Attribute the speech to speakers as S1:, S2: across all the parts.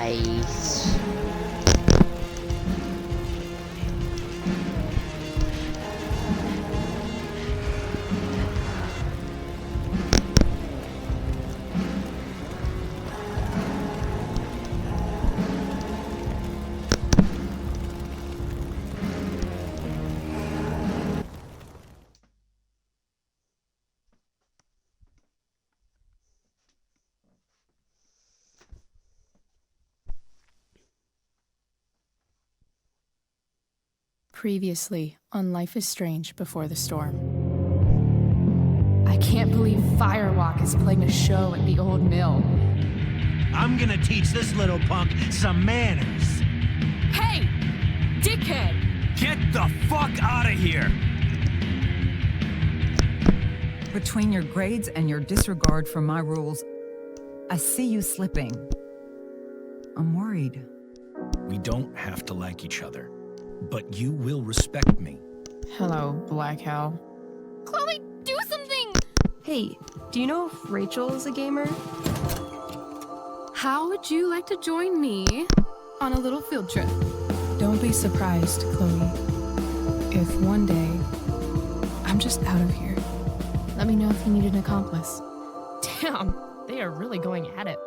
S1: Price.
S2: Previously on Life is Strange Before the Storm. I can't believe Firewalk is playing a show at the old mill.
S3: I'm gonna teach this little punk some manners.
S2: Hey! Dickhead!
S3: Get the fuck out of here!
S4: Between your grades and your disregard for my rules, I see you slipping. I'm worried.
S3: We don't have to like each other, but you will respect me.
S2: Hello, Black Hal.
S5: Chloe, do something!
S6: Hey, do you know if Rachel is a gamer?
S5: How would you like to join me on a little field trip?
S2: Don't be surprised, Chloe, if one day I'm just out of here. Let me know if you need an accomplice.
S5: Damn, they are really going at it.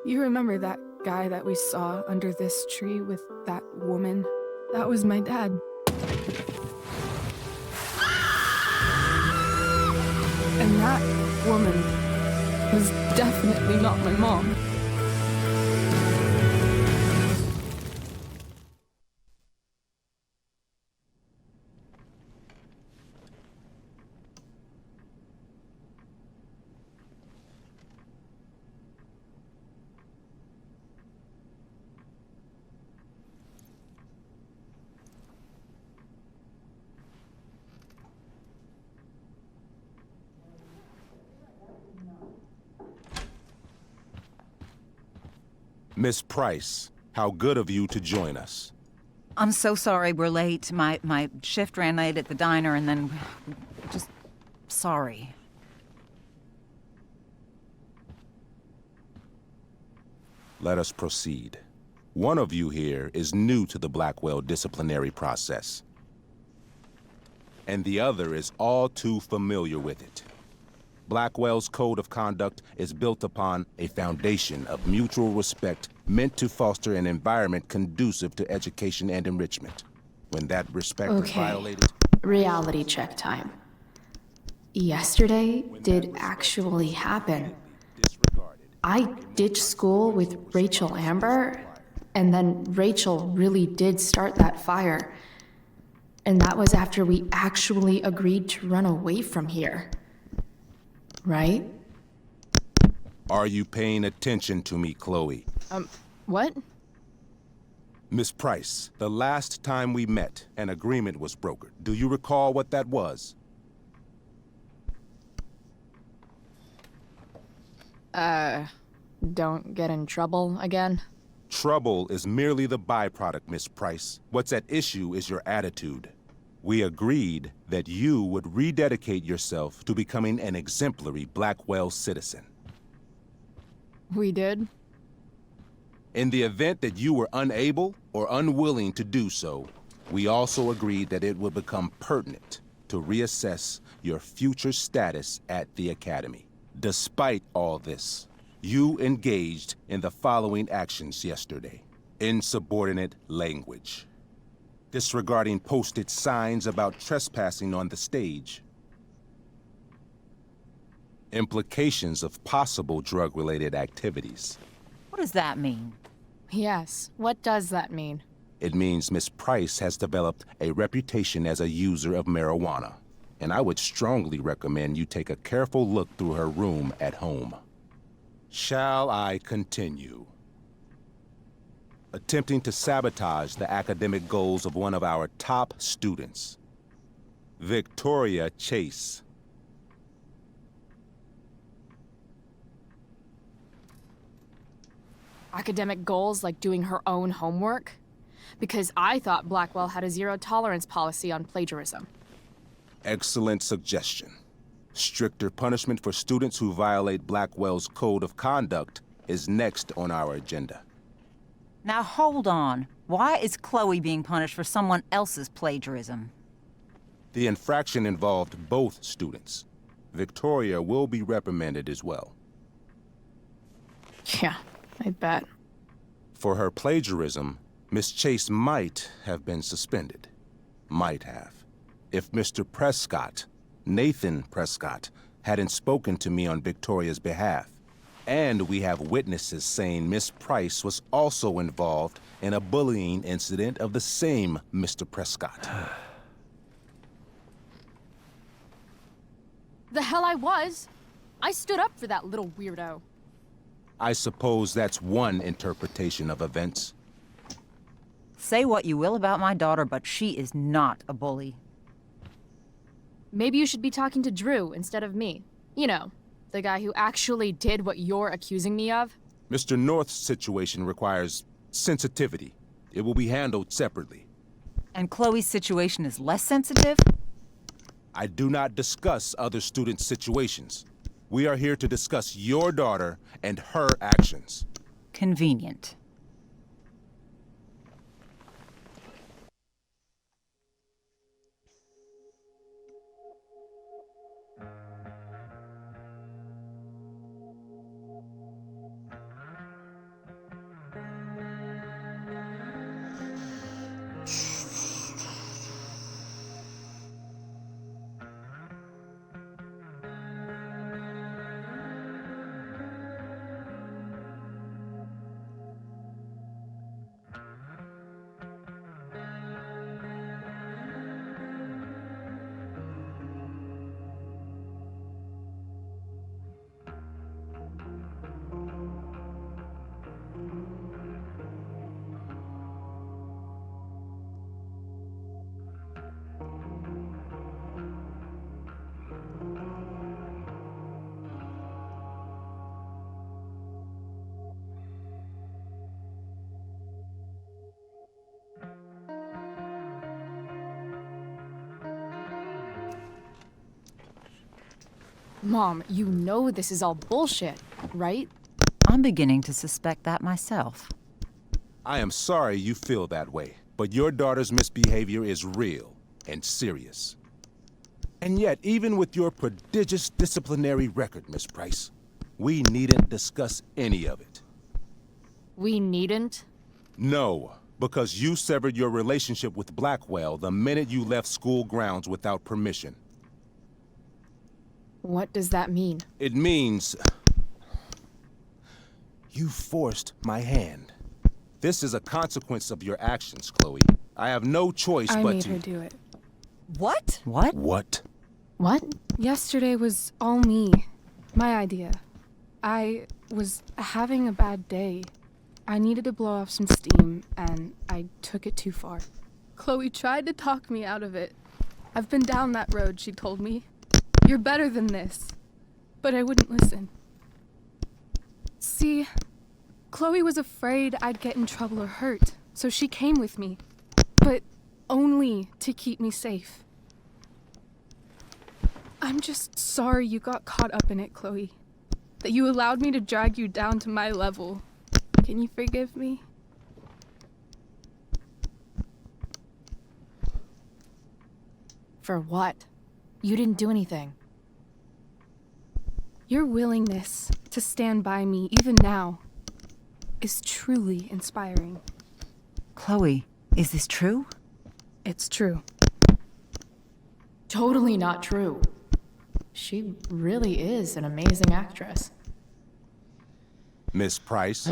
S2: You remember that guy that we saw under this tree with that woman? That was my dad. And that woman was definitely not my mom.
S7: Miss Price, how good of you to join us.
S4: I'm so sorry we're late. My shift ran late at the diner and then... just... sorry.
S7: Let us proceed. One of you here is new to the Blackwell disciplinary process, and the other is all too familiar with it. Blackwell's code of conduct is built upon a foundation of mutual respect meant to foster an environment conducive to education and enrichment. When that respect is violated...
S2: Reality check time. Yesterday did actually happen. I ditched school with Rachel Amber, and then Rachel really did start that fire. And that was after we actually agreed to run away from here. Right?
S7: Are you paying attention to me, Chloe?
S2: What?
S7: Miss Price, the last time we met, an agreement was brokered. Do you recall what that was?
S2: Don't get in trouble again?
S7: Trouble is merely the byproduct, Miss Price. What's at issue is your attitude. We agreed that you would rededicate yourself to becoming an exemplary Blackwell citizen.
S2: We did?
S7: In the event that you were unable or unwilling to do so, we also agreed that it would become pertinent to reassess your future status at the Academy. Despite all this, you engaged in the following actions yesterday. Insubordinate language. Disregarding posted signs about trespassing on the stage. Implications of possible drug-related activities.
S4: What does that mean?
S2: Yes. What does that mean?
S7: It means Miss Price has developed a reputation as a user of marijuana, and I would strongly recommend you take a careful look through her room at home. Shall I continue? Attempting to sabotage the academic goals of one of our top students, Victoria Chase.
S2: Academic goals like doing her own homework? Because I thought Blackwell had a zero-tolerance policy on plagiarism.
S7: Excellent suggestion. Stricter punishment for students who violate Blackwell's code of conduct is next on our agenda.
S4: Now hold on. Why is Chloe being punished for someone else's plagiarism?
S7: The infraction involved both students. Victoria will be reprimanded as well.
S2: Yeah, I bet.
S7: For her plagiarism, Miss Chase might have been suspended. Might have. If Mr. Prescott, Nathan Prescott, hadn't spoken to me on Victoria's behalf. And we have witnesses saying Miss Price was also involved in a bullying incident of the same Mr. Prescott.
S5: The hell I was. I stood up for that little weirdo.
S7: I suppose that's one interpretation of events.
S4: Say what you will about my daughter, but she is not a bully.
S5: Maybe you should be talking to Drew instead of me. You know, the guy who actually did what you're accusing me of.
S7: Mr. North's situation requires sensitivity. It will be handled separately.
S4: And Chloe's situation is less sensitive?
S7: I do not discuss other students' situations. We are here to discuss your daughter and her actions.
S4: Convenient.
S5: Mom, you know this is all bullshit, right?
S4: I'm beginning to suspect that myself.
S7: I am sorry you feel that way, but your daughter's misbehavior is real and serious. And yet, even with your prodigious disciplinary record, Miss Price, we needn't discuss any of it.
S5: We needn't?
S7: No, because you severed your relationship with Blackwell the minute you left school grounds without permission.
S5: What does that mean?
S7: It means you forced my hand. This is a consequence of your actions, Chloe. I have no choice
S1: I
S7: but
S1: made
S7: to...
S1: her do it.
S4: What? What?
S7: What?
S2: What?
S1: Yesterday was all me. My idea. I was having a bad day. I needed to blow off some steam, and I took it too far. Chloe tried to talk me out of it. I've been down that road, she told me. You're better than this. But I wouldn't listen. See, Chloe was afraid I'd get in trouble or hurt, so she came with me. But only to keep me safe. I'm just sorry you got caught up in it, Chloe. That you allowed me to drag you down to my level. Can you forgive me?
S2: For what? You didn't do anything.
S1: Your willingness to stand by me, even now, is truly inspiring.
S4: Chloe, is this true?
S1: It's true.
S2: Totally not true. She really is an amazing actress.
S7: Miss Price?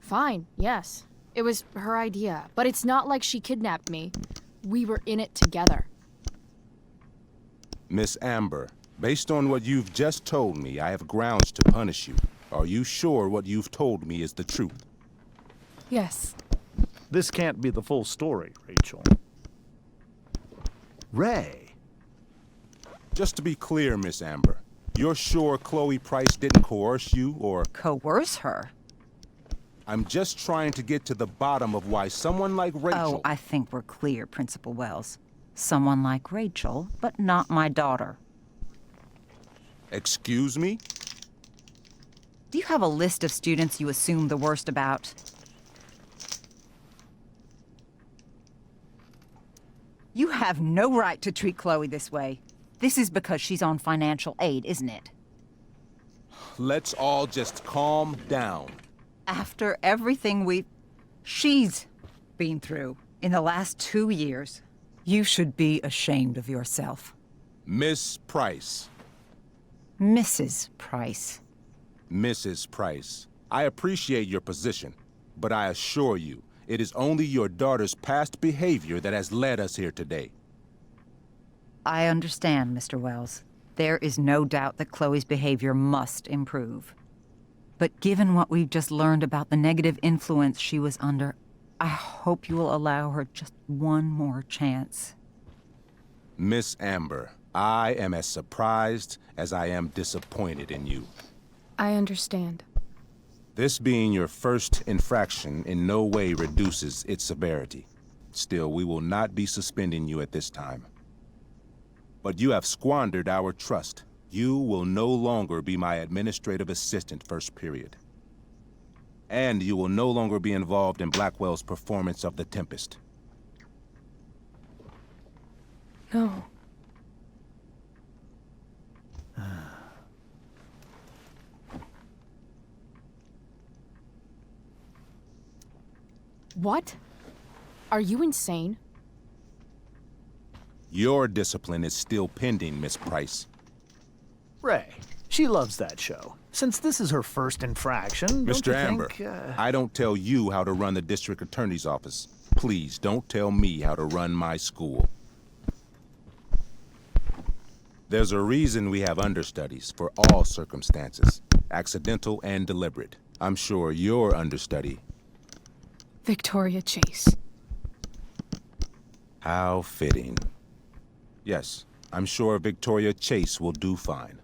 S5: Fine, yes. It was her idea, but it's not like she kidnapped me. We were in it together.
S7: Miss Amber, based on what you've just told me, I have grounds to punish you. Are you sure what you've told me is the truth?
S1: Yes.
S8: This can't be the full story, Rachel. Ray.
S7: Just to be clear, Miss Amber, you're sure Chloe Price didn't coerce you, or...
S4: Coerce her?
S7: I'm just trying to get to the bottom of why someone like Rachel...
S4: Oh, I think we're clear, Principal Wells. Someone like Rachel, but not my daughter.
S7: Excuse me?
S4: Do you have a list of students you assume the worst about? You have no right to treat Chloe this way. This is because she's on financial aid, isn't it?
S7: Let's all just calm down.
S4: After everything she's been through in the last 2 years, you should be ashamed of yourself.
S7: Miss Price.
S4: Mrs. Price.
S7: Mrs. Price, I appreciate your position, but I assure you, it is only your daughter's past behavior that has led us here today.
S4: I understand, Mr. Wells. There is no doubt that Chloe's behavior must improve. But given what we've just learned about the negative influence she was under, I hope you will allow her just one more chance.
S7: Miss Amber, I am as surprised as I am disappointed in you.
S1: I understand.
S7: This being your first infraction in no way reduces its severity. Still, we will not be suspending you at this time. But you have squandered our trust. You will no longer be my administrative assistant first period. And you will no longer be involved in Blackwell's performance of The Tempest.
S1: No.
S5: What? Are you insane?
S7: Your discipline is still pending, Miss Price.
S8: Ray. She loves that show. Since this is her first infraction, don't
S7: Mr.
S8: you
S7: Amber,
S8: think,
S7: I don't tell you how to run the district attorney's office. Please don't tell me how to run my school. There's a reason we have understudies for all circumstances, accidental and deliberate. I'm sure your understudy.
S1: Victoria Chase.
S7: How fitting. Yes, I'm sure Victoria Chase will do fine.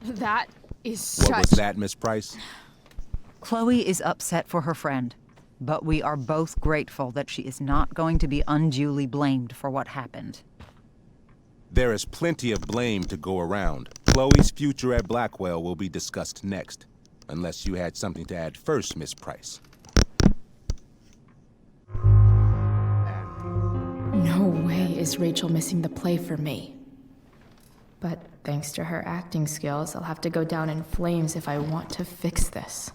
S5: That is
S7: What
S5: such...
S7: was that, Miss Price?
S4: Chloe is upset for her friend, but we are both grateful that she is not going to be unduly blamed for what happened.
S7: There is plenty of blame to go around. Chloe's future at Blackwell will be discussed next. Unless you had something to add first, Miss Price.
S2: No way is Rachel missing the play for me. But thanks to her acting skills, I'll have to go down in flames if I want to fix this.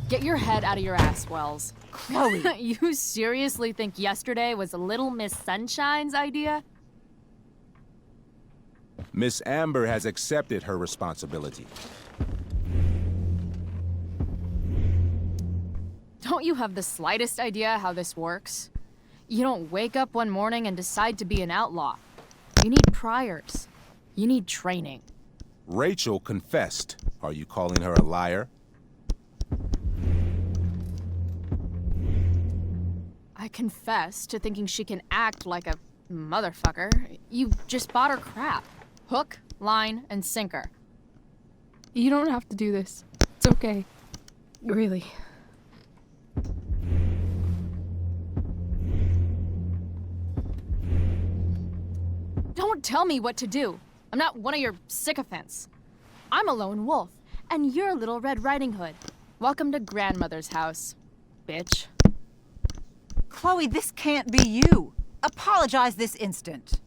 S5: Get your head out of your ass, Wells.
S4: Chloe!
S5: You seriously think yesterday was Little Miss Sunshine's idea?
S7: Miss Amber has accepted her responsibility.
S5: Don't you have the slightest idea how this works? You don't wake up one morning and decide to be an outlaw. You need priors. You need training.
S7: Rachel confessed. Are you calling her a liar?
S5: I confess to thinking she can act like a motherfucker. You just bought her crap. Hook, line, and sinker.
S1: You don't have to do this. It's okay. Really.
S5: Don't tell me what to do. I'm not one of your sycophants. I'm a lone wolf, and you're Little Red Riding Hood. Welcome to grandmother's house, bitch.
S4: Chloe, this can't be you. Apologize this instant.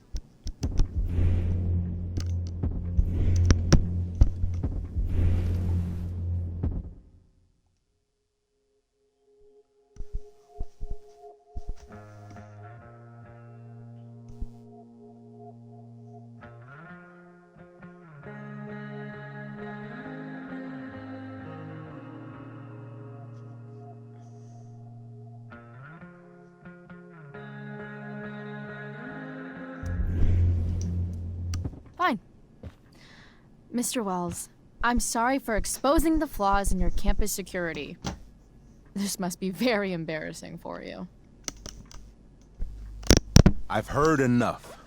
S5: Mr. Wells, I'm sorry for exposing the flaws in your campus security. This must be very embarrassing for you.
S7: I've heard enough.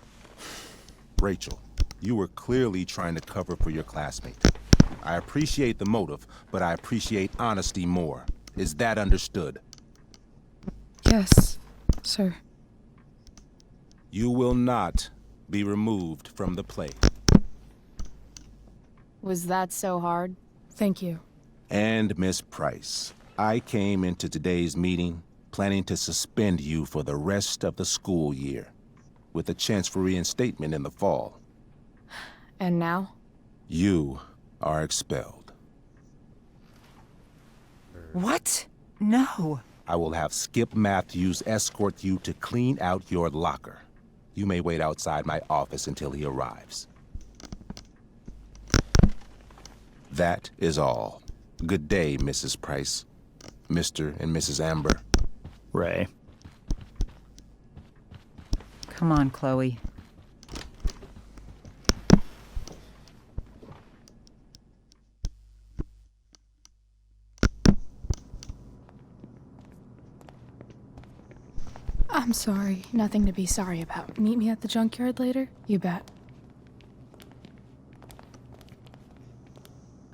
S7: Rachel, you were clearly trying to cover for your classmate. I appreciate the motive, but I appreciate honesty more. Is that understood?
S1: Yes, sir.
S7: You will not be removed from the play.
S5: Was that so hard?
S1: Thank you.
S7: And Miss Price, I came into today's meeting planning to suspend you for the rest of the school year, with a chance for reinstatement in the fall.
S5: And now?
S7: You are expelled.
S4: What? No.
S7: I will have Skip Matthews escort you to clean out your locker. You may wait outside my office until he arrives. That is all. Good day, Mrs. Price. Mr. and Mrs. Amber.
S8: Ray.
S4: Come on, Chloe.
S1: I'm sorry. Nothing to be sorry about. Meet me at the junkyard later? You bet.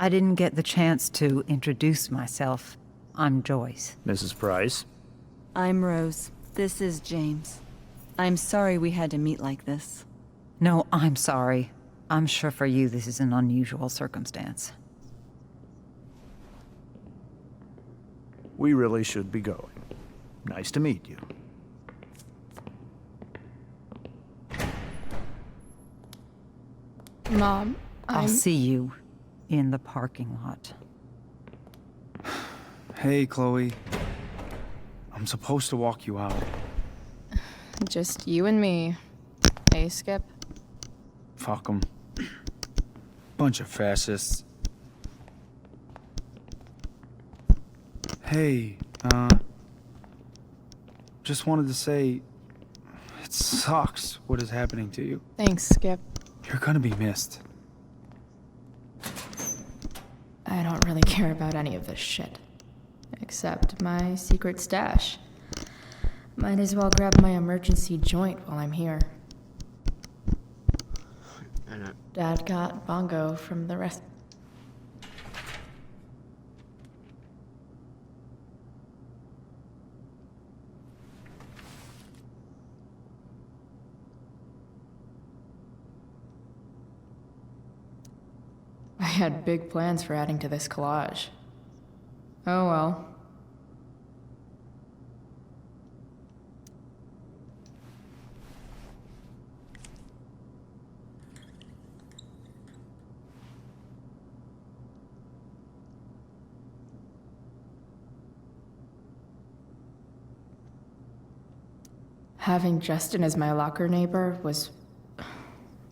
S4: I didn't get the chance to introduce myself. I'm Joyce.
S8: Mrs. Price.
S9: I'm Rose. This is James. I'm sorry we had to meet like this.
S4: No, I'm sorry. I'm sure for you this is an unusual circumstance.
S8: We really should be going. Nice to meet you.
S1: Mom,
S4: I'll see you in the parking lot.
S10: Hey, Chloe. I'm supposed to walk you out.
S5: Just you and me. Hey, Skip.
S10: Fuck 'em. Bunch of fascists. Hey, just wanted to say, it sucks what is happening to you.
S5: Thanks, Skip.
S10: You're gonna be missed.
S2: I don't really care about any of this shit. Except my secret stash. Might as well grab my emergency joint while I'm here. Dad got bongo from the rest. I had big plans for adding to this collage. Oh well. Having Justin as my locker neighbor was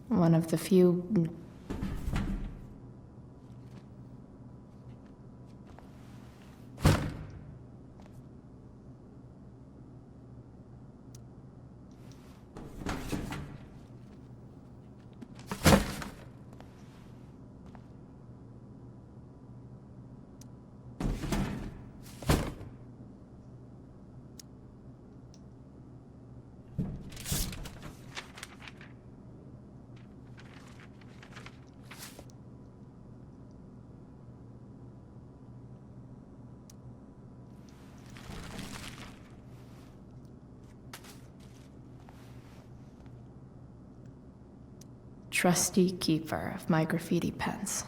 S2: one of the few trusty keeper of my graffiti pens.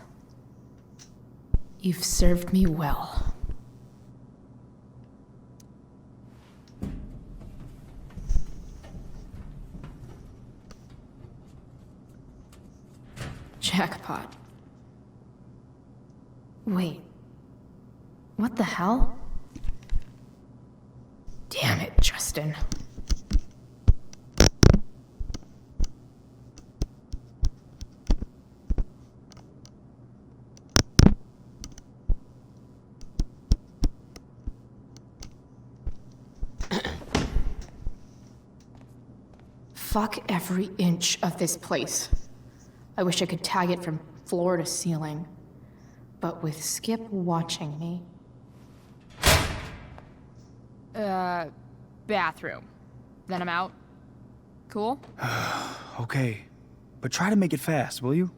S2: You've served me well. Jackpot. Wait. What the hell? Damn it, Justin. Fuck every inch of this place. I wish I could tag it from floor to ceiling, but with Skip watching me.
S5: Bathroom. Then I'm out. Cool?
S10: Okay, but try to make it fast, will you?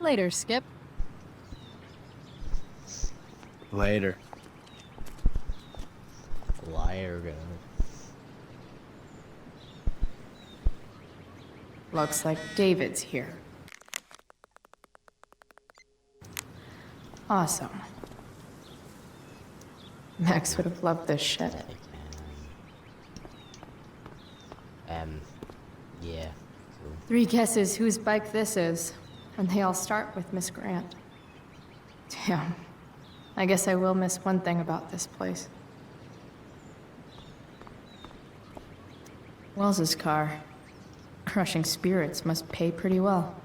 S5: Later, Skip.
S10: Later.
S11: Liar.
S2: Looks like David's here. Awesome. Max would have loved this shit.
S11: Yeah. Cool.
S2: 3 guesses whose bike this is, and they all start with Miss Grant. Damn. I guess I will miss one thing about this place. Wells's car. Crushing spirits must pay pretty well.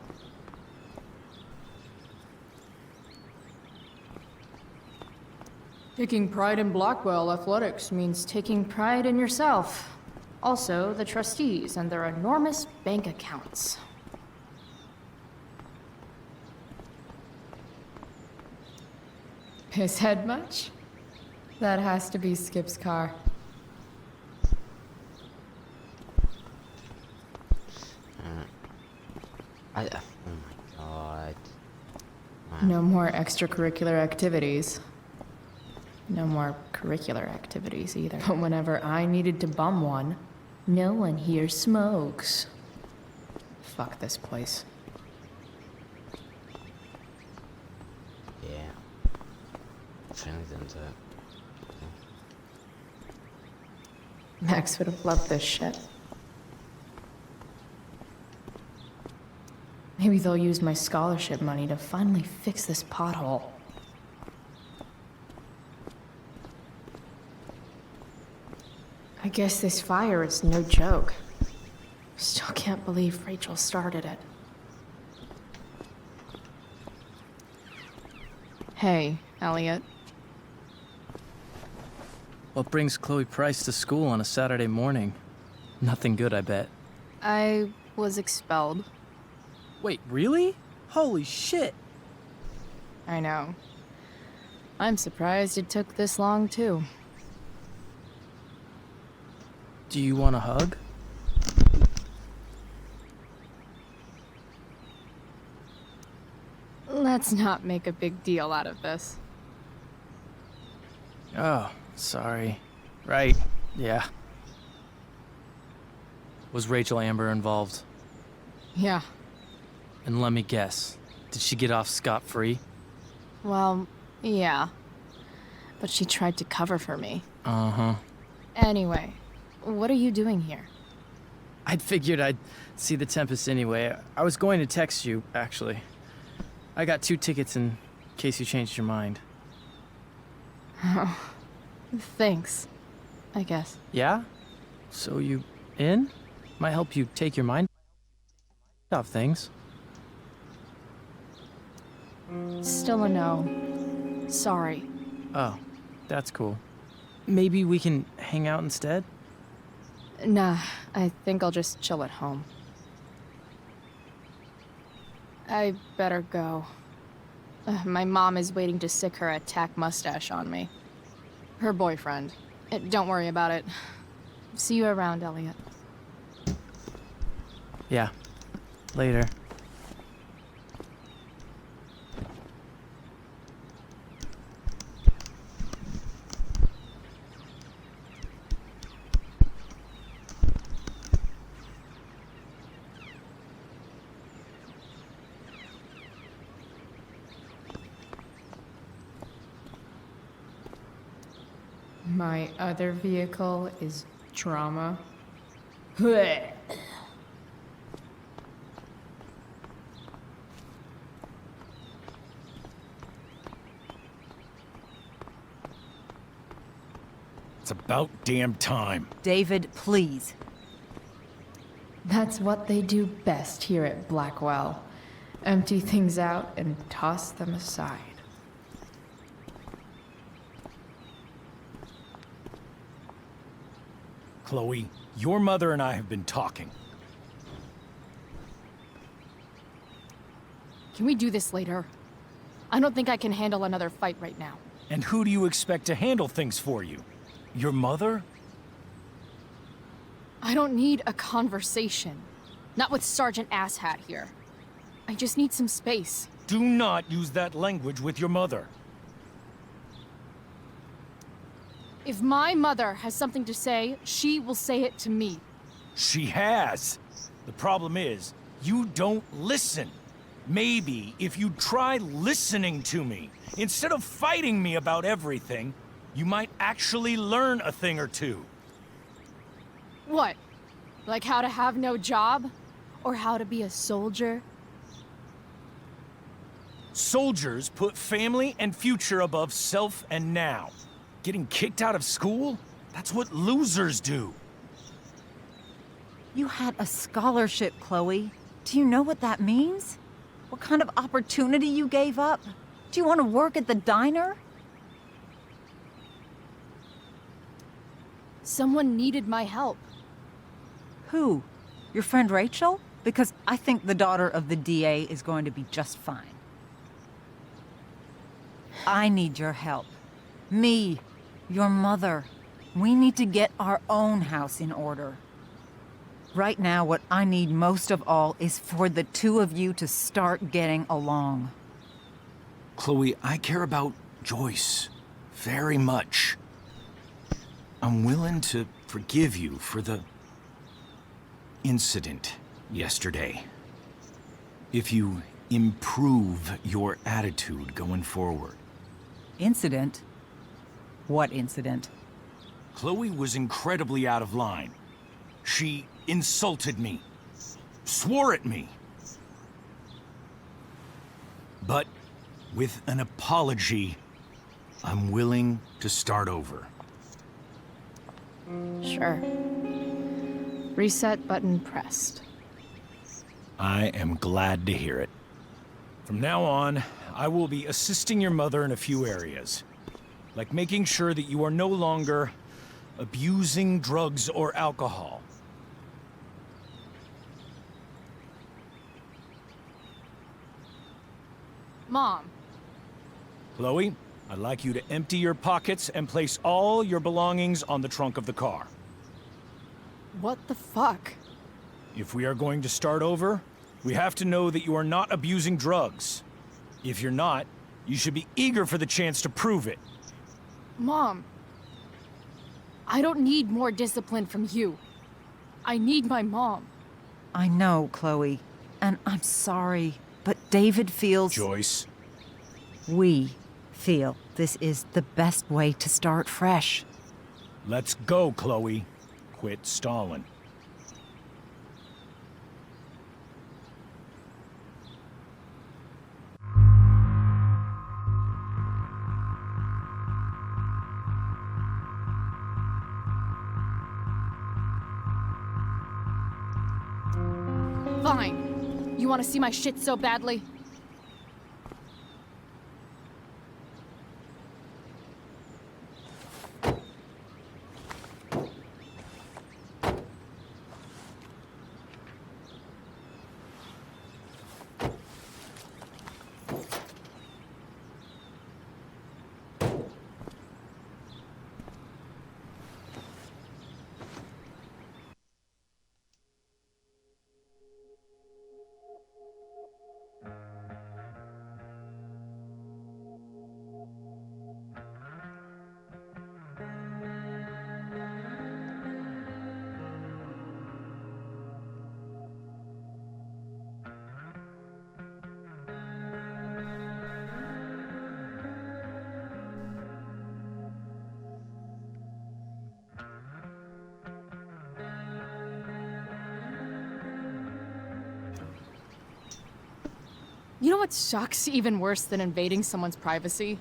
S2: Taking pride in Blackwell athletics means taking pride in yourself. Also, the trustees and their enormous bank accounts. His head much? That has to be Skip's car.
S11: Oh my god.
S2: No more extracurricular activities. No more curricular activities either. But whenever I needed to bum one, no one here smokes. Fuck this place.
S11: Yeah. Turns into...
S2: Max would have loved this shit. Maybe they'll use my scholarship money to finally fix this pothole. I guess this fire is no joke. Still can't believe Rachel started it.
S1: Hey, Elliot.
S12: What brings Chloe Price to school on a Saturday morning? Nothing good, I bet.
S1: I was expelled.
S12: Wait, really? Holy shit!
S1: I know. I'm surprised it took this long, too.
S12: Do you want a hug?
S5: Let's not make a big deal out of this.
S12: Oh, sorry. Right, yeah. Was Rachel Amber involved?
S5: Yeah.
S12: And let me guess, did she get off scot-free?
S5: Well, yeah. But she tried to cover for me.
S12: Uh-huh.
S5: Anyway, what are you doing here?
S12: I'd figured I'd see the Tempest anyway. I was going to text you, actually. I got 2 tickets in case you changed your mind.
S5: Oh, thanks. I guess.
S12: Yeah? So you in? Might help you take your mind off things.
S5: Still a no. Sorry.
S12: Oh, that's cool. Maybe we can hang out instead?
S5: Nah, I think I'll just chill at home. I better go. My mom is waiting to sick her attack mustache on me. Her boyfriend. Don't worry about it. See you around, Elliot.
S12: Yeah. Later.
S1: My other vehicle is drama.
S3: It's about damn time.
S4: David, please.
S1: That's what they do best here at Blackwell. Empty things out and toss them aside.
S3: Chloe, your mother and I have been talking.
S5: Can we do this later? I don't think I can handle another fight right now.
S3: And who do you expect to handle things for you? Your mother?
S5: I don't need a conversation. Not with Sergeant Asshat here. I just need some space.
S3: Do not use that language with your mother.
S5: If my mother has something to say, she will say it to me.
S3: She has. The problem is, you don't listen. Maybe if you try listening to me, instead of fighting me about everything, you might actually learn a thing or two.
S5: What? Like how to have no job? Or how to be a soldier?
S3: Soldiers put family and future above self and now. Getting kicked out of school? That's what losers do.
S4: You had a scholarship, Chloe. Do you know what that means? What kind of opportunity you gave up? Do you want to work at the diner?
S5: Someone needed my help.
S4: Who? Your friend Rachel? Because I think the daughter of the DA is going to be just fine. I need your help. Me, your mother. We need to get our own house in order. Right now, what I need most of all is for the two of you to start getting along.
S3: Chloe, I care about Joyce very much. I'm willing to forgive you for the incident yesterday. If you improve your attitude going forward.
S4: Incident? What incident?
S3: Chloe was incredibly out of line. She insulted me, swore at me. But with an apology, I'm willing to start over.
S5: Sure. Reset button pressed.
S3: I am glad to hear it. From now on, I will be assisting your mother in a few areas, like making sure that you are no longer abusing drugs or alcohol.
S5: Mom.
S3: Chloe, I'd like you to empty your pockets and place all your belongings on the trunk of the car.
S5: What the fuck?
S3: If we are going to start over, we have to know that you are not abusing drugs. If you're not, you should be eager for the chance to prove it.
S5: Mom, I don't need more discipline from you. I need my mom.
S4: I know, Chloe, and I'm sorry, but David feels...
S3: Joyce.
S4: We feel this is the best way to start fresh.
S3: Let's go, Chloe. Quit stalling.
S5: Fine. You want to see my shit so badly? You know what sucks even worse than invading someone's privacy?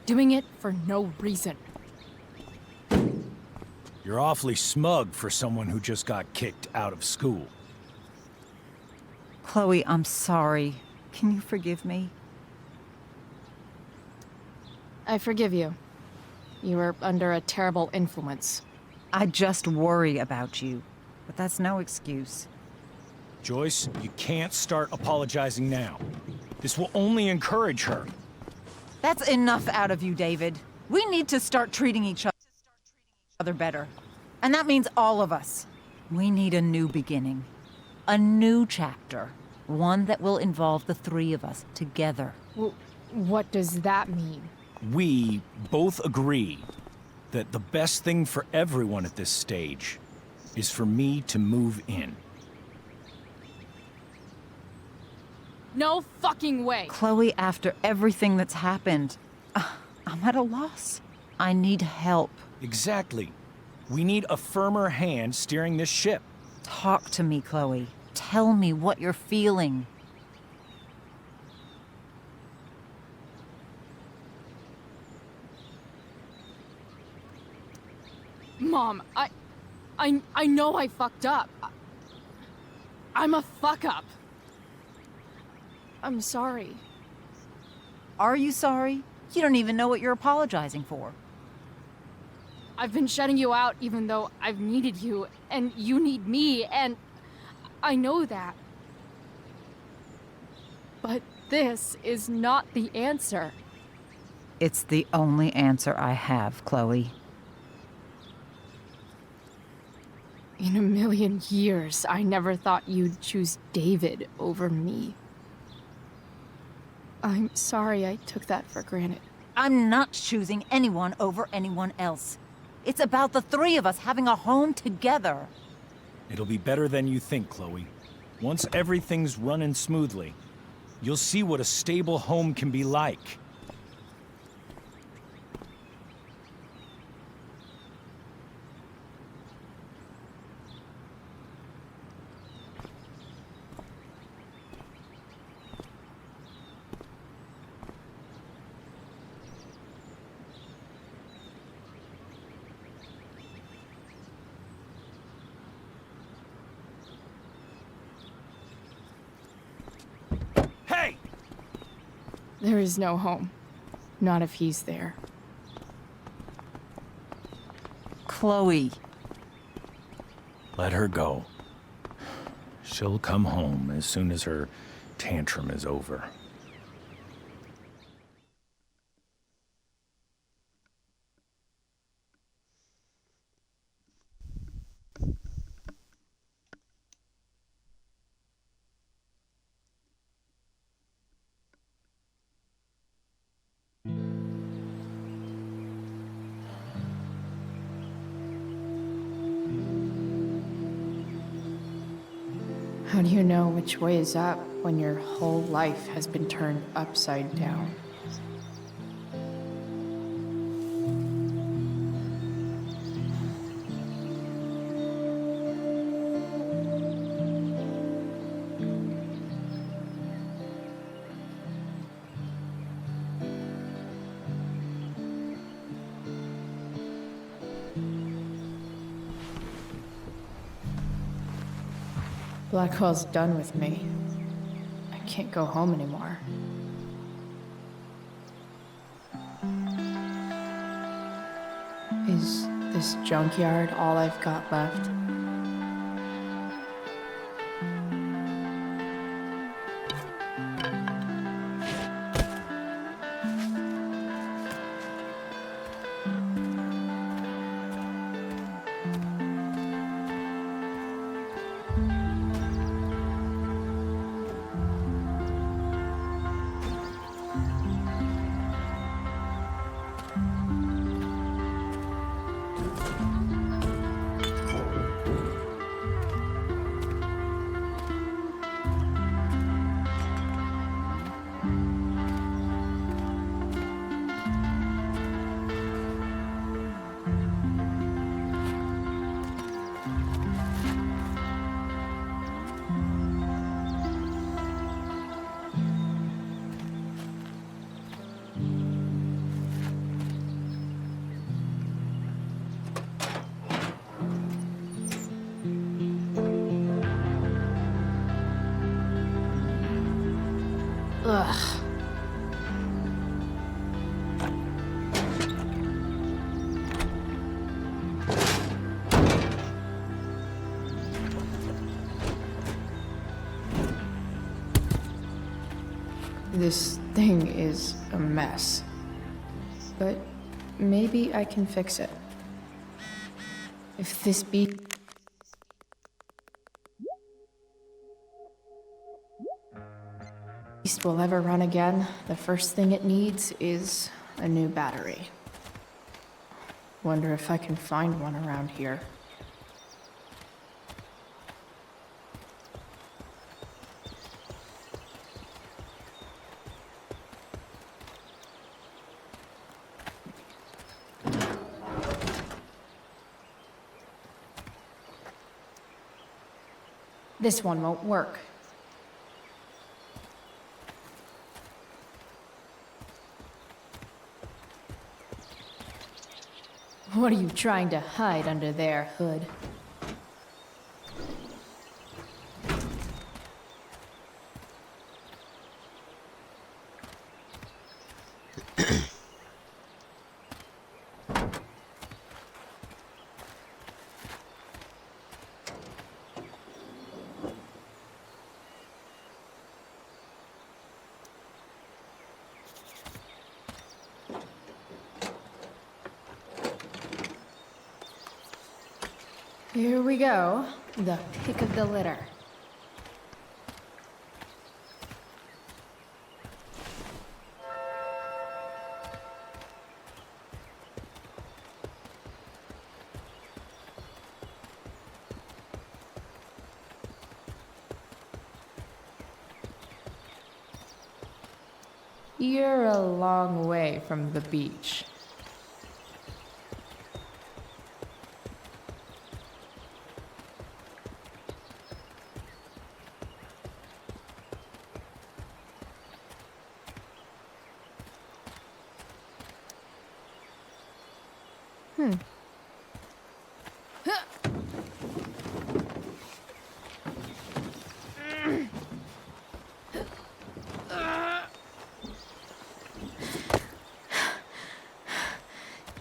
S5: Doing it for no reason.
S3: You're awfully smug for someone who just got kicked out of school.
S4: Chloe, I'm sorry. Can you forgive me?
S5: I forgive you. You were under a terrible influence.
S4: I just worry about you, but that's no excuse.
S3: Joyce, you can't start apologizing now. This will only encourage her.
S4: That's enough out of you, David. We need to start treating each other better. And that means all of us. We need a new beginning. A new chapter. One that will involve the three of us together.
S5: What does that mean?
S3: We both agree that the best thing for everyone at this stage is for me to move in.
S5: No fucking way!
S4: Chloe, after everything that's happened, I'm at a loss. I need help.
S3: Exactly. We need a firmer hand steering this ship.
S4: Talk to me, Chloe. Tell me what you're feeling.
S5: Mom, I know I fucked up. I'm a fuck up. I'm sorry.
S4: Are you sorry? You don't even know what you're apologizing for.
S5: I've been shutting you out even though I've needed you, and you need me, and I know that. But this is not the answer.
S4: It's the only answer I have, Chloe.
S5: In a million years, I never thought you'd choose David over me. I'm sorry I took that for granted.
S4: I'm not choosing anyone over anyone else. It's about the three of us having a home together.
S3: It'll be better than you think, Chloe. Once everything's running smoothly, you'll see what a stable home can be like.
S5: There is no home. Not if he's there.
S4: Chloe.
S3: Let her go. She'll come home as soon as her tantrum is over.
S5: How do you know which way is up when your whole life has been turned upside down? Blackwell's done with me. I can't go home anymore. Is this junkyard all I've got left? Ugh. This thing is a mess. But maybe I can fix it. If this beast will ever run again, the first thing it needs is a new battery. Wonder if I can find one around here. This one won't work. What are you trying to hide under there, Hood? Here we go, the pick of the litter. You're a long way from the beach.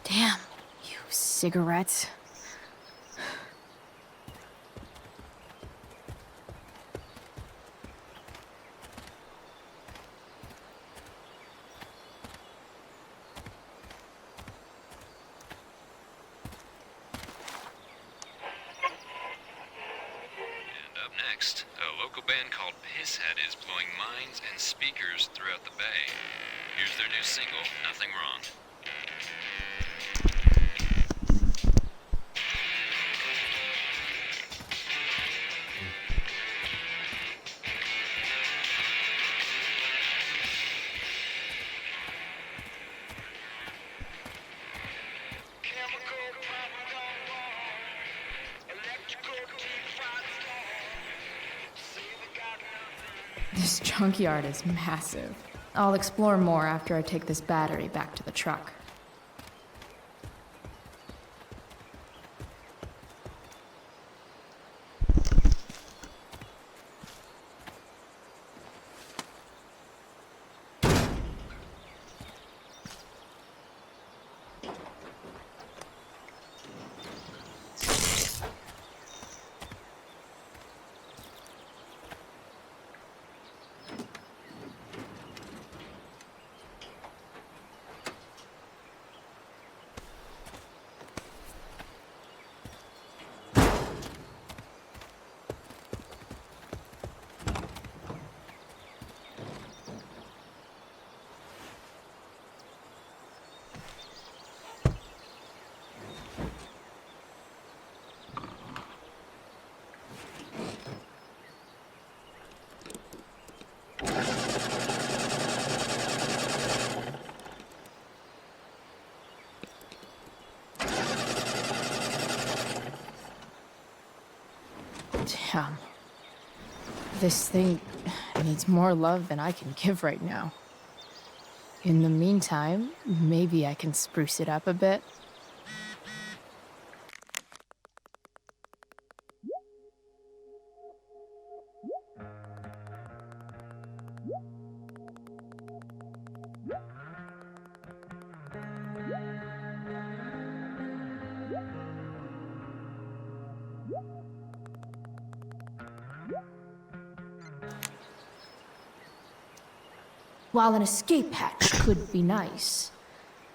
S5: Damn, you cigarettes.
S13: Next, a local band called Pisshead is blowing minds and speakers throughout the bay. Here's their new single, Nothing Wrong.
S5: This junkyard is massive. I'll explore more after I take this battery back to the truck. Damn. This thing needs more love than I can give right now. In the meantime, maybe I can spruce it up a bit. While an escape hatch could be nice,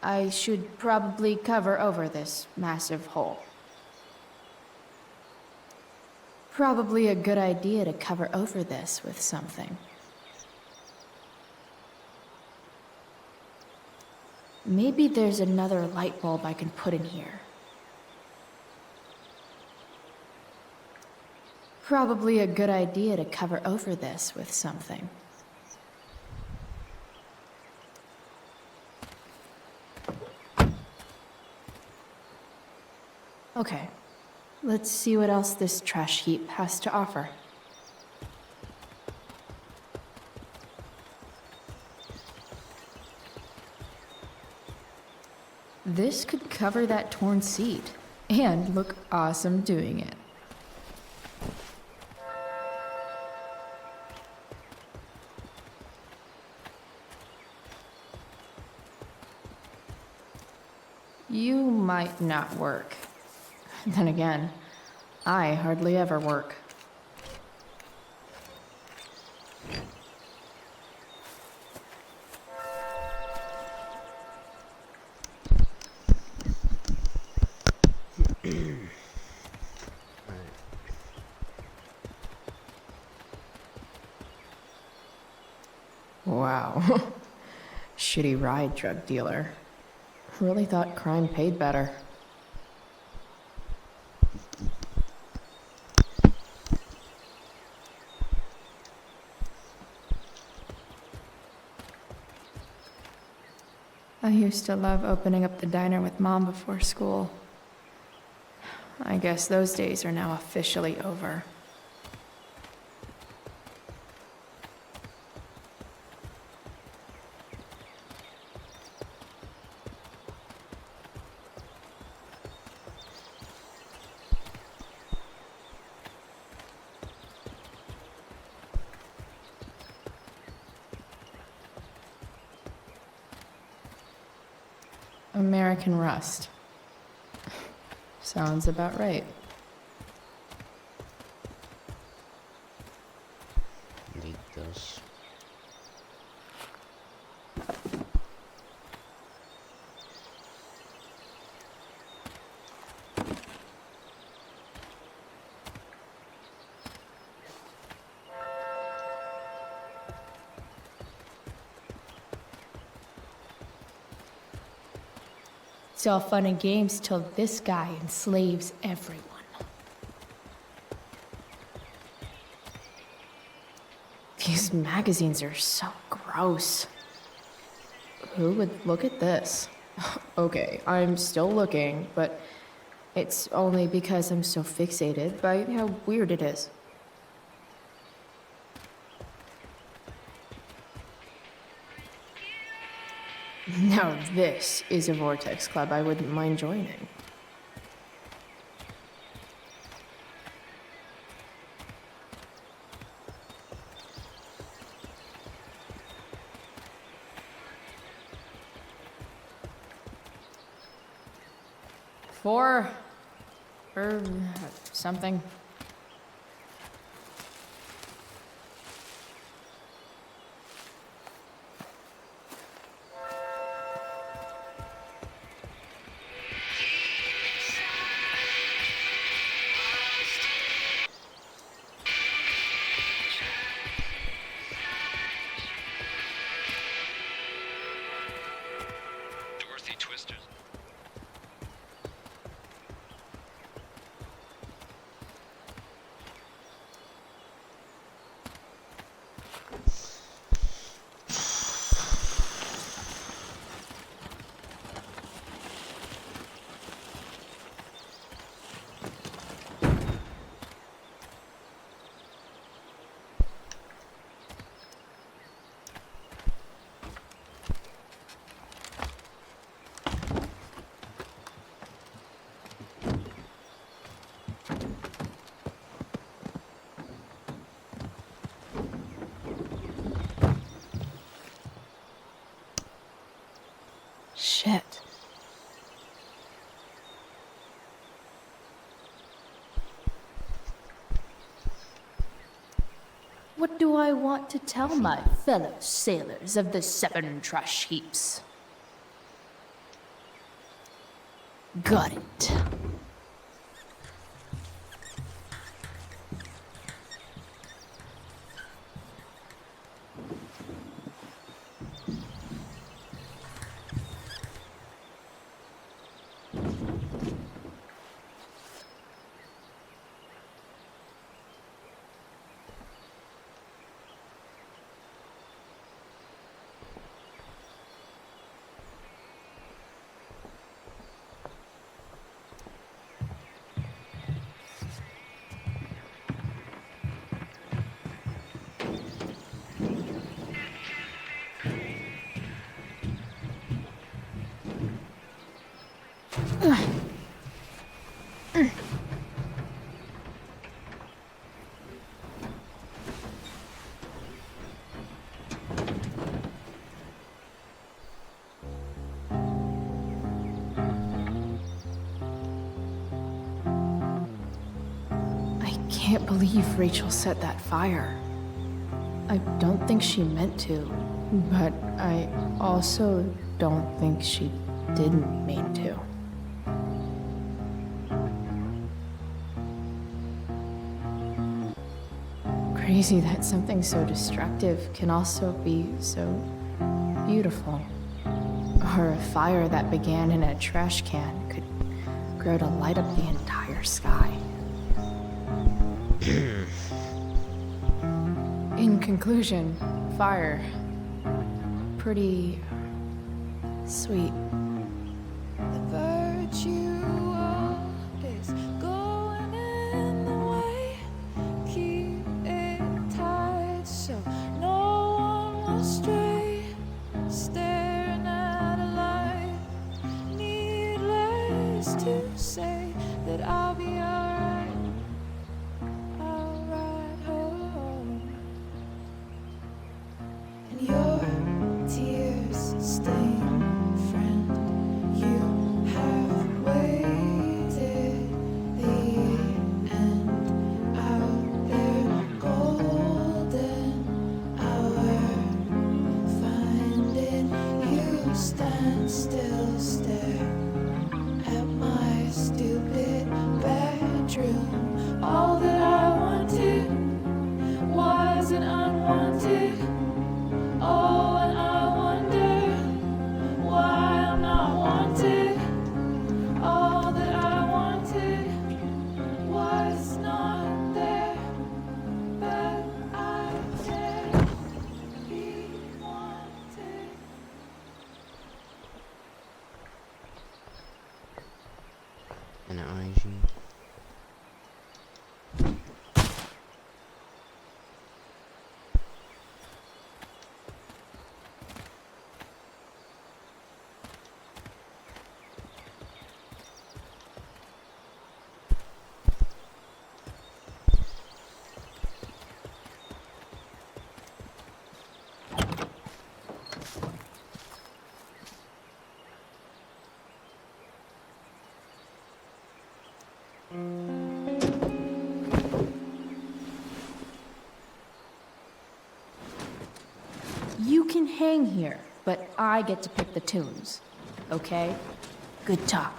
S5: I should probably cover over this massive hole. Probably a good idea to cover over this with something. Maybe there's another light bulb I can put in here. Probably a good idea to cover over this with something. Okay, let's see what else this trash heap has to offer. This could cover that torn seat and look awesome doing it. You might not work. Then again, I hardly ever work. Wow. Shitty ride drug dealer. Really thought crime paid better. I used to love opening up the diner with Mom before school. I guess those days are now officially over. American Rust. Sounds about right.
S11: Indeed does.
S5: It's all fun and games till this guy enslaves everyone. These magazines are so gross. Who would look at this? Okay, I'm still looking, but it's only because I'm so fixated by how weird it is. Now this is a Vortex Club I wouldn't mind joining. Four or something.
S13: Dorothy Twister.
S5: Shit.
S14: What do I want to tell my fellow sailors of the 7 trash heaps? Got it.
S5: I can't believe Rachel set that fire. I don't think she meant to, but I also don't think she didn't mean to. Crazy that something so destructive can also be so beautiful. Or a fire that began in a trash can could grow to light up the entire sky. In conclusion, fire. Pretty sweet.
S15: The virtue is going in the way. Keep it tight so no one will stray. Staring at a light. Needless to say that I'll be alright. I'll ride home. And your tears stain, friend.
S14: You can hang here, but I get to pick the tunes. Okay? Good talk.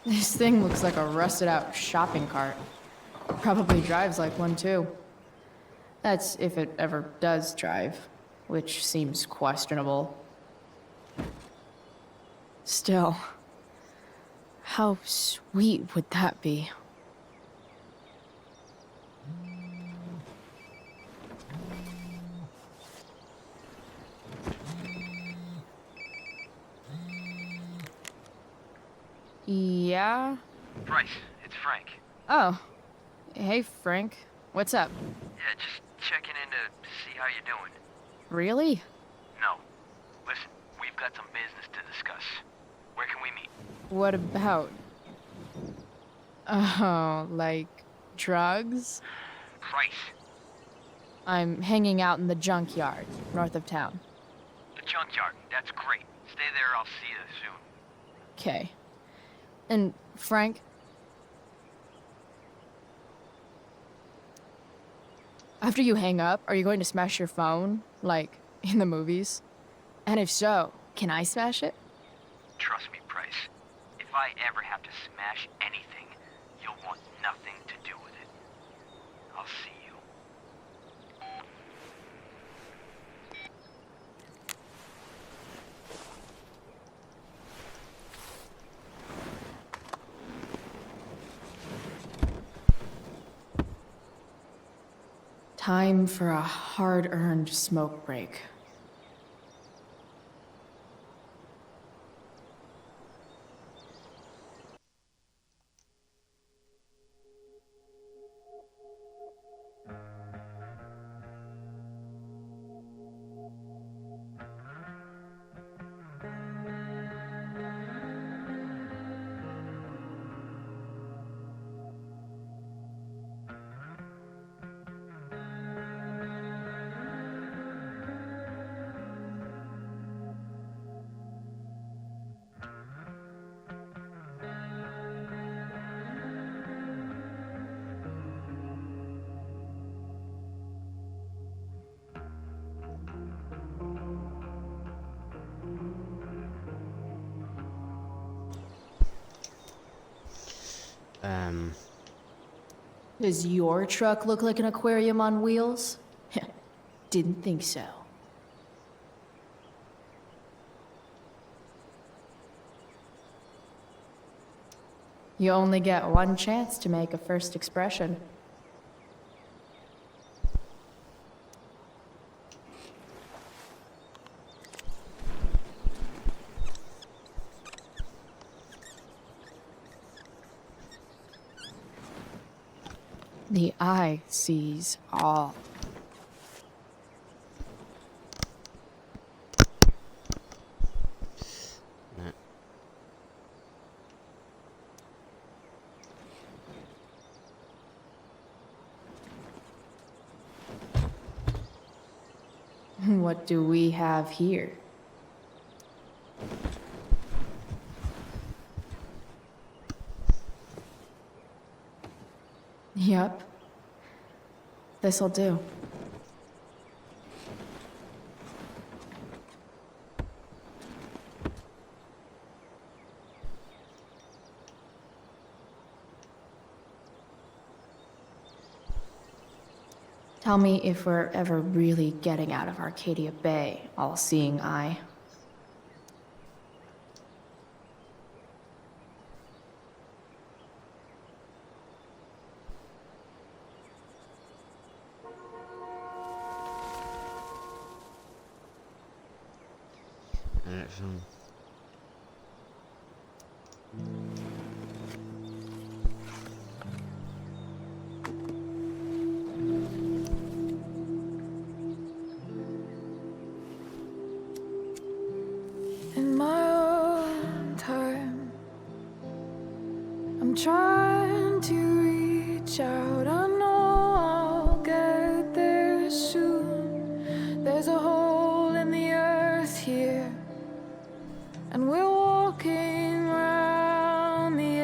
S5: This thing looks like a rusted out shopping cart. Probably drives like one too. That's if it ever does drive, which seems questionable. Still, how sweet would that be? Yeah?
S12: Bryce, it's Frank.
S5: Oh. Hey, Frank. What's up?
S12: Yeah, just checking in to see how you're doing.
S5: Really?
S12: No. Listen, we've got some business to discuss. Where can we meet?
S5: What about? Oh, like drugs?
S12: Bryce.
S5: I'm hanging out in the junkyard, north of town.
S12: The junkyard. That's great. Stay there, I'll see you soon.
S5: Okay. And, Frank? After you hang up, are you going to smash your phone? Like, in the movies? And if so, can I smash it?
S12: Trust me, Bryce. If I ever have to smash anything, you'll want nothing to do with it. I'll see you.
S5: Time for a hard-earned smoke break. Does your truck look like an aquarium on wheels? Didn't think so. You only get one chance to make a first expression. The eye sees all. What do we have here? Yep. This'll do. Tell me if we're ever really getting out of Arcadia Bay, all-seeing eye.
S11: even.
S15: In my own time, I'm trying to reach out. I know I'll get there soon. There's a hole in the earth here, and we're walking around the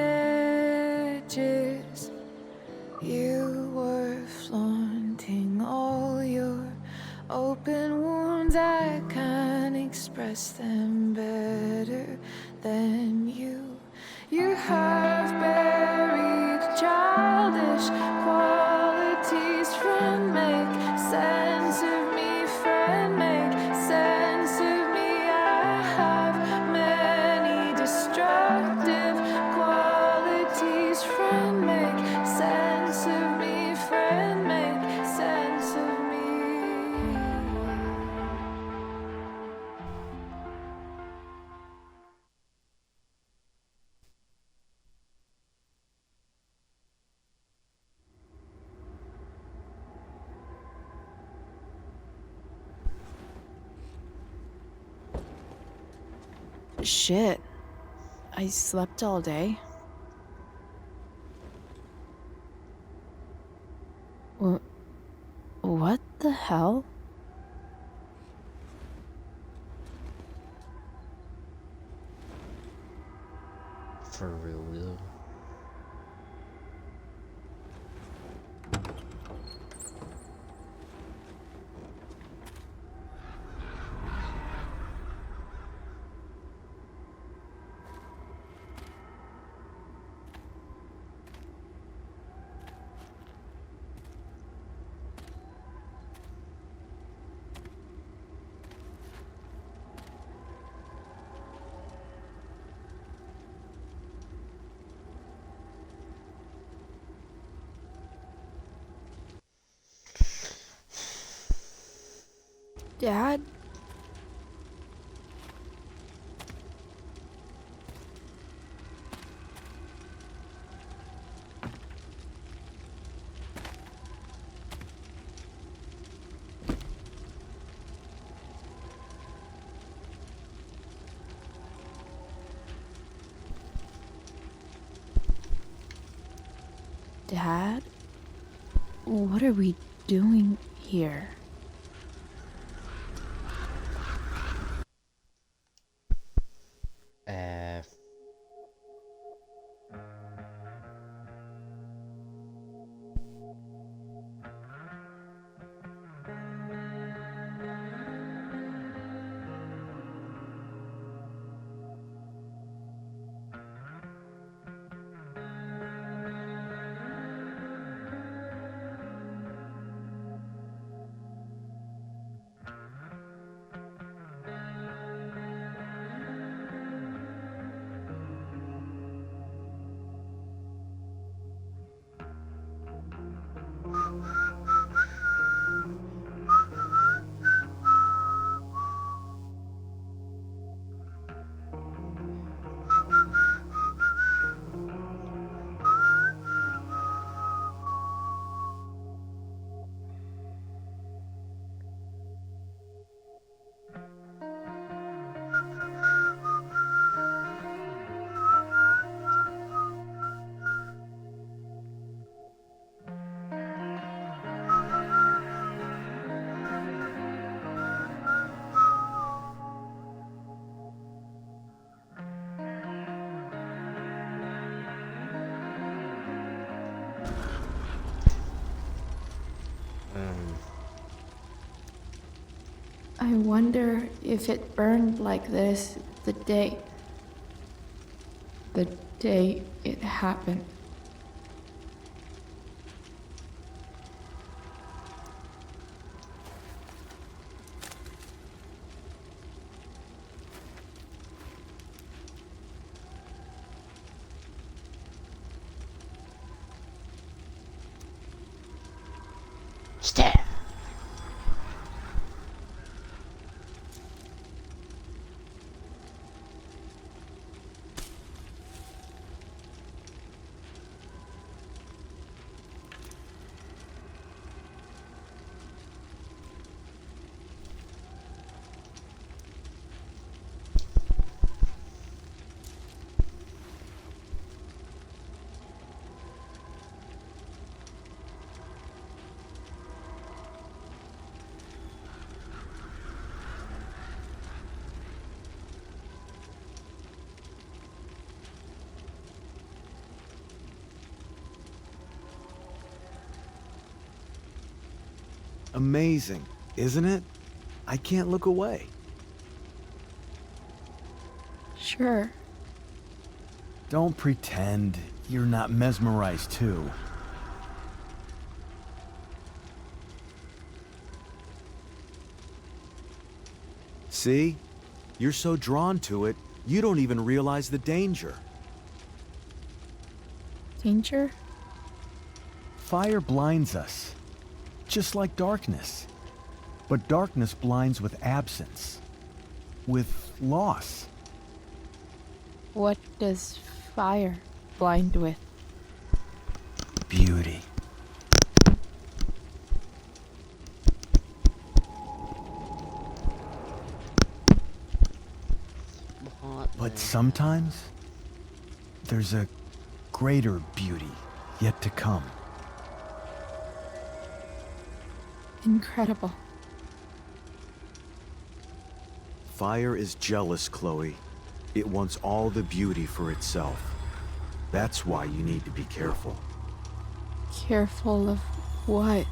S15: edges. You were flaunting all your open wounds. I can't express them better than you. You have buried childish qualities. Friend, make sense of me. Friend, make sense of me. I have many destructive qualities. Friend, make sense of me. Friend, make sense of me.
S5: Shit. I slept all day. What the hell?
S11: For real though.
S5: Dad? Dad? What are we doing here? I wonder if it burned like this the day it happened.
S11: Stay.
S8: Amazing, isn't it? I can't look away.
S1: Sure.
S8: Don't pretend you're not mesmerized too. See? You're so drawn to it, you don't even realize the danger.
S1: Danger?
S8: Fire blinds us, just like darkness. But darkness blinds with absence, with loss.
S5: What does fire blind with?
S8: Beauty. But sometimes, there's a greater beauty yet to come.
S1: Incredible.
S8: Fire is jealous, Chloe. It wants all the beauty for itself. That's why you need to be careful.
S1: Careful of what?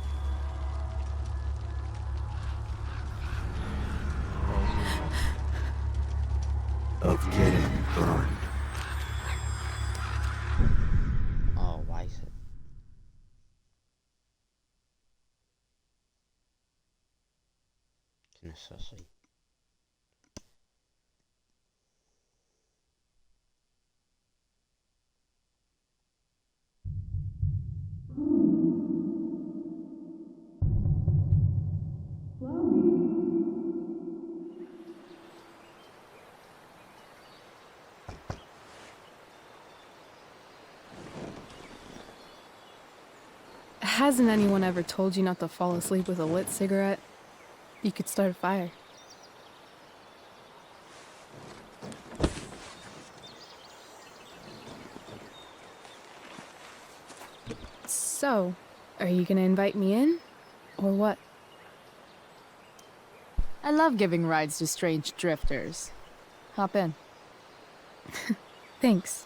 S8: Of getting burned.
S11: Oh, why is it? It's a necessity.
S1: Hasn't anyone ever told you not to fall asleep with a lit cigarette? You could start a fire. So, are you gonna invite me in? Or what?
S5: I love giving rides to strange drifters. Hop in.
S1: Thanks.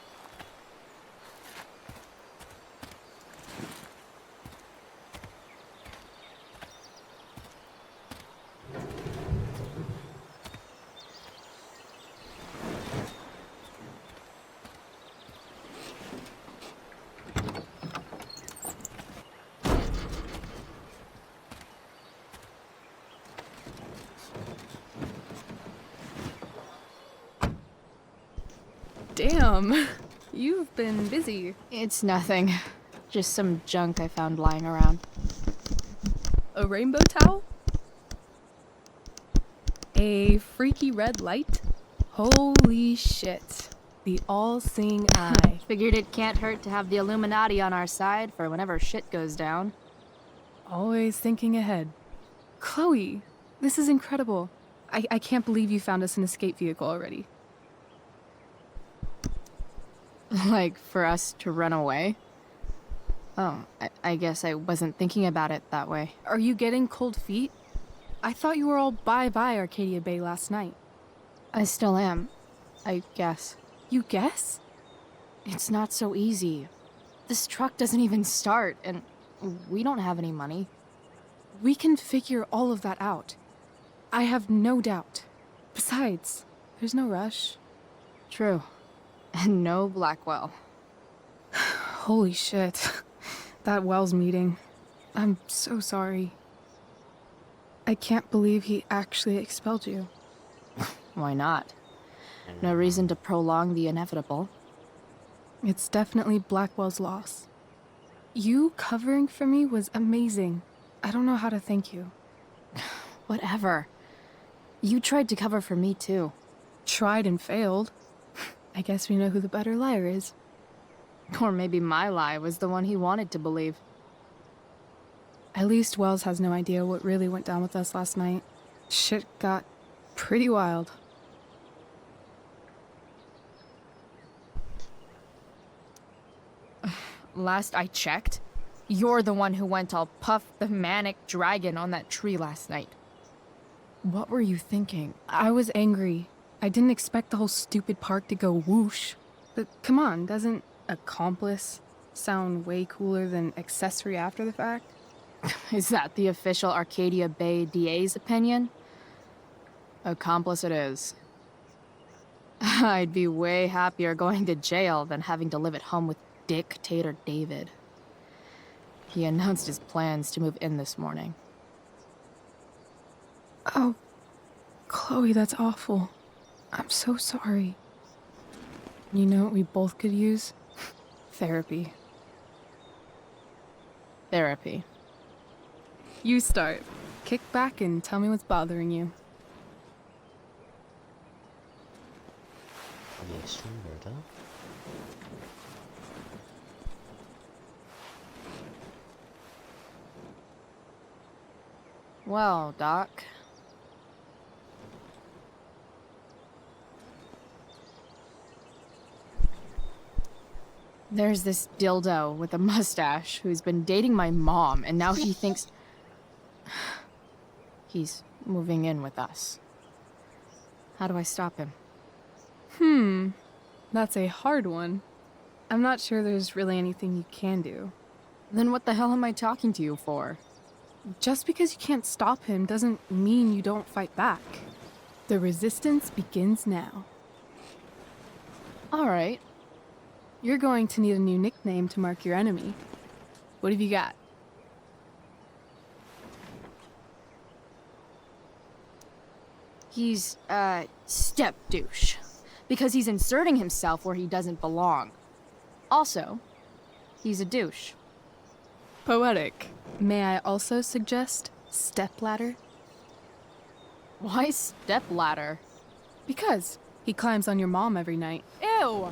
S1: Damn, you've been busy.
S5: It's nothing. Just some junk I found lying around.
S1: A rainbow towel? A freaky red light? Holy shit. The all-seeing eye.
S5: Figured it can't hurt to have the Illuminati on our side for whenever shit goes down.
S1: Always thinking ahead. Chloe, this is incredible. I can't believe you found us an escape vehicle already.
S5: Like, for us to run away? Oh, I guess I wasn't thinking about it that way.
S1: Are you getting cold feet? I thought you were all bye-bye Arcadia Bay last night.
S5: I still am, I guess.
S1: You guess?
S5: It's not so easy. This truck doesn't even start, and we don't have any money.
S1: We can figure all of that out. I have no doubt. Besides, there's no rush.
S5: True. And no Blackwell.
S1: Holy shit. That Wells meeting. I'm so sorry. I can't believe he actually expelled you.
S5: Why not? No reason to prolong the inevitable.
S1: It's definitely Blackwell's loss. You covering for me was amazing. I don't know how to thank you.
S5: Whatever. You tried to cover for me too.
S1: Tried and failed. I guess we know who the better liar is.
S5: Or maybe my lie was the one he wanted to believe.
S1: At least Wells has no idea what really went down with us last night. Shit got pretty wild.
S5: Last I checked, you're the one who went all Puff the Manic Dragon on that tree last night. What were you thinking?
S1: I was angry. I didn't expect the whole stupid park to go whoosh. But come on, doesn't accomplice sound way cooler than accessory after the fact?
S5: Is that the official Arcadia Bay DA's opinion? Accomplice it is. I'd be way happier going to jail than having to live at home with Dictator David. He announced his plans to move in this morning.
S1: Oh, Chloe, that's awful. I'm so sorry. You know what we both could use? Therapy.
S5: Therapy.
S1: You start. Kick back and tell me what's bothering you.
S11: Yes, murder.
S5: Well, Doc. There's this dildo with a mustache who's been dating my mom, and now he thinks he's moving in with us. How do I stop him?
S1: That's a hard one. I'm not sure there's really anything you can do.
S5: Then what the hell am I talking to you for?
S1: Just because you can't stop him doesn't mean you don't fight back. The resistance begins now.
S5: All right.
S1: You're going to need a new nickname to mark your enemy. What have you got?
S5: He's, step douche. Because he's inserting himself where he doesn't belong. Also, he's a douche.
S1: Poetic. May I also suggest stepladder?
S5: Why stepladder?
S1: Because he climbs on your mom every night.
S5: Ew!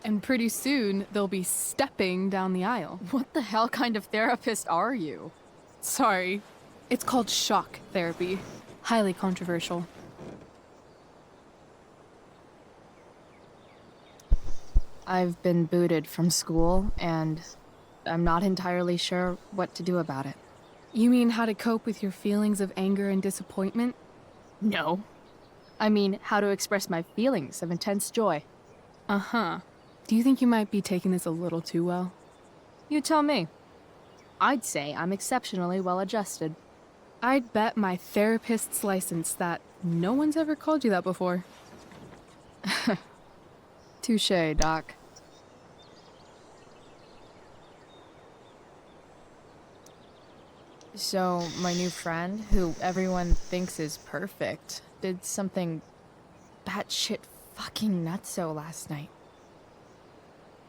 S1: And pretty soon, they'll be stepping down the aisle.
S5: What the hell kind of therapist are you?
S1: Sorry. It's called shock therapy. Highly controversial.
S5: I've been booted from school, and I'm not entirely sure what to do about it.
S1: You mean how to cope with your feelings of anger and disappointment?
S5: No. I mean, how to express my feelings of intense joy.
S1: Uh-huh. Do you think you might be taking this a little too well?
S5: You tell me. I'd say I'm exceptionally well adjusted.
S1: I'd bet my therapist's license that no one's ever called you that before.
S5: Touché, Doc. So, my new friend, who everyone thinks is perfect, did something batshit fucking nutso last night.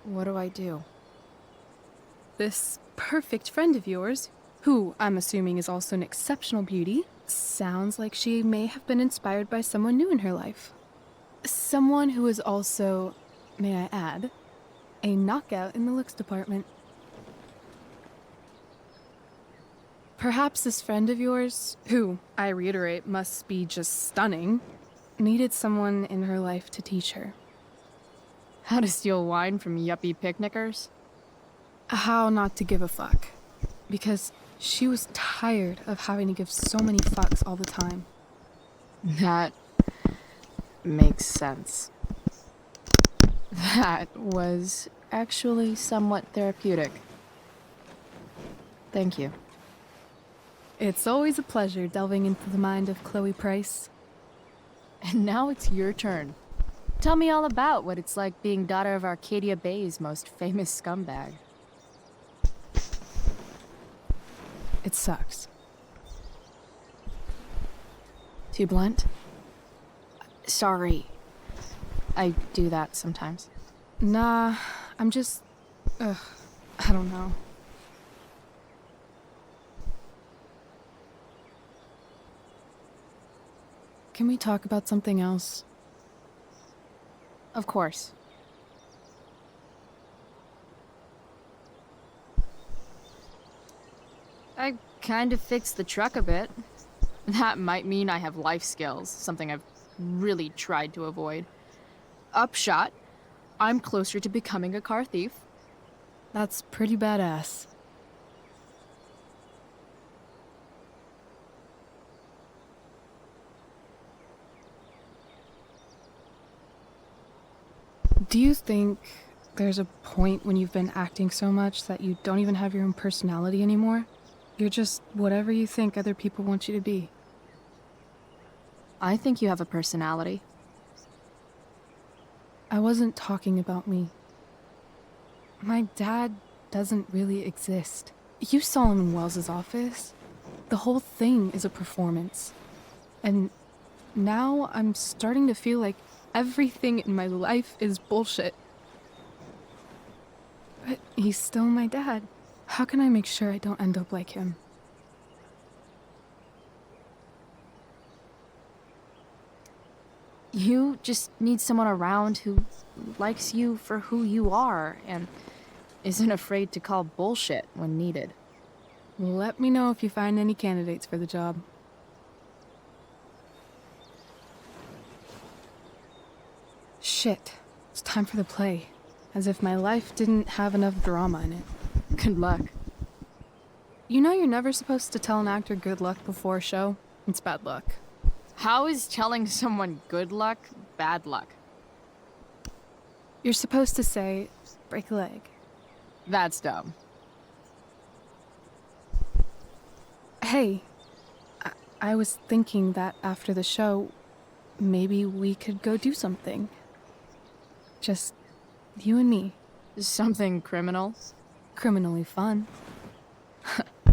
S5: What do I do?
S1: This perfect friend of yours, who I'm assuming is also an exceptional beauty, sounds like she may have been inspired by someone new in her life. Someone who is also, may I add, a knockout in the looks department. Perhaps this friend of yours, who, I reiterate, must be just stunning, needed someone in her life to teach her.
S5: How to steal wine from yuppie picnickers?
S1: How not to give a fuck. Because she was tired of having to give so many fucks all the time.
S5: That makes sense. That was actually somewhat therapeutic. Thank you.
S1: It's always a pleasure delving into the mind of Chloe Price.
S5: And now it's your turn. Tell me all about what it's like being daughter of Arcadia Bay's most famous scumbag.
S1: It sucks.
S5: Too blunt? Sorry. I do that sometimes.
S1: Nah, I'm just... I don't know. Can we talk about something else?
S5: Of course. I kind of fixed the truck a bit. That might mean I have life skills, something I've really tried to avoid. Upshot, I'm closer to becoming a car thief.
S1: That's pretty badass. Do you think there's a point when you've been acting so much that you don't even have your own personality anymore? You're just whatever you think other people want you to be.
S5: I think you have a personality.
S1: I wasn't talking about me. My dad doesn't really exist. You saw him in Wells's office. The whole thing is a performance. And now I'm starting to feel like everything in my life is bullshit. But he's still my dad. How can I make sure I don't end up like him?
S5: You just need someone around who likes you for who you are and isn't afraid to call bullshit when needed.
S1: Let me know if you find any candidates for the job. Shit. It's time for the play. As if my life didn't have enough drama in it.
S5: Good luck.
S1: You know you're never supposed to tell an actor good luck before a show? It's bad luck.
S5: How is telling someone good luck bad luck?
S1: You're supposed to say, break a leg.
S5: That's dumb.
S1: Hey, I was thinking that after the show, maybe we could go do something. Just you and me.
S5: Something criminal?
S1: Criminally fun.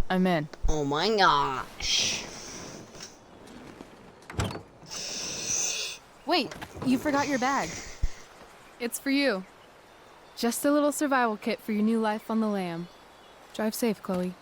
S5: I'm in.
S11: Oh my gosh.
S5: Wait, you forgot your bag.
S1: It's for you. Just a little survival kit for your new life on the lam. Drive safe, Chloe.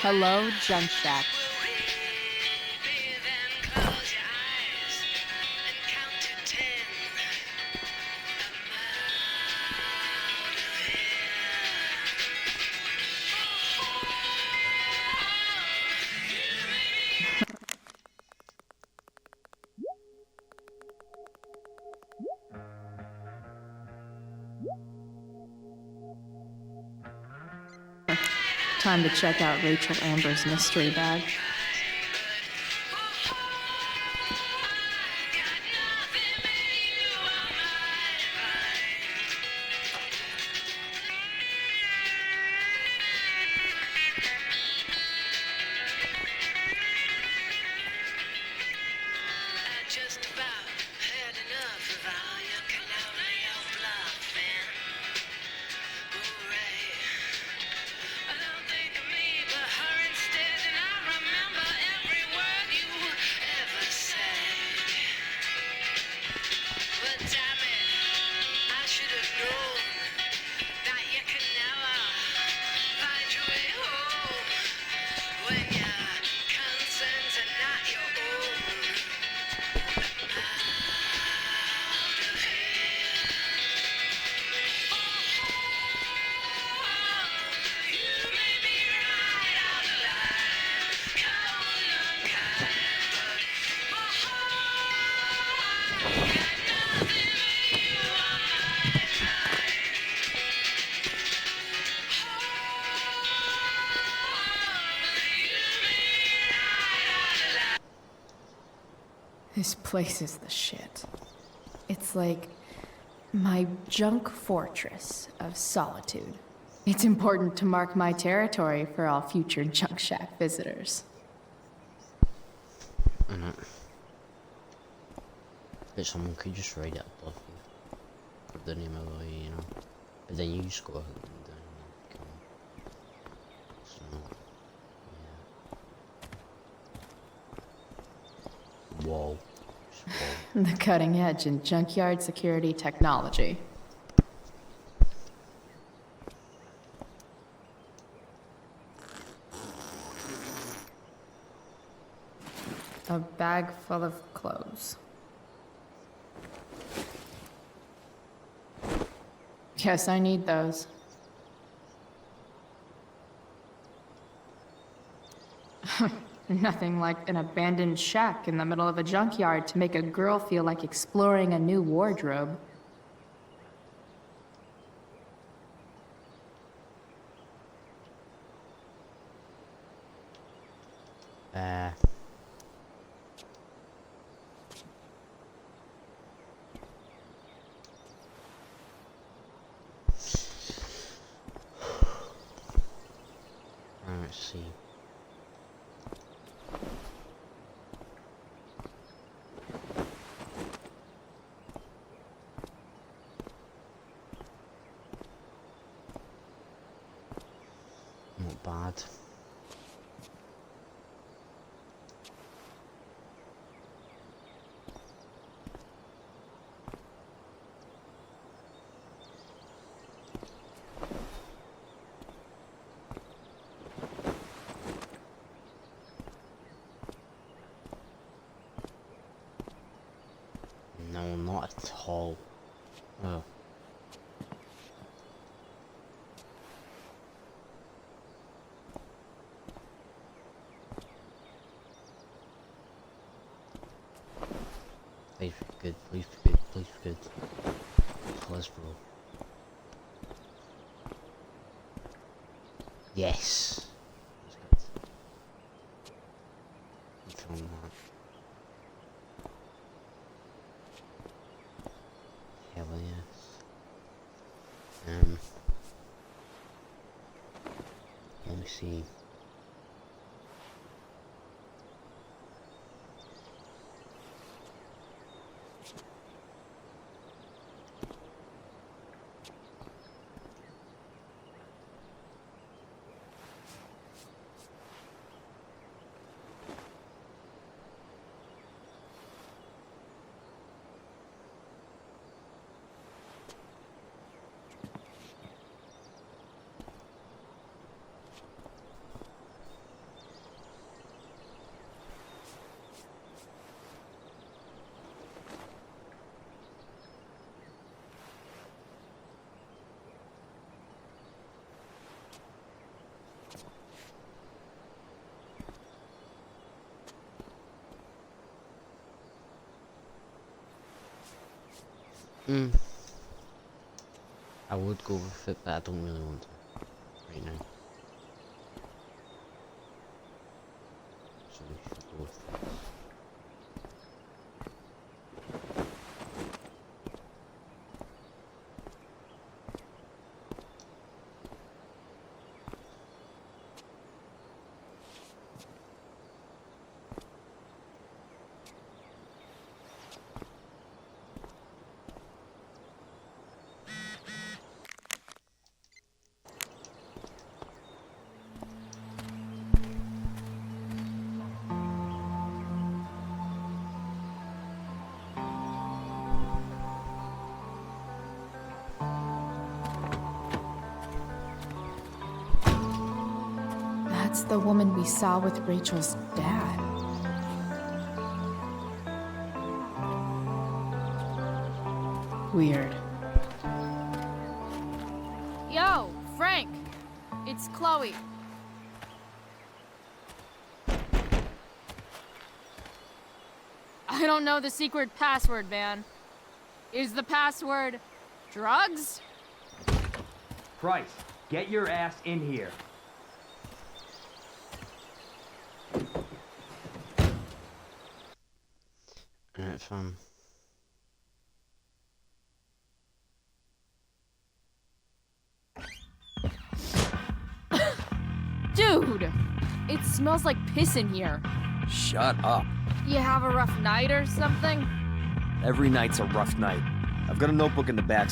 S5: Hello, Junk Shack. Time to check out Rachel Amber's mystery bag. This place is the shit. It's like my junk fortress of solitude. It's important to mark my territory for all future Junk Shack visitors.
S11: I know. But someone could just write it above you. Put the name of it, you know. But then you just go ahead and down and come on. So, yeah. Whoa.
S5: The cutting edge in junkyard security technology. A bag full of clothes. Yes, I need those. Nothing like an abandoned shack in the middle of a junkyard to make a girl feel like exploring a new wardrobe.
S11: Let's see. Not bad. No, not at all. Oh. Please be good, please be good, please be good. Cholesterol. Yes! That's good. I'm feeling that. Hell yes. Let me see. I would go with it, but I don't really want to right now. So we should go with this.
S2: That's the woman we saw with Rachel's dad. Weird.
S5: Yo, Frank! It's Chloe. I don't know the secret password, man. Is the password drugs?
S16: Price, get your ass in here.
S11: Alright, fam.
S5: Dude! It smells like piss in here.
S16: Shut up.
S5: You have a rough night or something?
S16: Every night's a rough night. I've got a notebook in the back.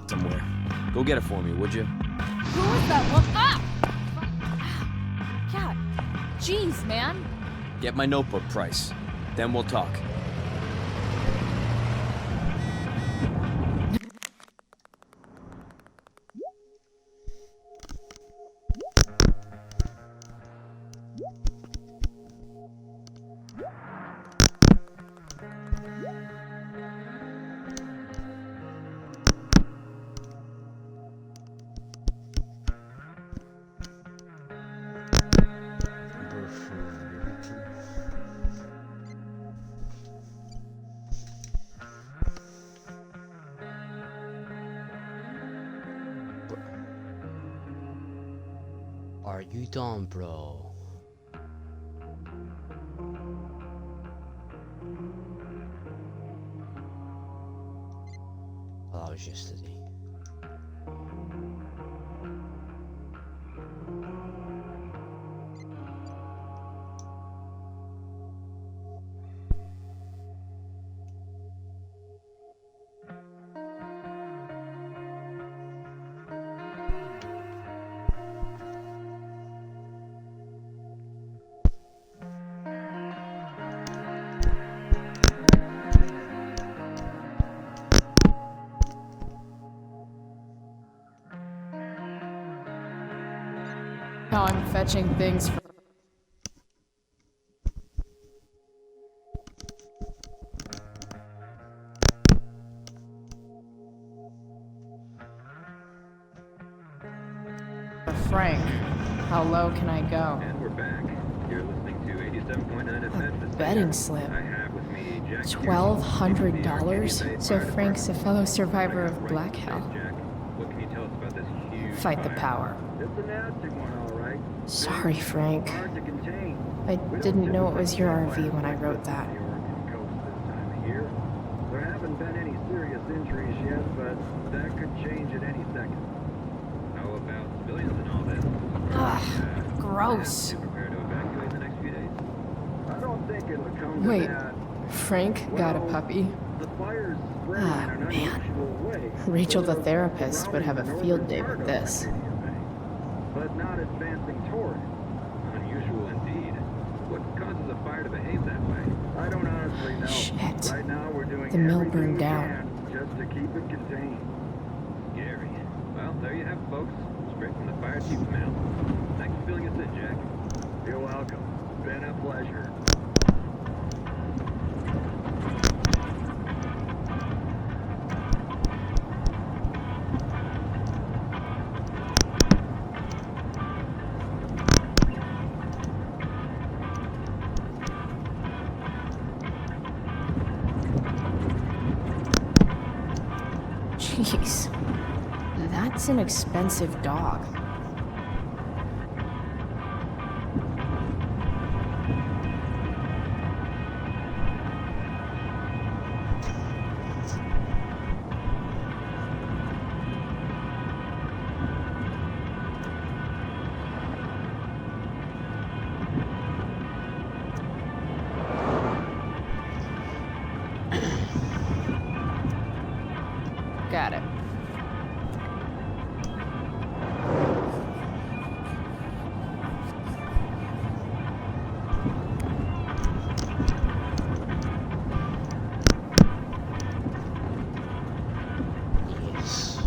S16: Somewhere. Go get it for me, would you?
S5: Who was that one? Ah! God. Jeez, man.
S16: Get my notebook, Price. Then we'll talk.
S11: Are you done, bro? Well, that was yesterday.
S5: Now I'm fetching things for... Frank. How low can I go?
S13: And we're back. You're listening to 87.9 FM.
S5: A betting slip. $1,200? So Frank's a fellow survivor of Black Hell.
S13: What can you tell us about this huge
S5: Fight the power.
S13: It's a nasty one, all right.
S5: Sorry, Frank.
S13: Hard to contain.
S5: I didn't know it was your RV when I wrote that.
S13: There haven't been any serious injuries yet, but that could change at any second. How about civilians and all this?
S5: Ugh, gross.
S13: Prepare to evacuate in the next few days? I don't think it'll come to
S5: Wait,
S13: that.
S5: Frank got a puppy?
S13: The fire's spreading in an unusual way.
S5: Rachel the therapist would have a field day with this.
S13: But not advancing toward it. Unusual indeed. What causes a fire to behave that way? I don't honestly know.
S5: Shit.
S13: Right now we're doing
S5: The mill
S13: everything
S5: burned
S13: we
S5: down.
S13: can just to keep it contained. Scary. Well, there you have it, folks. Straight from the fire chief's mouth. Thanks for filling us in, Jack. You're welcome. Been a pleasure.
S5: Jeez. That's an expensive dog. Got it.
S11: Yes.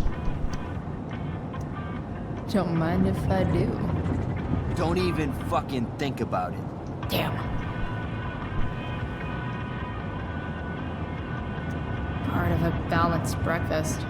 S5: Don't mind if I do.
S16: Don't even fucking think about it.
S5: Damn. Part of a balanced breakfast.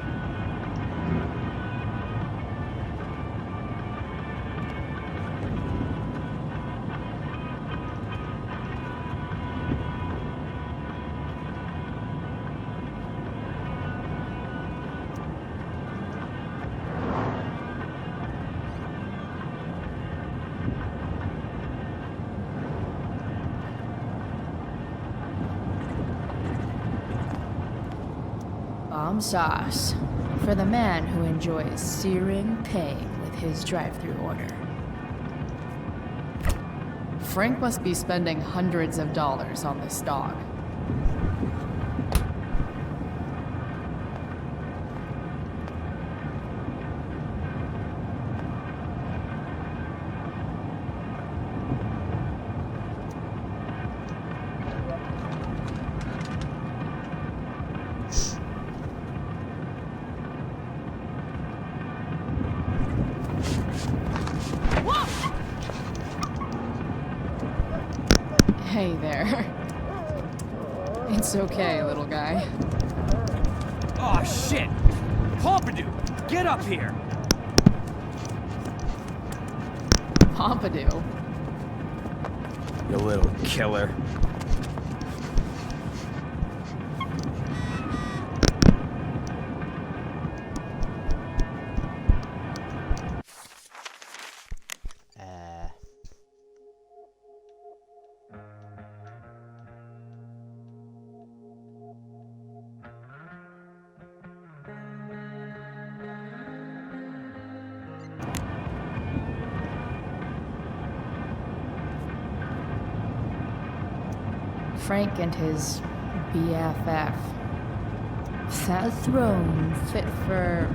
S14: bomb sauce for the man who enjoys searing pain with his drive-thru order.
S5: Frank must be spending hundreds of dollars on this dog. Hey there. It's okay, little guy.
S3: Oh shit! Pompidou, get up here!
S5: Pompidou?
S3: You little killer.
S14: Frank and his BFF. That throne fit for...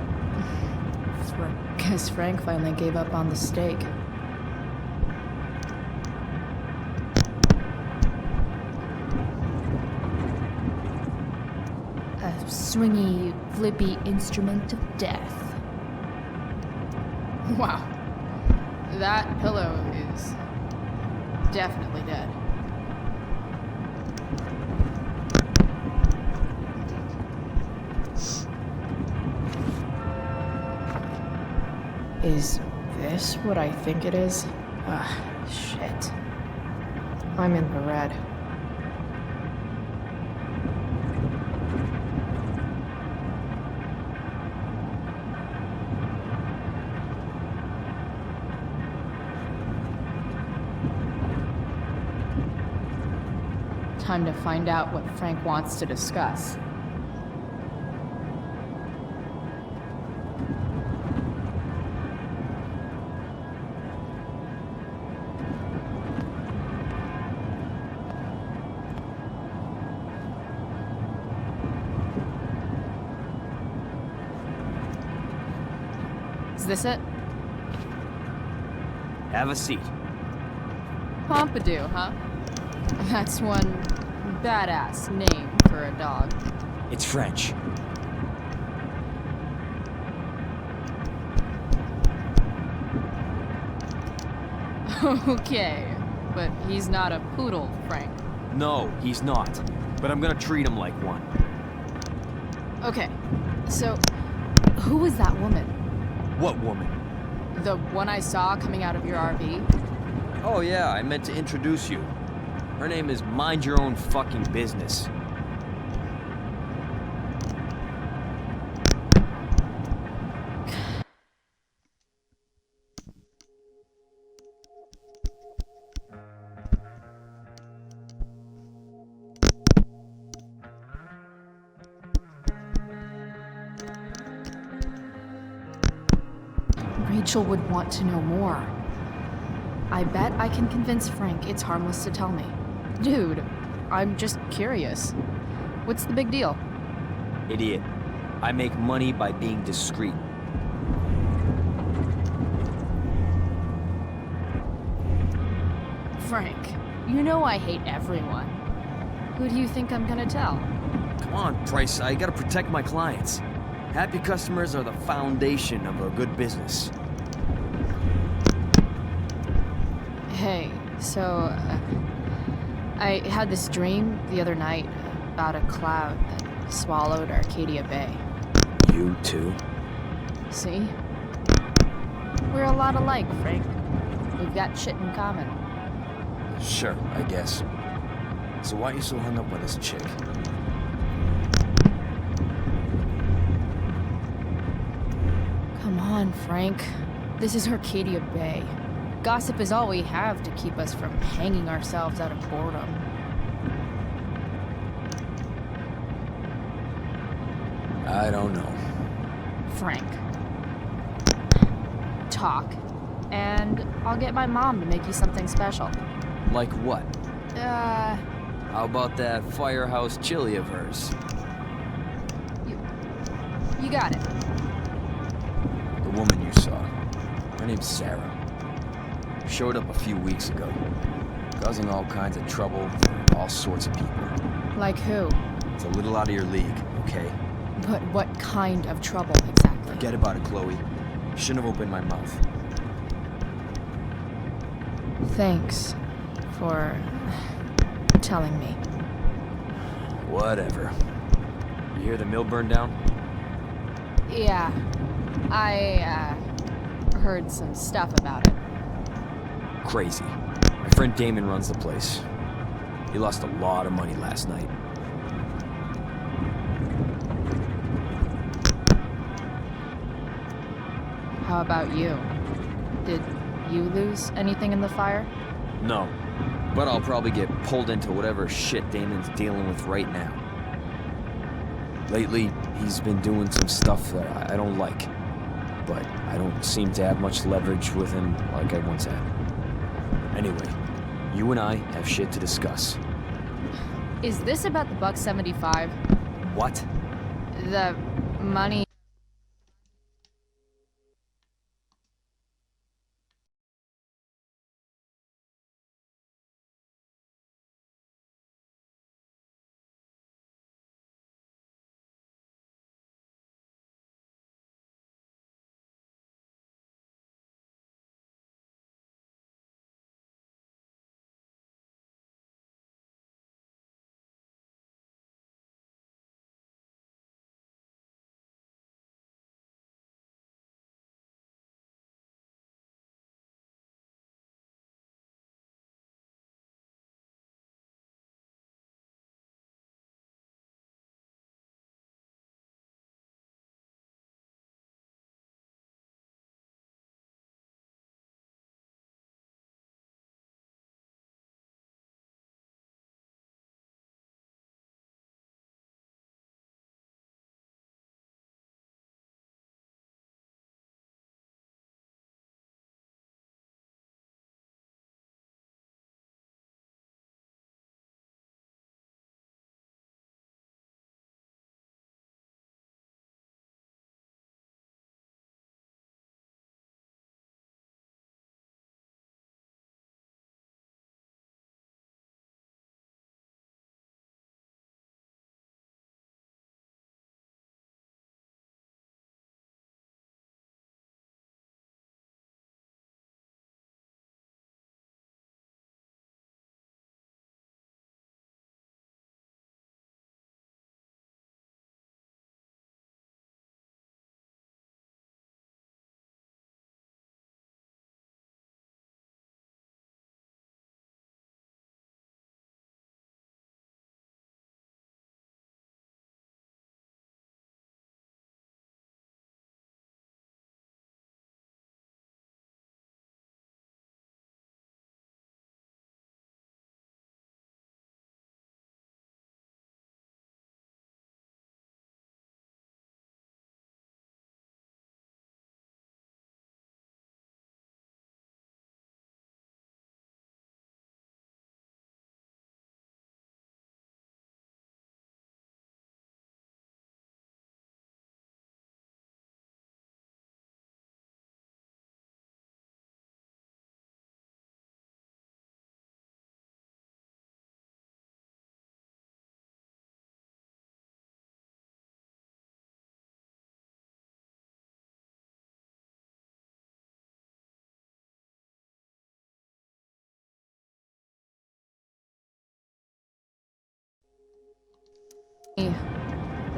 S14: Guess Frank finally gave up on the steak. A swingy, flippy instrument of death.
S5: Wow. That pillow is definitely dead. Is this what I think it is? Shit. I'm in the red. Time to find out what Frank wants to discuss. Is this it?
S16: Have a seat.
S5: Pompidou, huh? That's one badass name for a dog.
S16: It's French.
S5: Okay, but he's not a poodle, Frank.
S16: No, he's not. But I'm gonna treat him like one.
S5: Okay, so who was that woman?
S16: What woman?
S5: The one I saw coming out of your RV?
S16: Oh yeah, I meant to introduce you. Her name is Mind Your Own Fucking Business.
S5: Rachel would want to know more. I bet I can convince Frank it's harmless to tell me. Dude, I'm just curious. What's the big deal?
S16: Idiot. I make money by being discreet.
S5: Frank, you know I hate everyone. Who do you think I'm gonna tell?
S16: Come on, Price, I gotta protect my clients. Happy customers are the foundation of a good business.
S5: Hey, so, I had this dream the other night about a cloud that swallowed Arcadia Bay.
S16: You too?
S5: See? We're a lot alike, Frank. We've got shit in common.
S16: Sure, I guess. So why are you so hung up on this chick?
S5: Come on, Frank. This is Arcadia Bay. Gossip is all we have to keep us from hanging ourselves out of boredom.
S16: I don't know.
S5: Frank. Talk, and I'll get my mom to make you something special.
S16: Like what?
S5: How
S16: about that firehouse chili of hers?
S5: You got it.
S16: The woman you saw. Her name's Sarah. Showed up a few weeks ago. Causing all kinds of trouble for all sorts of people.
S5: Like who?
S16: It's a little out of your league, okay?
S5: But what kind of trouble, exactly?
S16: Forget about it, Chloe. Shouldn't have opened my mouth.
S5: Thanks for telling me.
S16: Whatever. You hear the mill burned down?
S5: Yeah. I, heard some stuff about it.
S16: Crazy. My friend Damon runs the place. He lost a lot of money last night.
S5: How about you? Did you lose anything in the fire?
S16: No. But I'll probably get pulled into whatever shit Damon's dealing with right now. Lately, he's been doing some stuff that I don't like. But I don't seem to have much leverage with him like I once had. Anyway, you and I have shit to discuss.
S5: Is this about the $1.75?
S16: What?
S5: The money...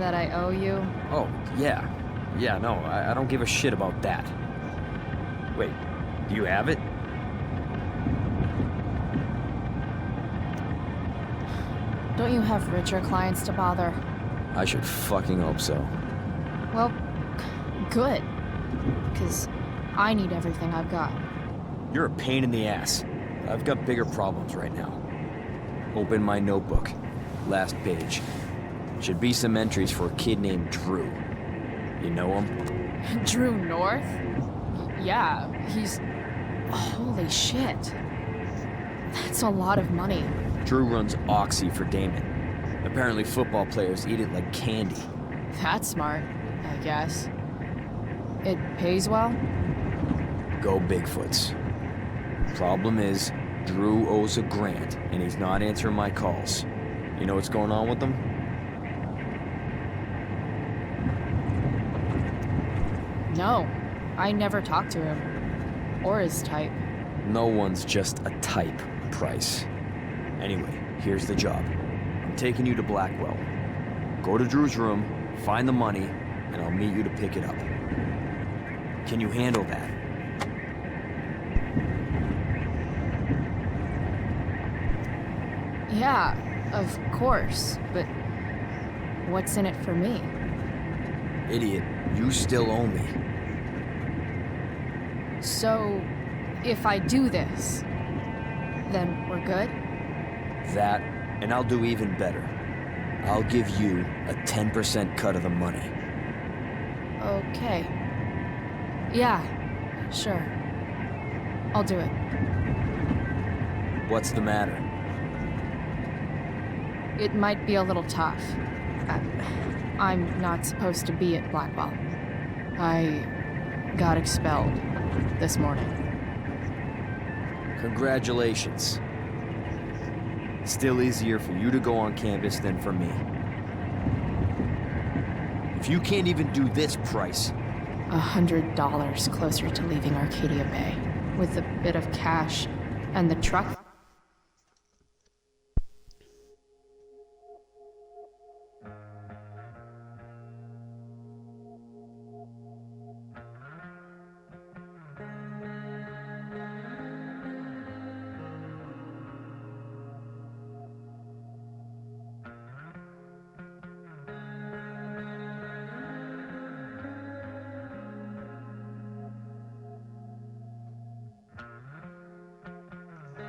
S5: that I owe you?
S16: Oh, yeah. Yeah, no, I don't give a shit about that. Wait, do you have it?
S5: Don't you have richer clients to bother?
S16: I should fucking hope so.
S5: Well, good. Because I need everything I've got.
S16: You're a pain in the ass. I've got bigger problems right now. Open my notebook. Last page. Should be some entries for a kid named Drew. You know him?
S5: Drew North? Yeah, he's... Holy shit. That's a lot of money.
S16: Drew runs Oxy for Damon. Apparently football players eat it like candy.
S5: That's smart, I guess. It pays well?
S16: Go Bigfoots. Problem is, Drew owes a grant, and he's not answering my calls. You know what's going on with him?
S5: No, I never talked to him. Or his type.
S16: No one's just a type, Price. Anyway, here's the job. I'm taking you to Blackwell. Go to Drew's room, find the money, and I'll meet you to pick it up. Can you handle that?
S5: Yeah, of course, but what's in it for me?
S16: Idiot, you still owe me.
S5: So, if I do this, then we're good?
S16: That, and I'll do even better. I'll give you a 10% cut of the money.
S5: Okay. Yeah, sure. I'll do it.
S16: What's the matter?
S5: It might be a little tough. I'm not supposed to be at Blackwell. I got expelled this morning.
S16: Congratulations. Still easier for you to go on campus than for me. If you can't even do this, Price...
S5: $100 closer to leaving Arcadia Bay. With a bit of cash and the truck...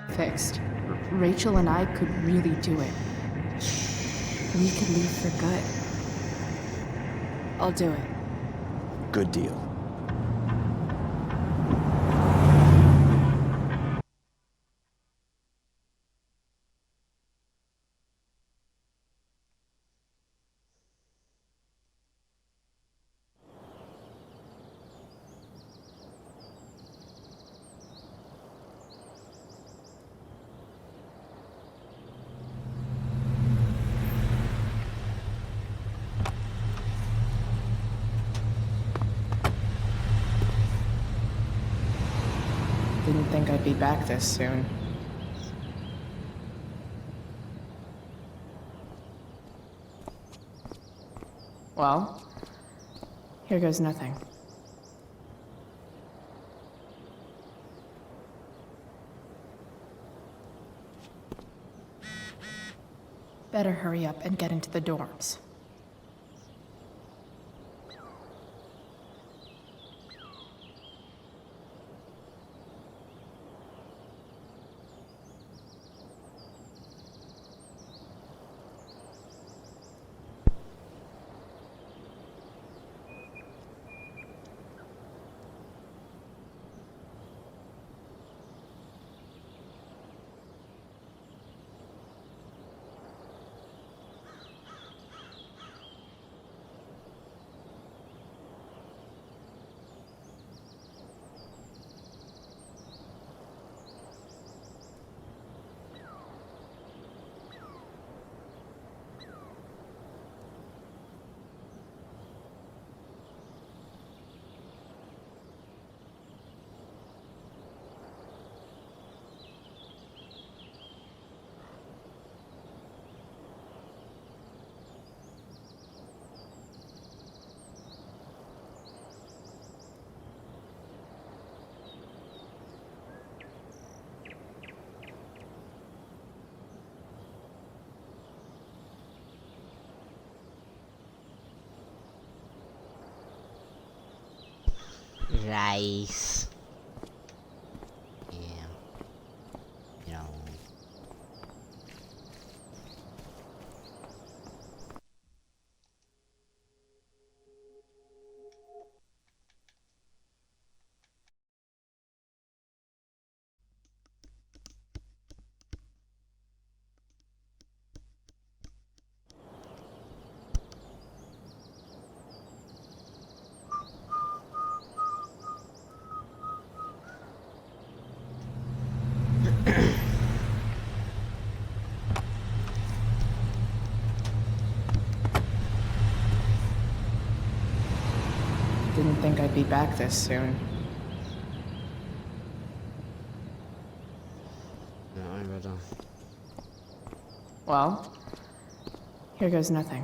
S5: fixed. Rachel and I could really do it. We could leave for good. I'll do it.
S16: Good deal.
S5: Didn't think I'd be back this soon. Well, here goes nothing. Better hurry up and get into the dorms.
S11: Rice. Yeah. You know.
S5: think I'd be back this soon.
S11: No, I better.
S5: Well, here goes nothing.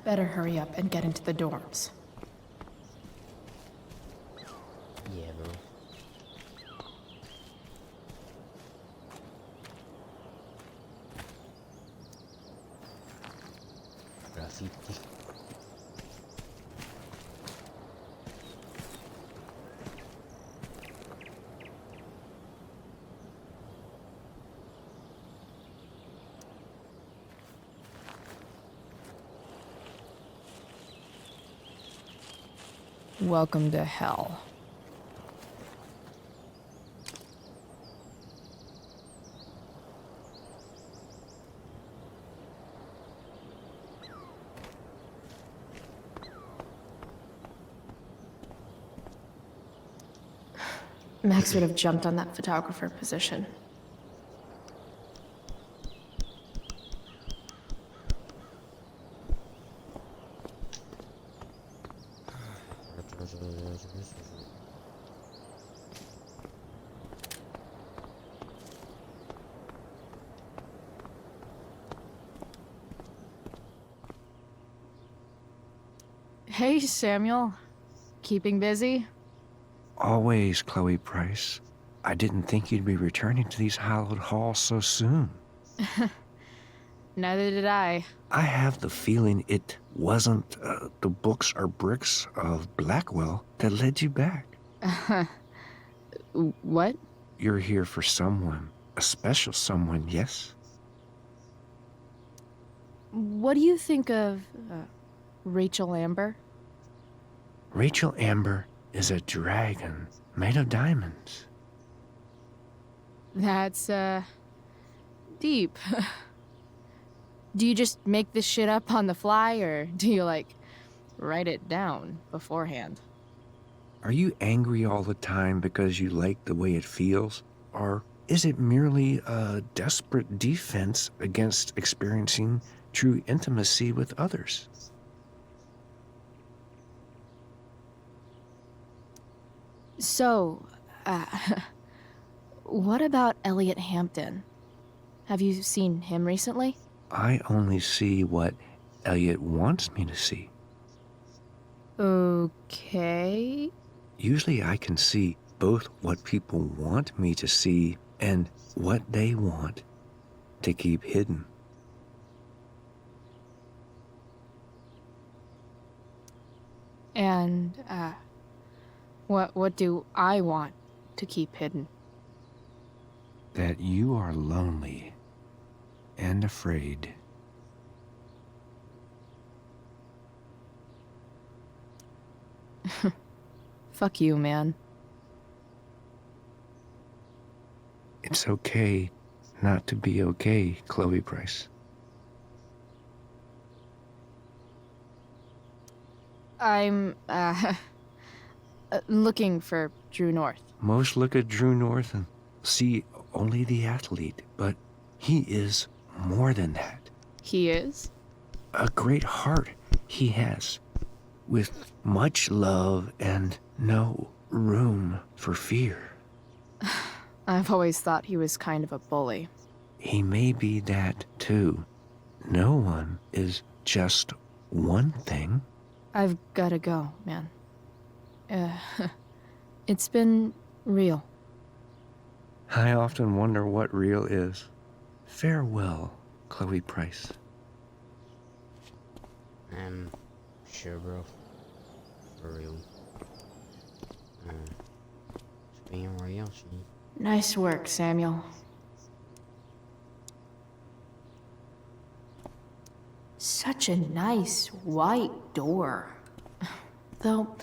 S5: Better hurry up and get into the dorms.
S11: Yeah, bro. Graffiti.
S5: Welcome to hell. Max would have jumped on that photographer position. Hey, Samuel. Keeping busy?
S17: Always, Chloe Price. I didn't think you'd be returning to these hallowed halls so soon.
S5: Neither did I.
S17: I have the feeling it wasn't the books or bricks of Blackwell that led you back.
S5: What?
S17: You're here for someone, a special someone, yes?
S5: What do you think of Rachel Amber?
S17: Rachel Amber is a dragon made of diamonds.
S5: That's, deep. Do you just make this shit up on the fly, or do you, like, write it down beforehand?
S17: Are you angry all the time because you like the way it feels? Or is it merely a desperate defense against experiencing true intimacy with others?
S5: So, what about Elliot Hampton? Have you seen him recently?
S17: I only see what Elliot wants me to see.
S5: Okay.
S17: Usually I can see both what people want me to see and what they want to keep hidden.
S5: And, what do I want to keep hidden?
S17: That you are lonely and afraid.
S5: Fuck you, man.
S17: It's okay not to be okay, Chloe Price.
S5: I'm, looking for Drew North.
S17: Most look at Drew North and see only the athlete, but he is more than that.
S5: He is?
S17: A great heart he has, with much love and no room for fear.
S5: I've always thought he was kind of a bully.
S17: He may be that too. No one is just one thing.
S5: I've gotta go, man. It's been real.
S17: I often wonder what real is. Farewell, Chloe Price.
S11: Sure, bro. For real. It's being real,
S5: Nice work, Samuel.
S2: such a nice white door. Though,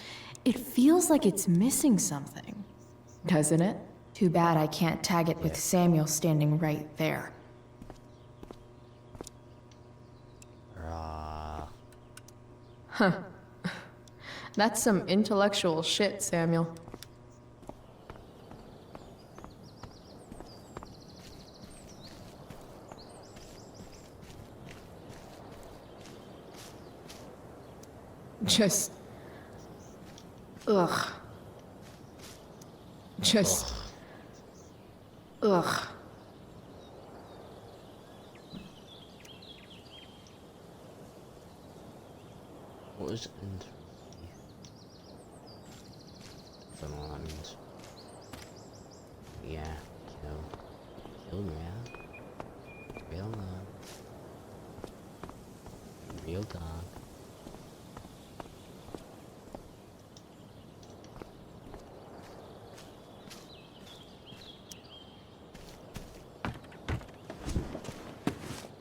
S2: it feels like it's missing something, doesn't it? Too bad I can't tag it with Samuel standing right there.
S5: Huh. That's some intellectual shit, Samuel. Just... Ugh. Just... Ugh.
S11: What is entropy? Don't know what that means. Yeah, kill me, yeah. Real love. Real dog.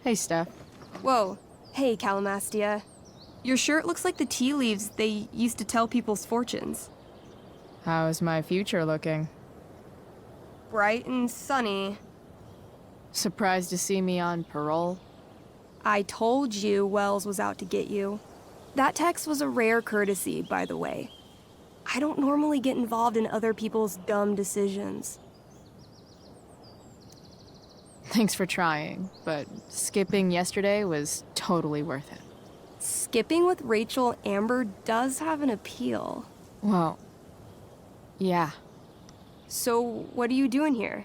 S5: Hey, Steph.
S6: Whoa. Hey, Calamastia. Your shirt looks like the tea leaves they used to tell people's fortunes.
S5: How's my future looking?
S6: Bright and sunny.
S5: Surprised to see me on parole?
S6: I told you Wells was out to get you. That text was a rare courtesy, by the way. I don't normally get involved in other people's dumb decisions.
S5: Thanks for trying, but skipping yesterday was totally worth it.
S6: Skipping with Rachel Amber does have an appeal.
S5: Well, yeah.
S6: So, what are you doing here?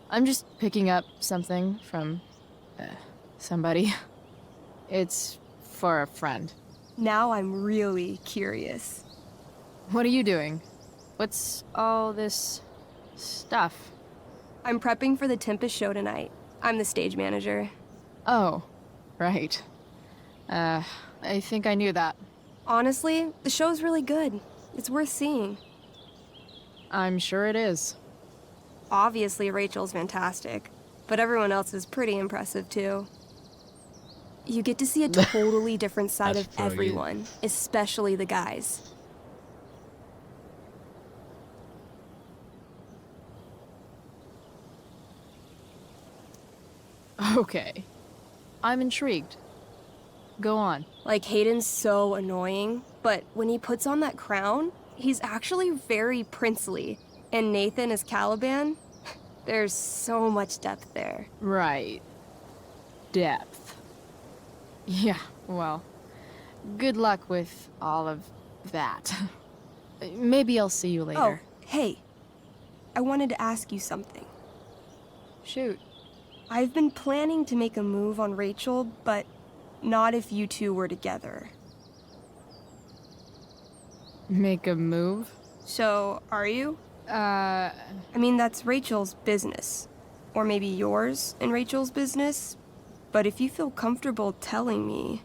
S5: I'm just picking up something from somebody. It's for a friend.
S6: Now I'm really curious.
S5: What are you doing? What's all this stuff?
S6: I'm prepping for the Tempest show tonight. I'm the stage manager.
S5: Oh, right. I think I knew that.
S6: Honestly, the show's really good. It's worth seeing.
S5: I'm sure it is.
S6: Obviously, Rachel's fantastic, but everyone else is pretty impressive too. You get to see a totally different side of everyone, especially the guys.
S5: Okay. I'm intrigued. Go on.
S6: Like, Hayden's so annoying, but when he puts on that crown, he's actually very princely. And Nathan is Caliban. There's so much depth there.
S5: Right. Depth. Yeah, well, good luck with all of that. Maybe I'll see you later.
S6: Oh, hey. I wanted to ask you something.
S5: Shoot.
S6: I've been planning to make a move on Rachel, but not if you two were together.
S5: Make a move?
S6: So, are you?
S5: I
S6: mean, that's Rachel's business. Or maybe yours and Rachel's business. But if you feel comfortable telling me...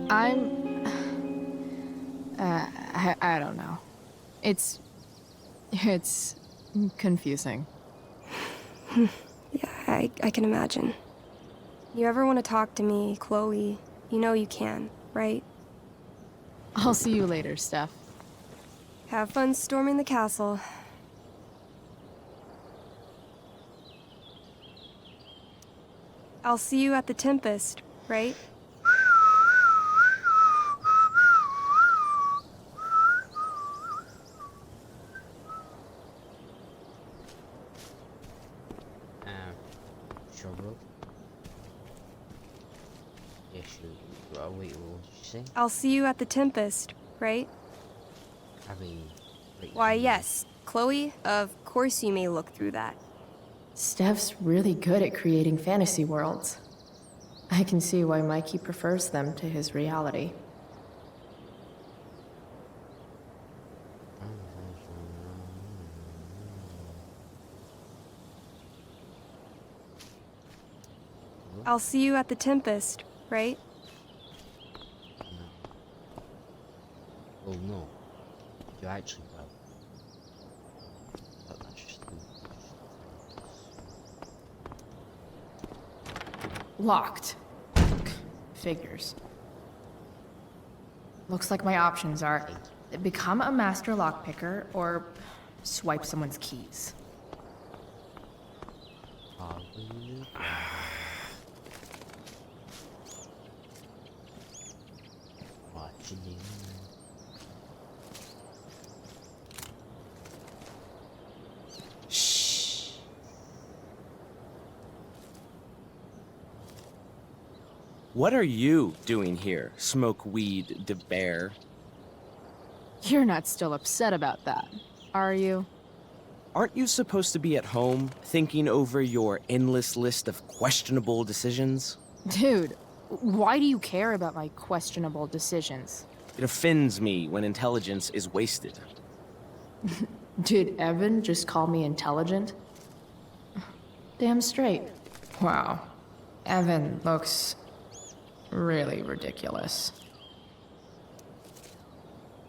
S5: I don't know. It's confusing.
S6: Yeah, I can imagine. You ever want to talk to me, Chloe, you know you can, right?
S5: I'll see you later, Steph.
S6: Have fun storming the castle. I'll see you at the Tempest, right?
S11: Sure, bro. Yeah, sure. Wait, what did you say?
S6: I'll see you at the Tempest, right?
S11: I mean... Wait,
S6: Why, yes. Chloe, of course you may look through that.
S2: Steph's really good at creating fantasy worlds. I can see why Mikey prefers them to his reality.
S6: I'll see you at the Tempest, right?
S11: Well, no. You actually will.
S5: Locked. Figures. Looks like my options are become a master lockpicker or swipe someone's keys.
S11: What you doing?
S18: Shh. What are you doing here, Smokeweed de Bear?
S5: You're not still upset about that, are you?
S18: Aren't you supposed to be at home, thinking over your endless list of questionable decisions?
S5: Dude, why do you care about my questionable decisions?
S18: It offends me when intelligence is wasted.
S5: Did Evan just call me intelligent? Damn straight. Wow. Evan looks really ridiculous.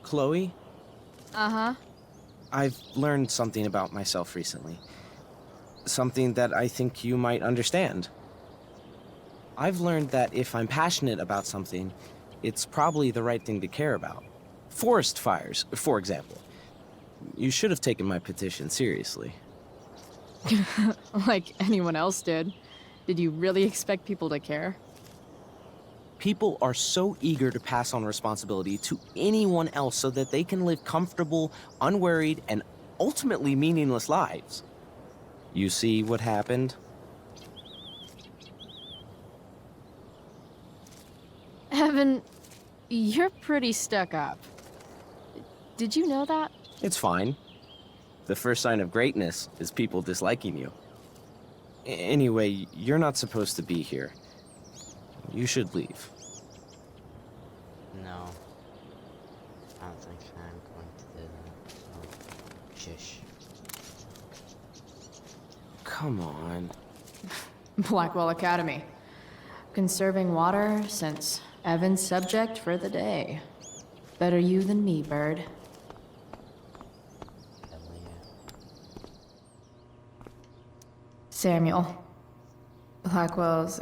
S18: Chloe,
S5: Uh-huh.
S18: I've learned something about myself recently. Something that I think you might understand. I've learned that if I'm passionate about something, it's probably the right thing to care about. Forest fires, for example. You should have taken my petition seriously.
S5: Like anyone else did. Did you really expect people to care?
S18: People are so eager to pass on responsibility to anyone else so that they can live comfortable, unworried, and ultimately meaningless lives. You see what happened?
S5: Evan, you're pretty stuck up. Did you know that?
S18: It's fine. The first sign of greatness is people disliking you. Anyway, you're not supposed to be here. You should leave.
S11: No. I don't think I'm going to do that. So, shush.
S18: Come on.
S5: Blackwell Academy. Conserving water since Evan's subject for the day. Better you than me, Bird.
S11: Hell yeah.
S5: Samuel. Blackwell's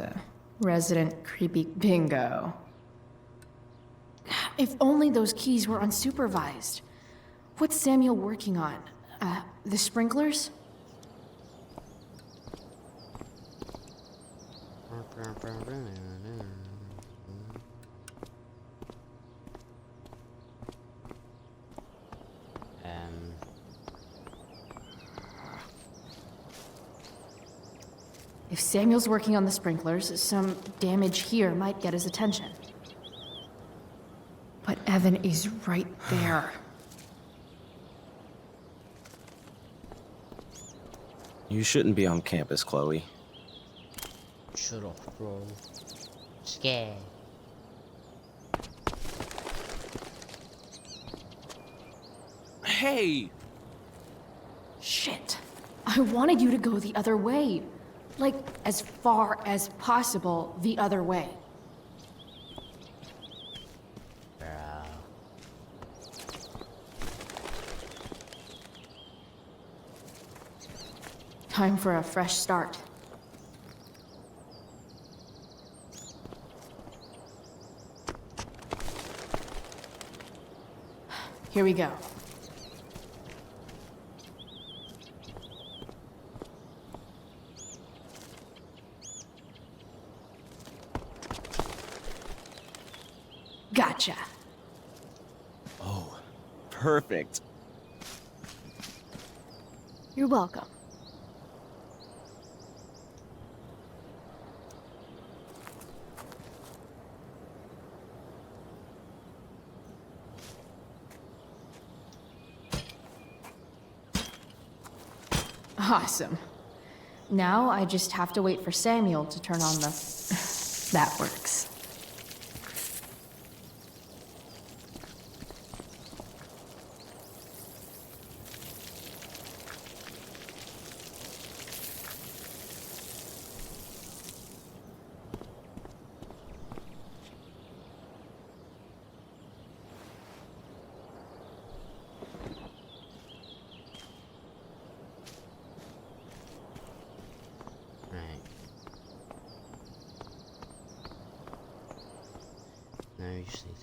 S5: resident creepy bingo. If only those keys were unsupervised. What's Samuel working on? The sprinklers? If Samuel's working on the sprinklers, some damage here might get his attention. But Evan is right there.
S18: You shouldn't be on campus, Chloe.
S11: Shut up, bro. Scared.
S18: Hey!
S5: Shit. I wanted you to go the other way. Like, as far as possible the other way. Time for a fresh start. Here we go. Gotcha.
S18: Oh, perfect.
S5: You're welcome. Awesome. Now I just have to wait for Samuel to turn on the... That works.
S11: now you just need to...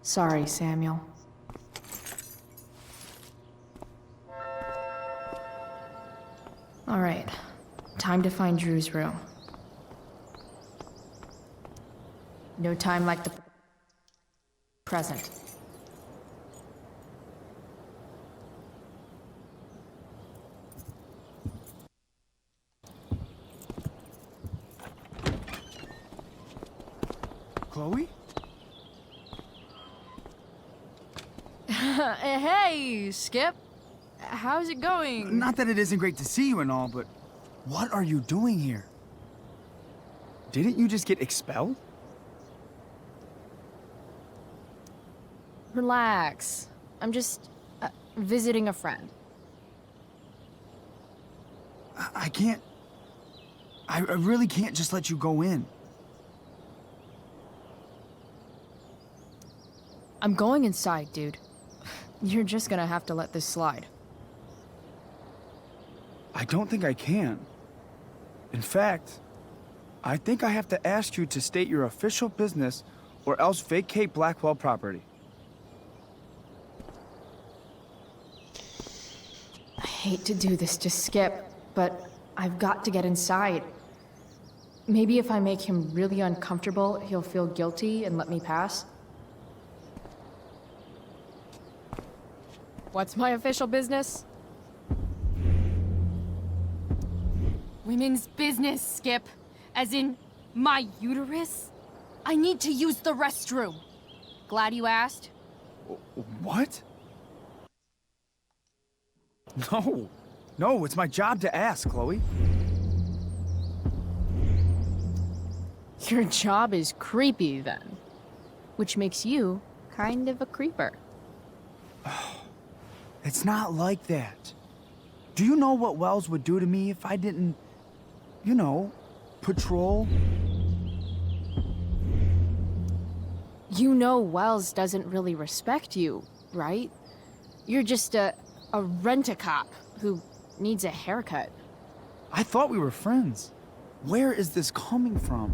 S5: Sorry, Samuel. All right, time to find Drew's room. No time like the present.
S10: Chloe?
S5: Hey, Skip. How's it going?
S10: Not that it isn't great to see you and all, but what are you doing here? Didn't you just get expelled?
S5: Relax. I'm just visiting a friend.
S10: I can't... I really can't just let you go in.
S5: I'm going inside, dude. You're just gonna have to let this slide.
S10: I don't think I can. In fact, I think I have to ask you to state your official business or else vacate Blackwell property.
S5: I hate to do this to Skip, but I've got to get inside. Maybe if I make him really uncomfortable, he'll feel guilty and let me pass. What's my official business? Women's business, Skip. As in, my uterus? I need to use the restroom. Glad you asked.
S10: What? No. No, it's my job to ask, Chloe.
S5: Your job is creepy, then. Which makes you kind of a creeper.
S10: It's not like that. Do you know what Wells would do to me if I didn't, you know, patrol?
S5: You know Wells doesn't really respect you, right? You're just a rent-a-cop who needs a haircut.
S10: I thought we were friends. Where is this coming from?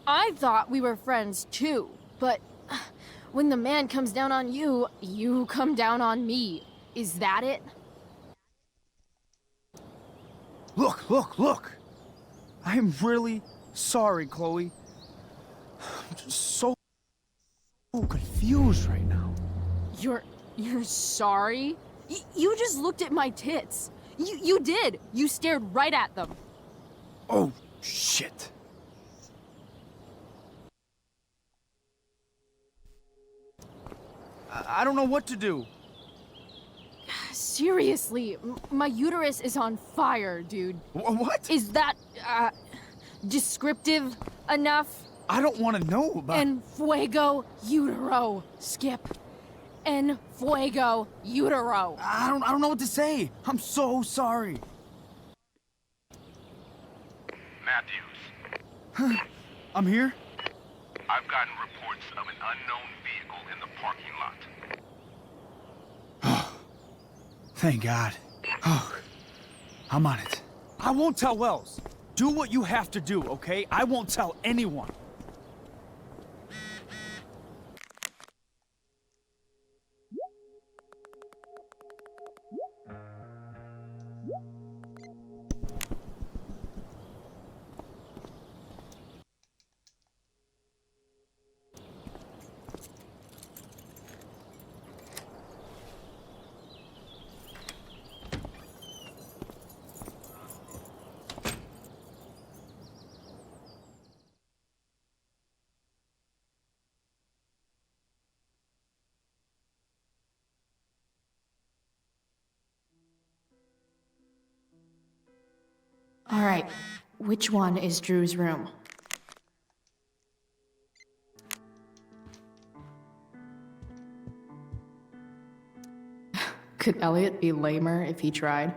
S5: I thought we were friends too, but when the man comes down on you, you come down on me. Is that it?
S10: Look! I am really sorry, Chloe. I'm just so confused right now.
S5: You're sorry? You just looked at my tits. You did. You stared right at them.
S10: Oh, shit. I don't know what to do.
S5: Seriously, my uterus is on fire, dude.
S10: What?
S5: Is that, descriptive enough?
S10: I don't want to know about...
S5: En fuego utero, Skip. En fuego utero.
S10: I don't know what to say. I'm so sorry.
S19: Matthews.
S10: I'm here?
S19: I've gotten reports of an unknown vehicle in the parking lot.
S10: Thank God. Oh, I'm on it. I won't tell Wells. Do what you have to do, okay? I won't tell anyone.
S2: All right, which one is Drew's room?
S1: Could Elliot be lamer if he tried?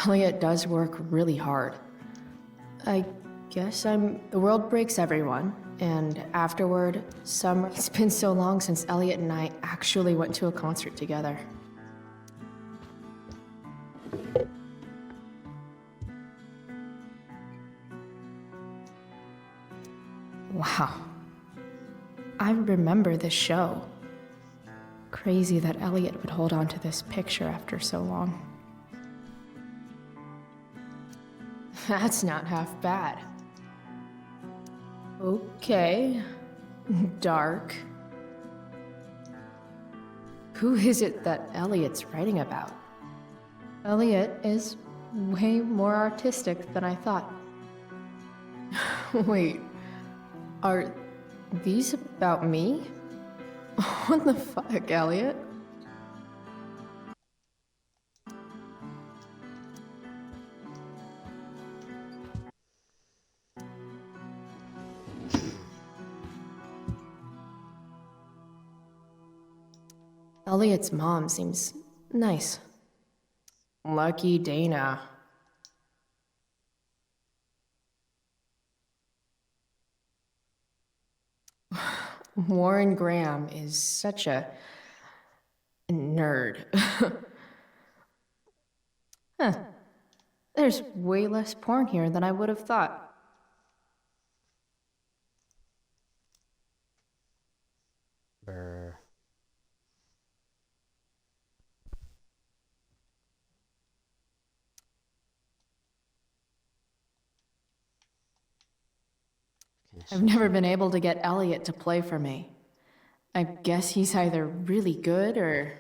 S2: Elliot does work really hard. I guess the world breaks everyone, and afterward, it's been so long since Elliot and I actually went to a concert together. Wow. I remember this show. Crazy that Elliot would hold on to this picture after so long. That's not half bad. Okay. Dark. Who is it that Elliot's writing about? Elliot is way more artistic than I thought. Wait, are these about me? What the fuck, Elliot? Elliot's mom seems nice. Lucky Dana. Warren Graham is such a nerd. Huh. There's way less porn here than I would have thought.
S11: Brr.
S2: I've never been able to get Elliot to play for me. I guess he's either really good or...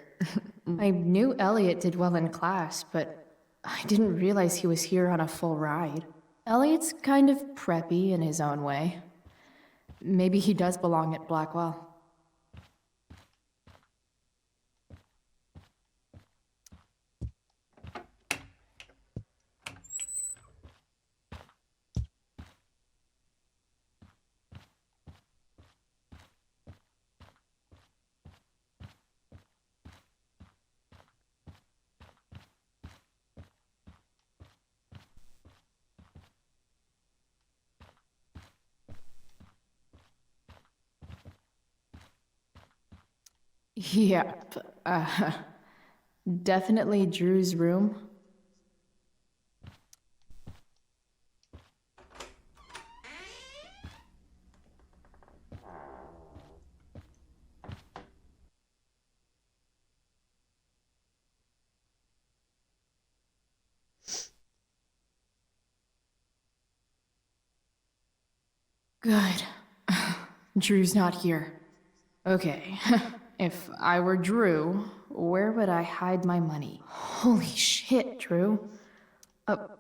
S2: I knew Elliot did well in class, but I didn't realize he was here on a full ride. Elliot's kind of preppy in his own way. Maybe he does belong at Blackwell. Yep. Definitely Drew's room. Good. Drew's not here. Okay. If I were Drew, where would I hide my money? Holy shit, Drew.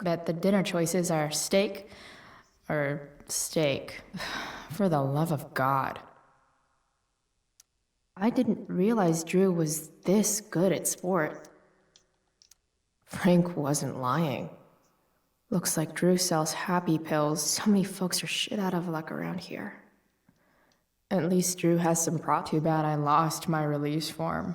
S2: Bet the dinner choices are steak or steak. For the love of God. I didn't realize Drew was this good at sport. Frank wasn't lying. Looks like Drew sells happy pills. So many folks are shit out of luck around here. At least Drew has some prop. Too bad I lost my release form.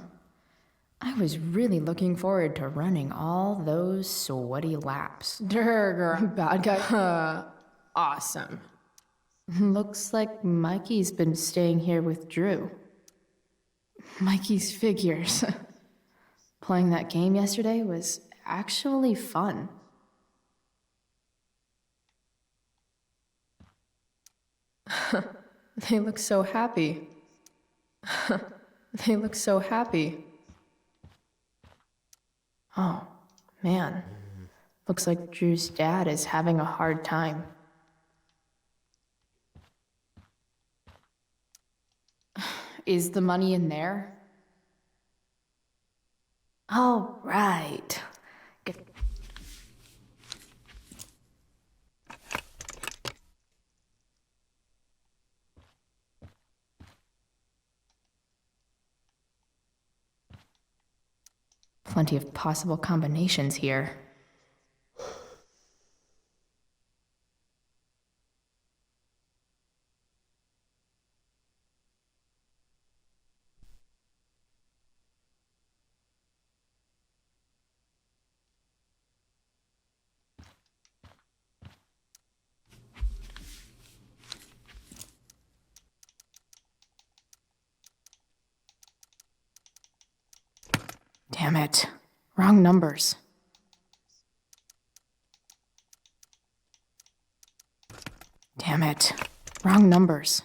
S2: I was really looking forward to running all those sweaty laps. Durr, bad guy. Awesome. Looks like Mikey's been staying here with Drew. Mikey's figures. Playing that game yesterday was actually fun. They look so happy. They look so happy. Oh, man. Looks like Drew's dad is having a hard time. Is the money in there? All right. Good. Plenty of possible combinations here. Damn it. Wrong numbers. Damn it. Wrong numbers.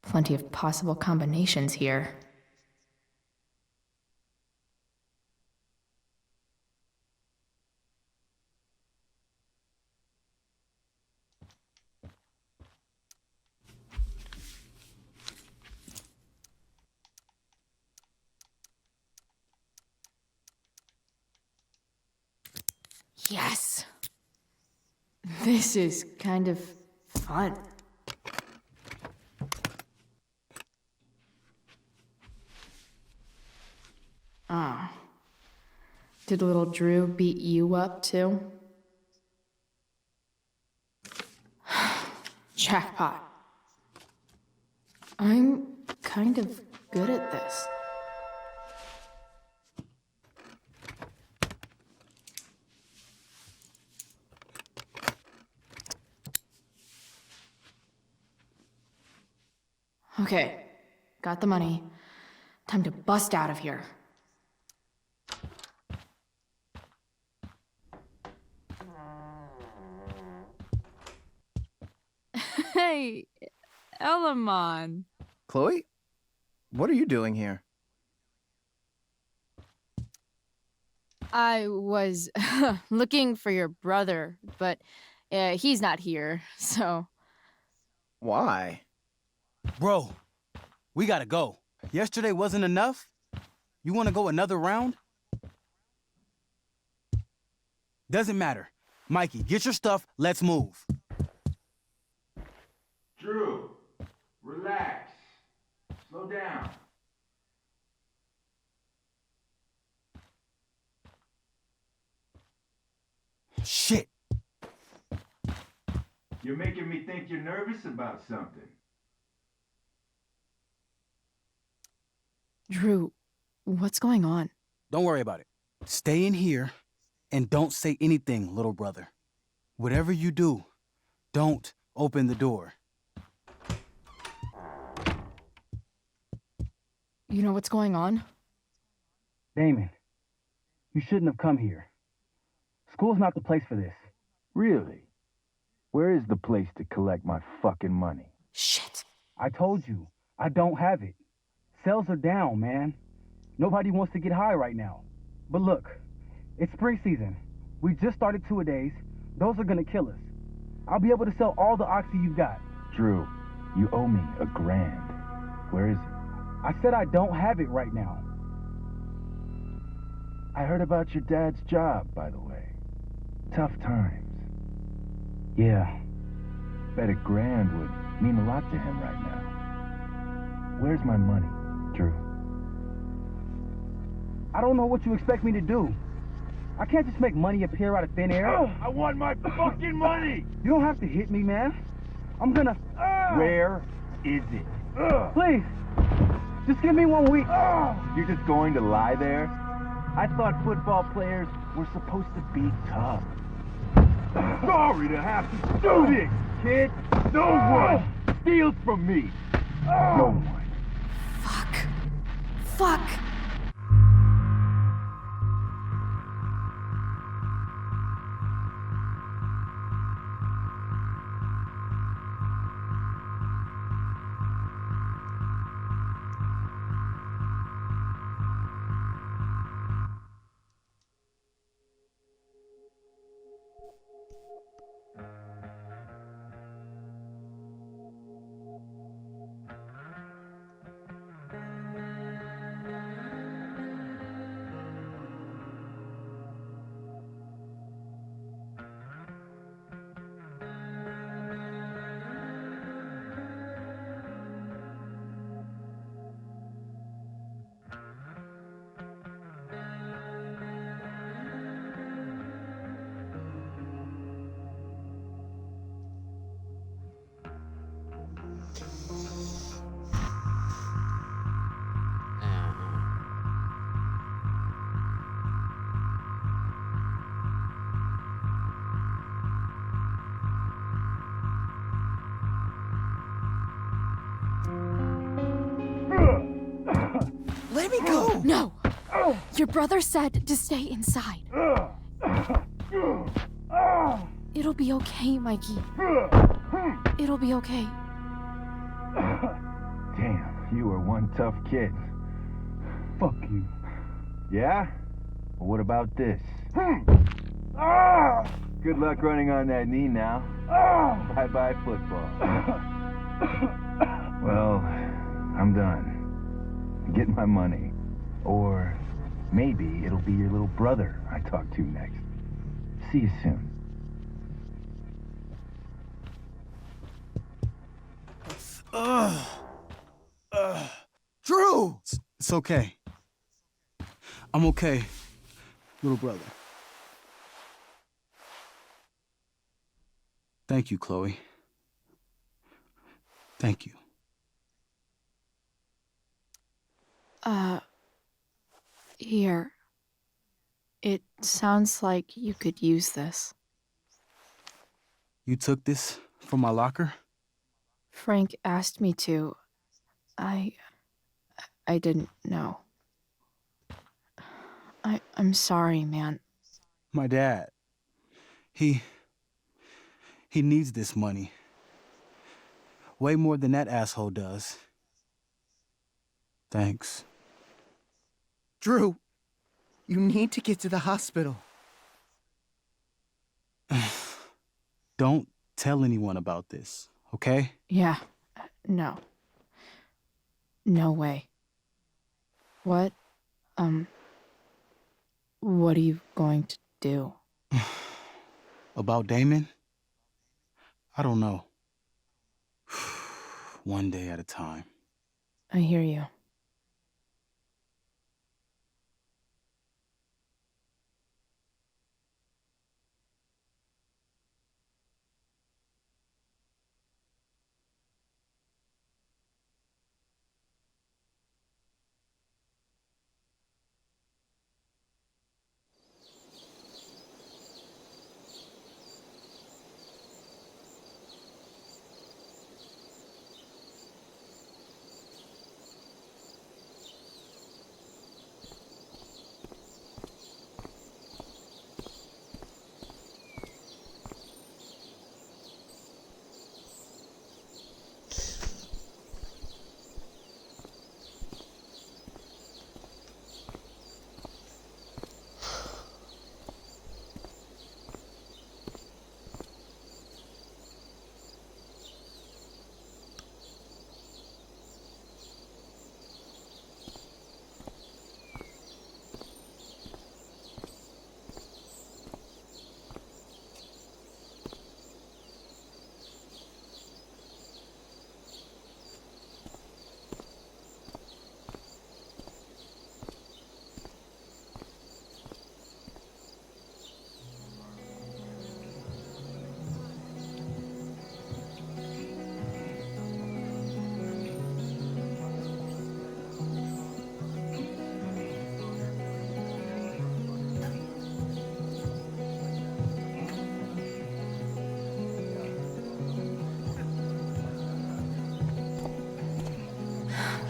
S2: Plenty of possible combinations here. Yes! This is kind of fun. Oh. Did little Drew beat you up too? Jackpot. I'm kind of good at this. Okay, got the money. Time to bust out of here.
S5: Hey, Elamon.
S10: Chloe? What are you doing here?
S5: I was looking for your brother, but he's not here, so...
S10: Why?
S20: Bro, we gotta go. Yesterday wasn't enough? You wanna go another round? Doesn't matter. Mikey, get your stuff, let's move.
S19: Drew, relax. Slow down.
S20: Shit.
S19: You're making me think you're nervous about something.
S5: Drew, what's going on?
S20: Don't worry about it. Stay in here and don't say anything, little brother. Whatever you do, don't open the door.
S5: You know what's going on?
S20: Damon, you shouldn't have come here. School's not the place for this.
S19: Really? Where is the place to collect my fucking money?
S5: Shit.
S20: I told you, I don't have it. Sales are down, man. Nobody wants to get high right now. But look, it's spring season. We just started two-a-days. Those are gonna kill us. I'll be able to sell all the oxy you've got.
S19: Drew, you owe me $1,000. Where is it?
S20: I said I don't have it right now.
S19: I heard about your dad's job, by the way. Tough times.
S20: Yeah.
S19: Bet $1,000 would mean a lot to him right now. Where's my money, Drew?
S20: I don't know what you expect me to do. I can't just make money appear out of thin air.
S19: I want my fucking money!
S20: You don't have to hit me, man. I'm gonna...
S19: Where is it?
S20: Please, just give me 1 week.
S19: You're just going to lie there? I thought football players were supposed to be tough. Sorry to have to do this, kid. No one steals from me. No one.
S2: Fuck. Fuck.
S1: go! No! Your brother said to stay inside. It'll be okay, Mikey. It'll be okay.
S19: Damn, you are one tough kid. Fuck you. Yeah? Well, what about this? Good luck running on that knee now. Bye-bye football. Well, I'm done. Get my money. Or maybe it'll be your little brother I talk to next. See you soon.
S10: Drew! It's okay. I'm okay, little brother. Thank you, Chloe. Thank you.
S5: Here. It sounds like you could use this.
S10: You took this from my locker?
S5: Frank asked me to. I didn't know. I'm sorry, man.
S10: My dad. He needs this money. Way more than that asshole does. Thanks.
S21: Drew, you need to get to the hospital.
S10: Don't tell anyone about this, okay?
S5: Yeah. No. No way. What are you going to do?
S10: About Damon? I don't know. One day at a time.
S5: I hear you.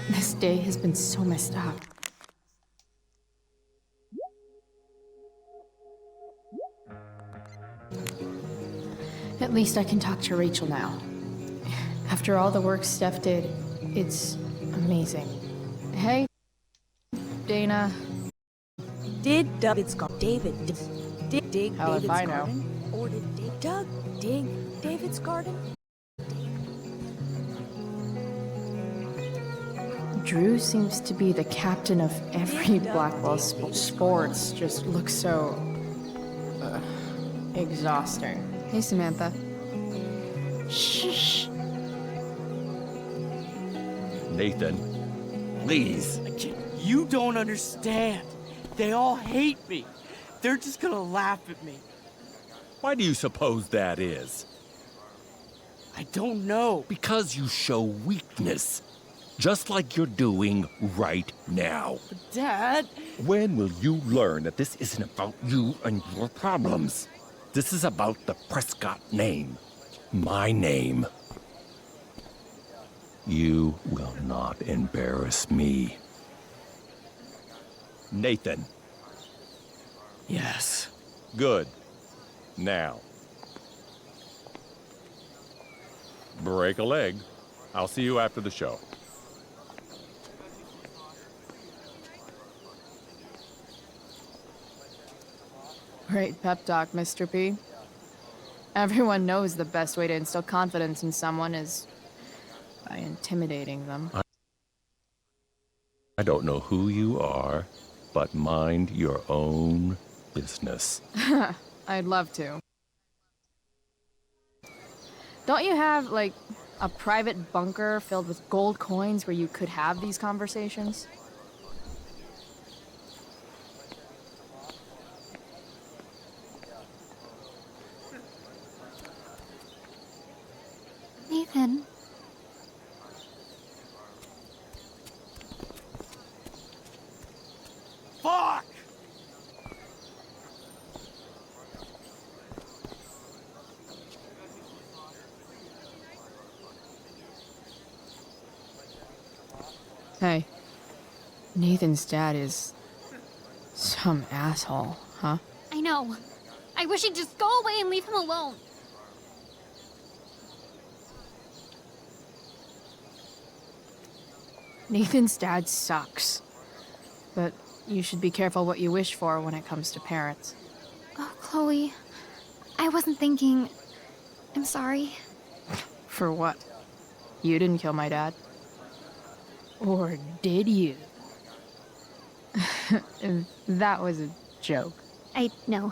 S5: This day has been so messed up. At least I can talk to Rachel now. After all the work Steph did, it's amazing. Hey, Dana.
S22: Did David's David dig
S5: Hell if
S22: David's
S5: I know.
S22: garden? Or did Doug dig David's garden?
S5: Drew seems to be the captain of every Blackwell sports. Just looks so exhausting. Hey, Samantha.
S22: Shh.
S23: Nathan, please.
S21: You don't understand. They all hate me. They're just gonna laugh at me.
S23: Why do you suppose that is?
S21: I don't know.
S23: Because you show weakness. Just like you're doing right now.
S21: Dad!
S23: When will you learn that this isn't about you and your problems? This is about the Prescott name. My name. You will not embarrass me. Nathan.
S12: Yes.
S23: Good. Now. Break a leg. I'll see you after the show.
S5: Great pep talk, Mr. P. Everyone knows the best way to instill confidence in someone is by intimidating them.
S23: I don't know who you are, but mind your own business.
S5: I'd love to. Don't you have, like, a private bunker filled with gold coins where you could have these conversations?
S4: Nathan.
S21: Fuck!
S5: Hey, Nathan's dad is some asshole, huh?
S4: I know. I wish he'd just go away and leave him alone.
S5: Nathan's dad sucks. But you should be careful what you wish for when it comes to parents.
S4: Oh, Chloe. I wasn't thinking. I'm sorry.
S5: For what? You didn't kill my dad. Or did you? That was a joke.
S4: I know.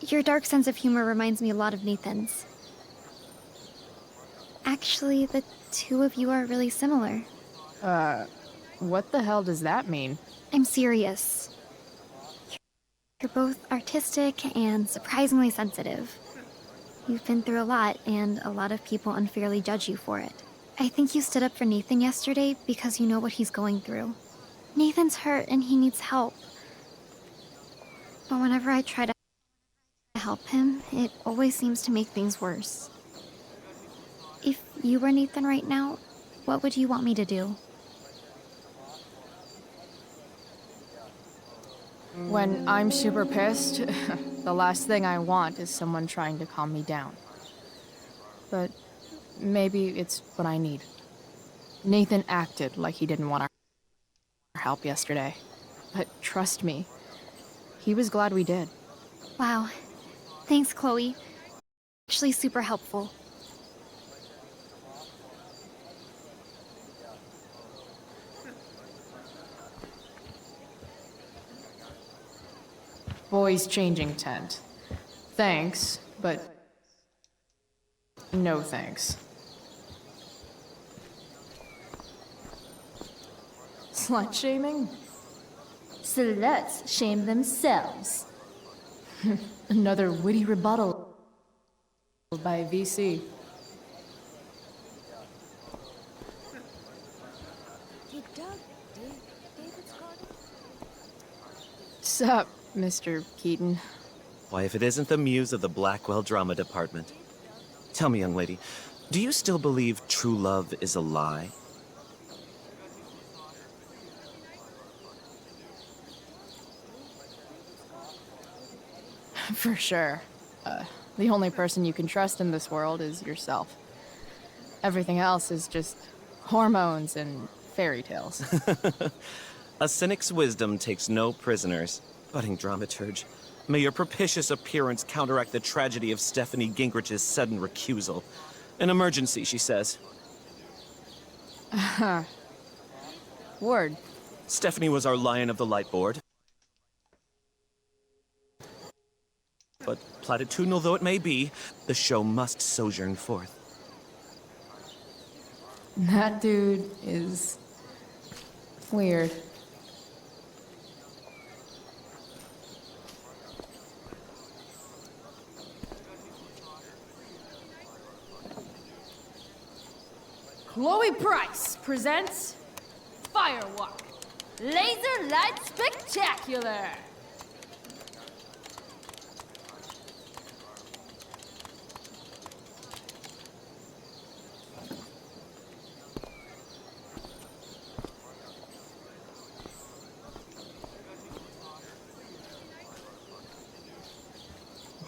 S4: Your dark sense of humor reminds me a lot of Nathan's. Actually, the two of you are really similar.
S5: What the hell does that mean?
S4: I'm serious. You're both artistic and surprisingly sensitive. You've been through a lot, and a lot of people unfairly judge you for it. I think you stood up for Nathan yesterday because you know what he's going through. Nathan's hurt and he needs help. But whenever I try to help him, it always seems to make things worse. If you were Nathan right now, what would you want me to do?
S5: When I'm super pissed, the last thing I want is someone trying to calm me down. But maybe it's what I need. Nathan acted like he didn't want our help yesterday. But trust me, he was glad we did.
S4: Wow. Thanks, Chloe. Actually super helpful.
S5: Boys changing tent. Thanks, but no thanks. Slut shaming?
S14: Sluts shame themselves.
S5: Another witty rebuttal by VC.
S22: Hey, Doug, David's garden?
S5: Sup, Mr. Keaton?
S7: Why, if it isn't the muse of the Blackwell Drama Department. Tell me, young lady, do you still believe true love is a lie?
S5: For sure. The only person you can trust in this world is yourself. Everything else is just hormones and fairy tales.
S7: A cynic's wisdom takes no prisoners. Budding dramaturge, may your propitious appearance counteract the tragedy of Stephanie Gingrich's sudden recusal. An emergency, she says.
S5: Word.
S7: Stephanie was our Lion of the Light board. But platitudinal though it may be, the show must sojourn forth.
S5: That dude is weird.
S14: Chloe Price presents Firewalk Laser Light Spectacular.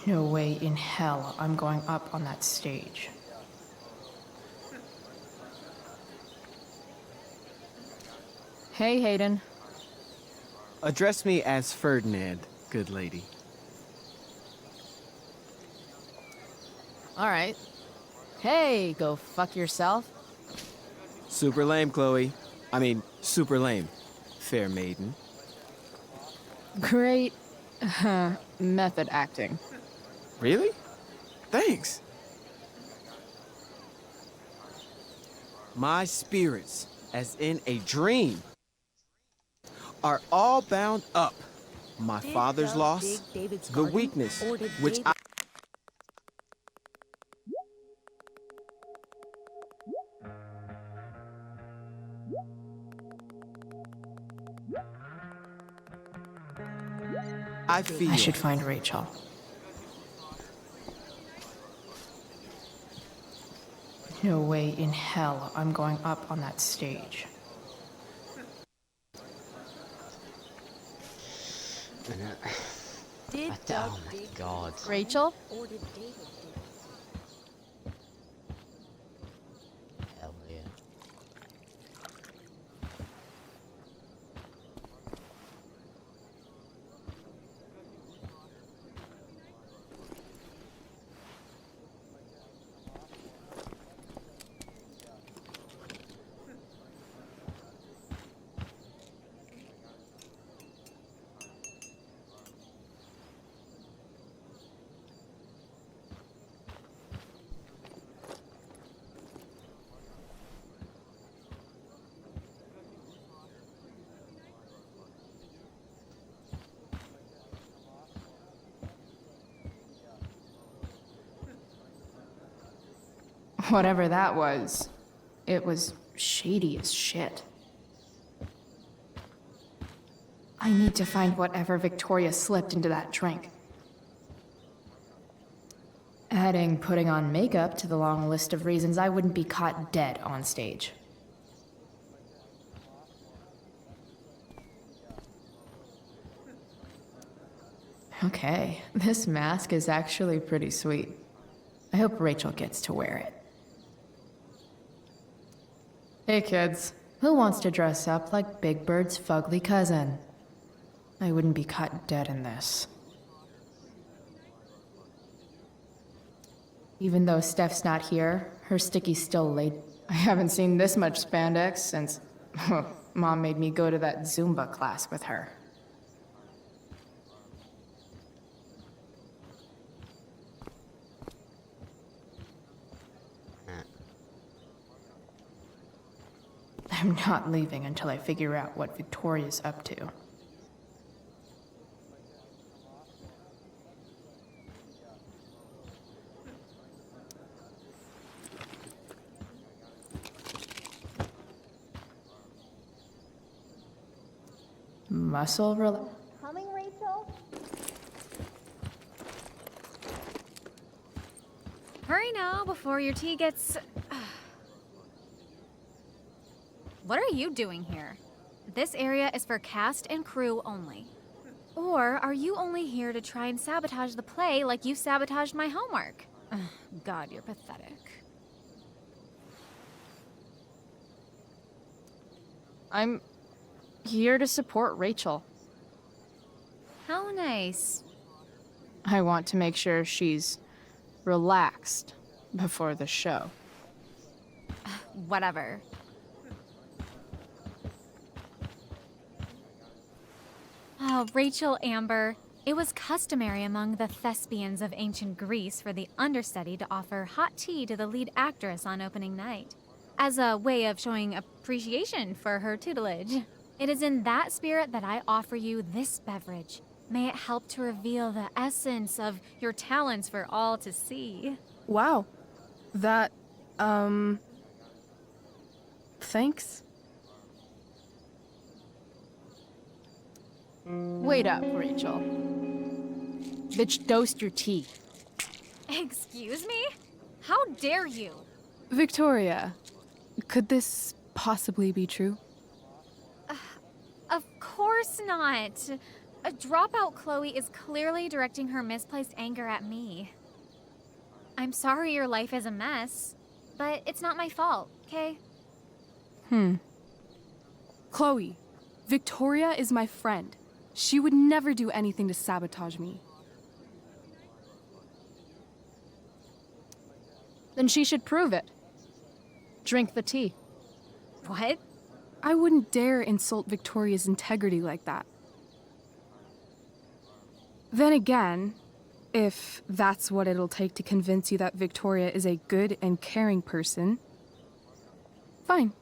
S5: No way in hell I'm going up on that stage. Hey, Hayden.
S18: Address me as Ferdinand, good lady.
S5: All right. Hey, go fuck yourself.
S18: Super lame, Chloe. I mean, super lame. Fair maiden.
S5: Great method acting.
S18: Really? Thanks. My spirits, as in a dream, are all bound up. My father's loss, the weakness, which I feel.
S5: I should find Rachel. No way in hell I'm going up on that stage.
S11: Oh my god.
S5: Rachel?
S11: Hell yeah.
S5: Whatever that was, it was shady as shit. I need to find whatever Victoria slipped into that drink. Adding putting on makeup to the long list of reasons I wouldn't be caught dead on stage. Okay, this mask is actually pretty sweet. I hope Rachel gets to wear it. Hey kids, who wants to dress up like Big Bird's fugly cousin? I wouldn't be caught dead in this. Even though Steph's not here, her sticky's still laid. I haven't seen this much spandex since Mom made me go to that Zumba class with her. I'm not leaving until I figure out what Victoria's up to. Muscle
S4: Coming, Rachel?
S8: Hurry now before your tea gets... What are you doing here? This area is for cast and crew only. Or are you only here to try and sabotage the play like you sabotaged my homework? Ugh, God, you're pathetic.
S5: I'm here to support Rachel.
S8: How nice.
S5: I want to make sure she's relaxed before the show.
S8: Whatever. Oh, Rachel Amber. It was customary among the thespians of ancient Greece for the understudy to offer hot tea to the lead actress on opening night, as a way of showing appreciation for her tutelage. It is in that spirit that I offer you this beverage. May it help to reveal the essence of your talents for all to see.
S1: Wow. That, thanks.
S5: Wait up, Rachel. Bitch, dosed your tea.
S8: Excuse me? How dare you?
S1: Victoria, could this possibly be true?
S8: Of course not. A dropout Chloe is clearly directing her misplaced anger at me. I'm sorry your life is a mess, but it's not my fault, okay?
S1: Chloe, Victoria is my friend. She would never do anything to sabotage me.
S5: Then she should prove it. Drink the tea.
S8: What?
S1: I wouldn't dare insult Victoria's integrity like that. Then again, if that's what it'll take to convince you that Victoria is a good and caring person, fine.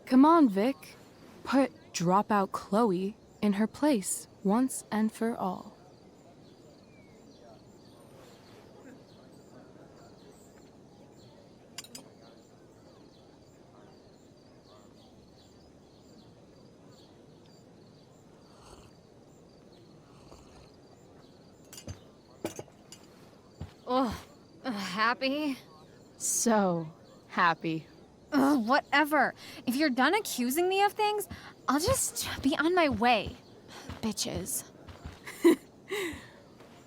S1: Come on, Vic. Put dropout Chloe in her place once and for all.
S8: Ugh. Happy?
S5: So happy.
S8: Ugh, whatever. If you're done accusing me of things, I'll just be on my way. Bitches.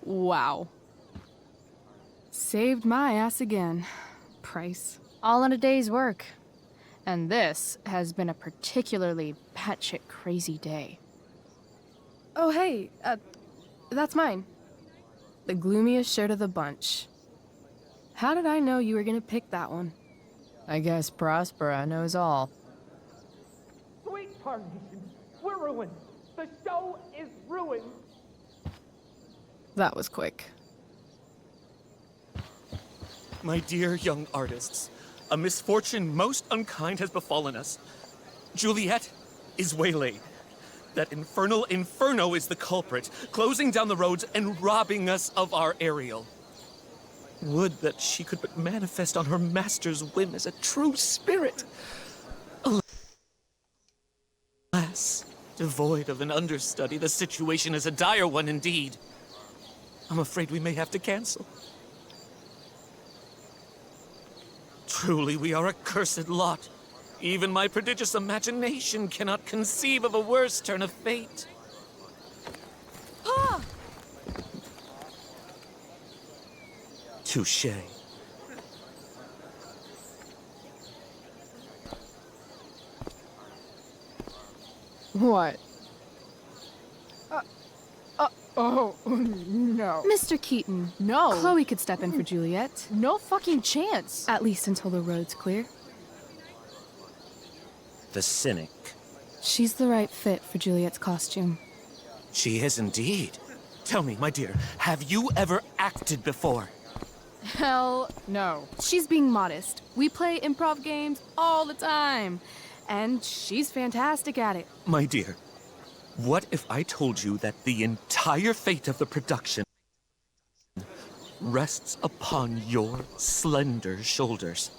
S1: Wow. Saved my ass again, Price.
S5: All in a day's work. And this has been a particularly batshit crazy day.
S1: Oh, hey, that's mine. The gloomiest shirt of the bunch. How did I know you were gonna pick that one?
S5: I guess Prospera knows all.
S21: Sweet Tarnation, we're ruined. The show is ruined.
S1: That was quick.
S7: My dear young artists, a misfortune most unkind has befallen us. Juliet is waylaid. That infernal Inferno is the culprit, closing down the roads and robbing us of our Ariel. Would that she could but manifest on her master's whim as a true spirit. Alas, devoid of an understudy, the situation is a dire one indeed. I'm afraid we may have to cancel. Truly, we are a cursed lot. Even my prodigious imagination cannot conceive of a worse turn of fate.
S8: Ah!
S7: Touché.
S5: What? Oh, no.
S1: Mr. Keaton.
S5: No.
S1: Chloe could step in for Juliet.
S5: No fucking chance.
S1: At least until the road's clear.
S7: The cynic.
S1: She's the right fit for Juliet's costume.
S7: She is indeed. Tell me, my dear, have you ever acted before?
S5: Hell no.
S1: She's being modest. We play improv games all the time. And she's fantastic at it.
S7: My dear, what if I told you that the entire fate of the production rests upon your slender shoulders?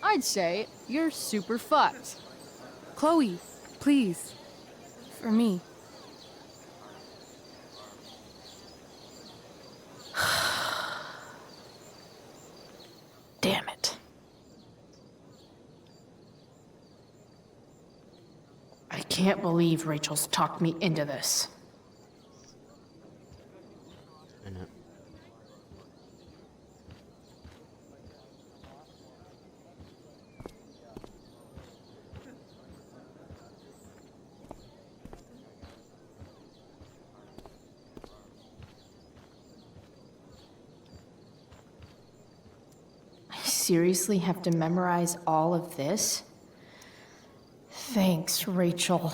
S5: I'd say you're super fucked.
S1: Chloe, please. For me.
S2: Damn it. I can't believe Rachel's talked me into this.
S11: I know.
S2: I seriously have to memorize all of this? Thanks, Rachel.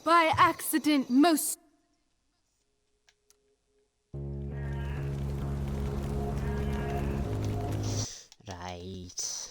S1: By accident, most...
S11: Right. eat.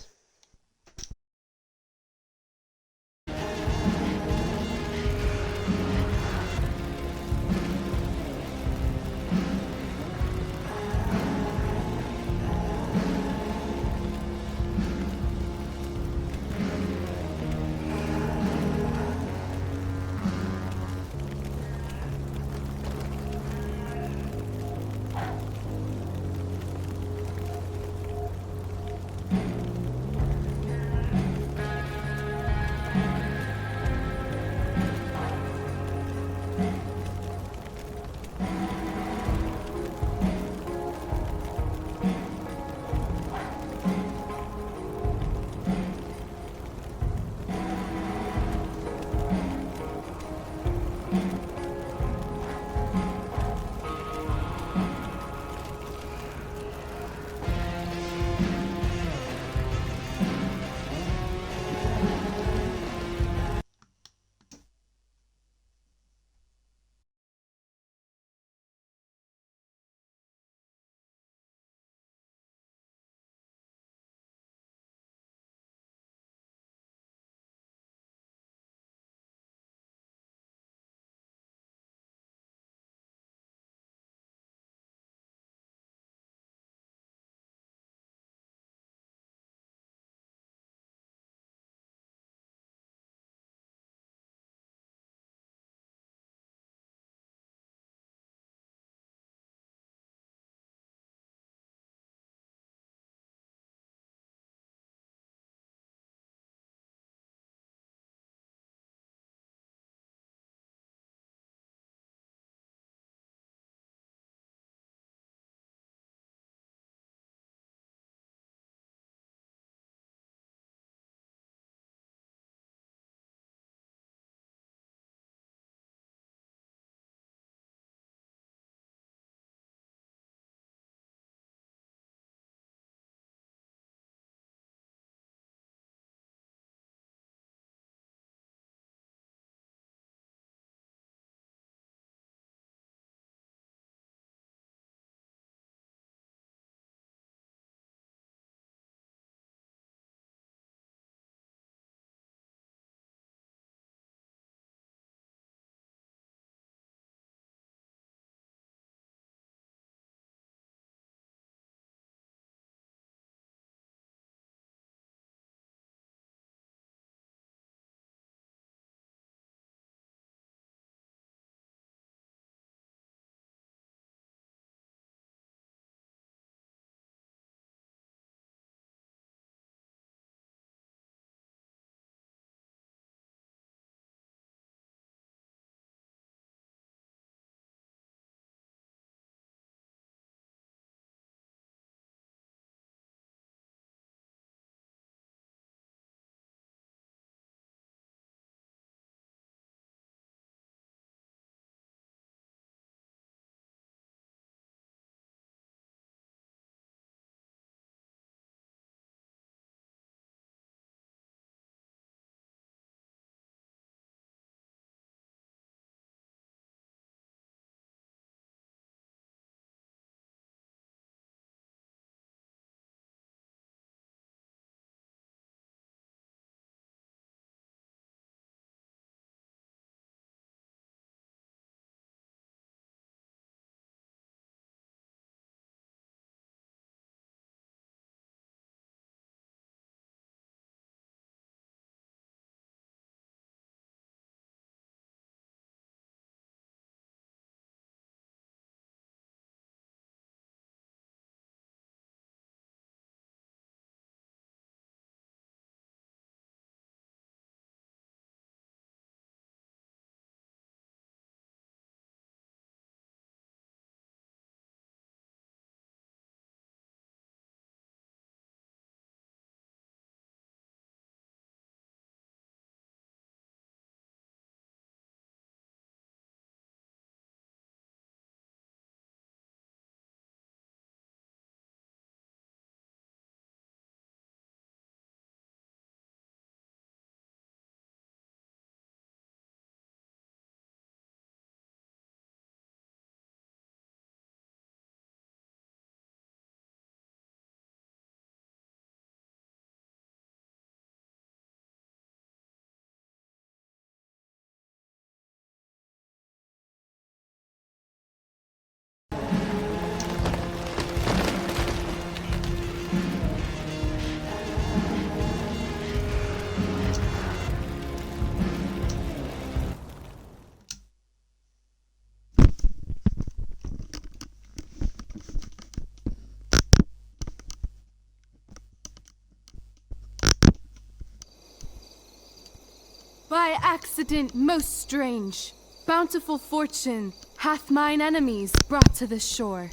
S1: By accident most strange, bountiful fortune hath mine enemies brought to this shore.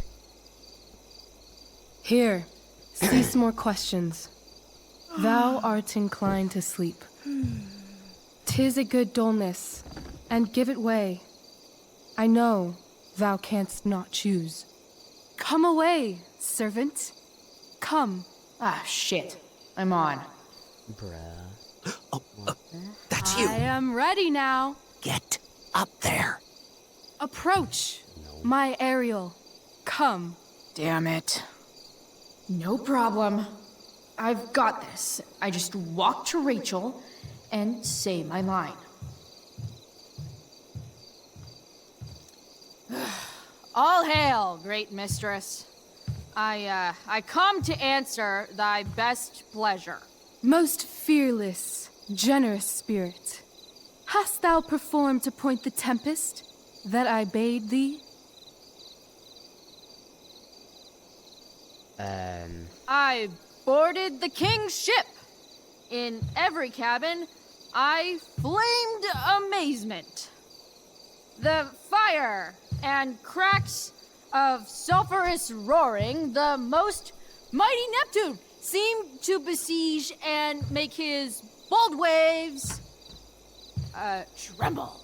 S1: Here, cease more questions. Thou art inclined to sleep. 'Tis a good dullness, and give it way. I know thou canst not choose. Come away, servant. Come.
S5: Ah, shit. I'm on.
S11: Bruh.
S7: That's you.
S1: I am ready now.
S7: Get up there.
S1: Approach, my Ariel. Come.
S5: Damn it. No problem. I've got this. I just walk to Rachel and say my line. All hail, great mistress. I come to answer thy best pleasure.
S1: Most fearless, generous spirit, hast thou performed to point the tempest that I bade thee?
S5: I boarded the king's ship. In every cabin, I flamed amazement. The fire and cracks of sulphurous roaring, the most mighty Neptune seemed to besiege and make his bold waves tremble.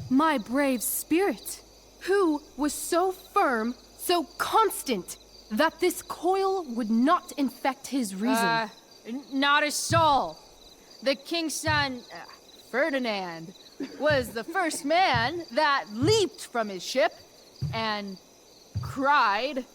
S1: My brave spirit, who was so firm, so constant, that this coil would not infect his reason.
S5: Not a soul. The king's son, Ferdinand, was the first man that leaped from his ship and cried.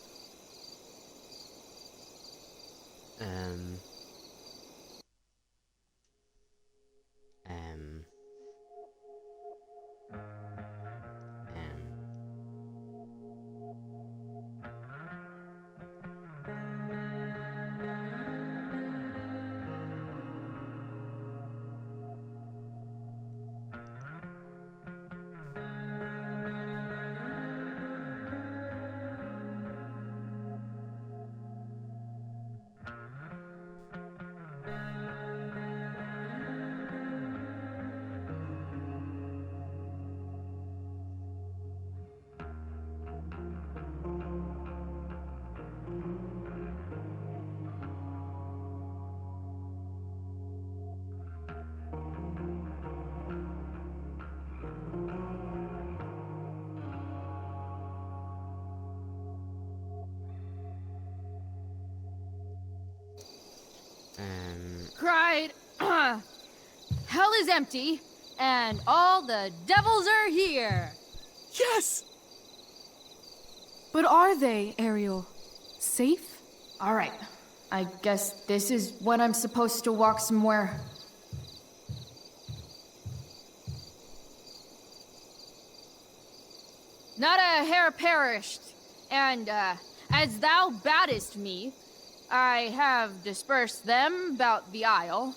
S5: Cried, hell is empty, and all the devils are here.
S7: Yes!
S1: But are they, Ariel? Safe?
S5: All right. I guess this is when I'm supposed to walk somewhere. Not a hair perished, and as thou badest me, I have dispersed them about the isle.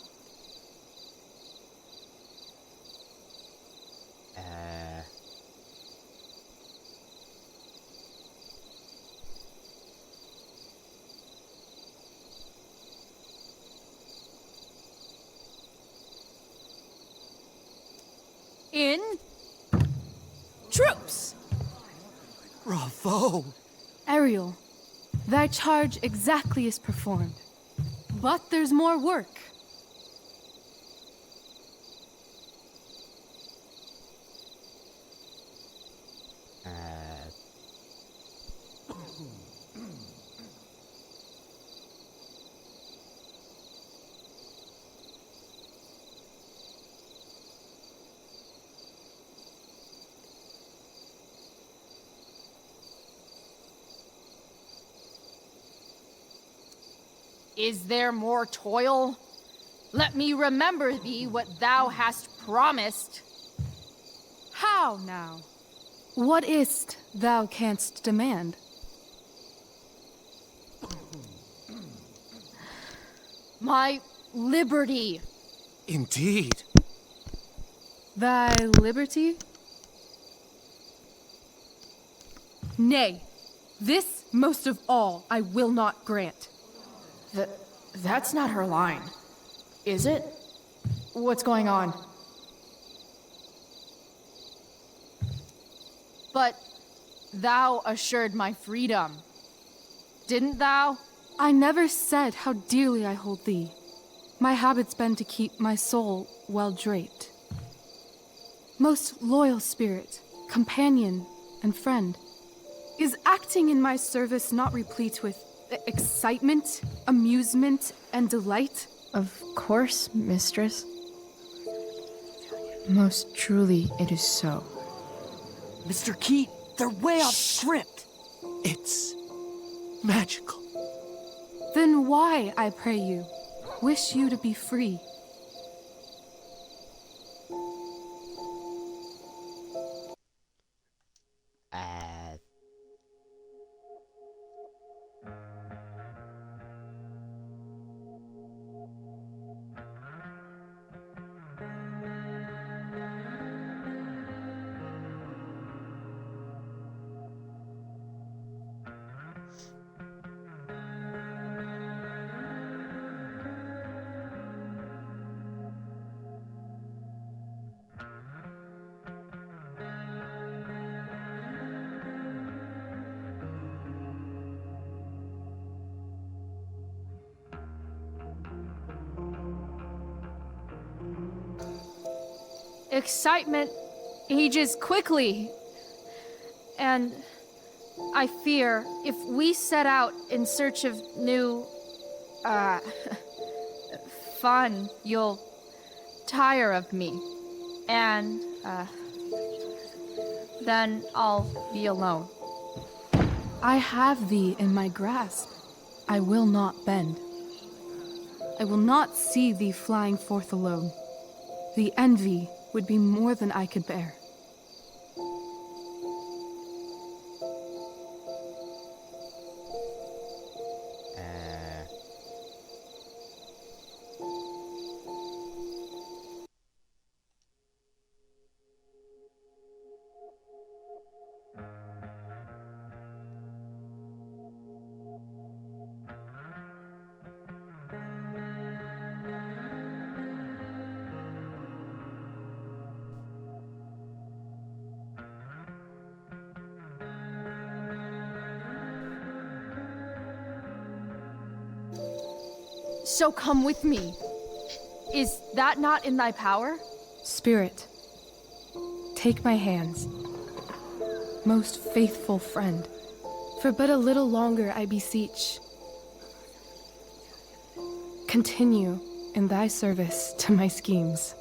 S5: In troops.
S7: Bravo!
S1: Ariel, thy charge exactly is performed. But there's more work.
S5: Is there more toil? Let me remember thee what thou hast promised.
S1: How now? What is't thou canst demand?
S5: My liberty.
S7: Indeed.
S1: Thy liberty? Nay, this most of all I will not grant.
S5: That's not her line, is it? What's going on? But thou assured my freedom, didn't thou?
S1: I never said how dearly I hold thee. My habit's been to keep my soul well draped. Most loyal spirit, companion, and friend, is acting in my service not replete with excitement, amusement, and delight?
S2: Of course, mistress. Most truly it is so.
S21: Mr. Keat, they're way off script.
S7: It's magical.
S1: Then why, I pray you, wish you to be free?
S5: Excitement ages quickly. And I fear if we set out in search of new, fun, you'll tire of me. And, then I'll be alone.
S1: I have thee in my grasp. I will not bend. I will not see thee flying forth alone. The envy would be more than I could bear.
S5: So come with me. Is that not in thy power?
S1: Spirit, take my hands. Most faithful friend, for but a little longer I beseech. Continue in thy service to my schemes.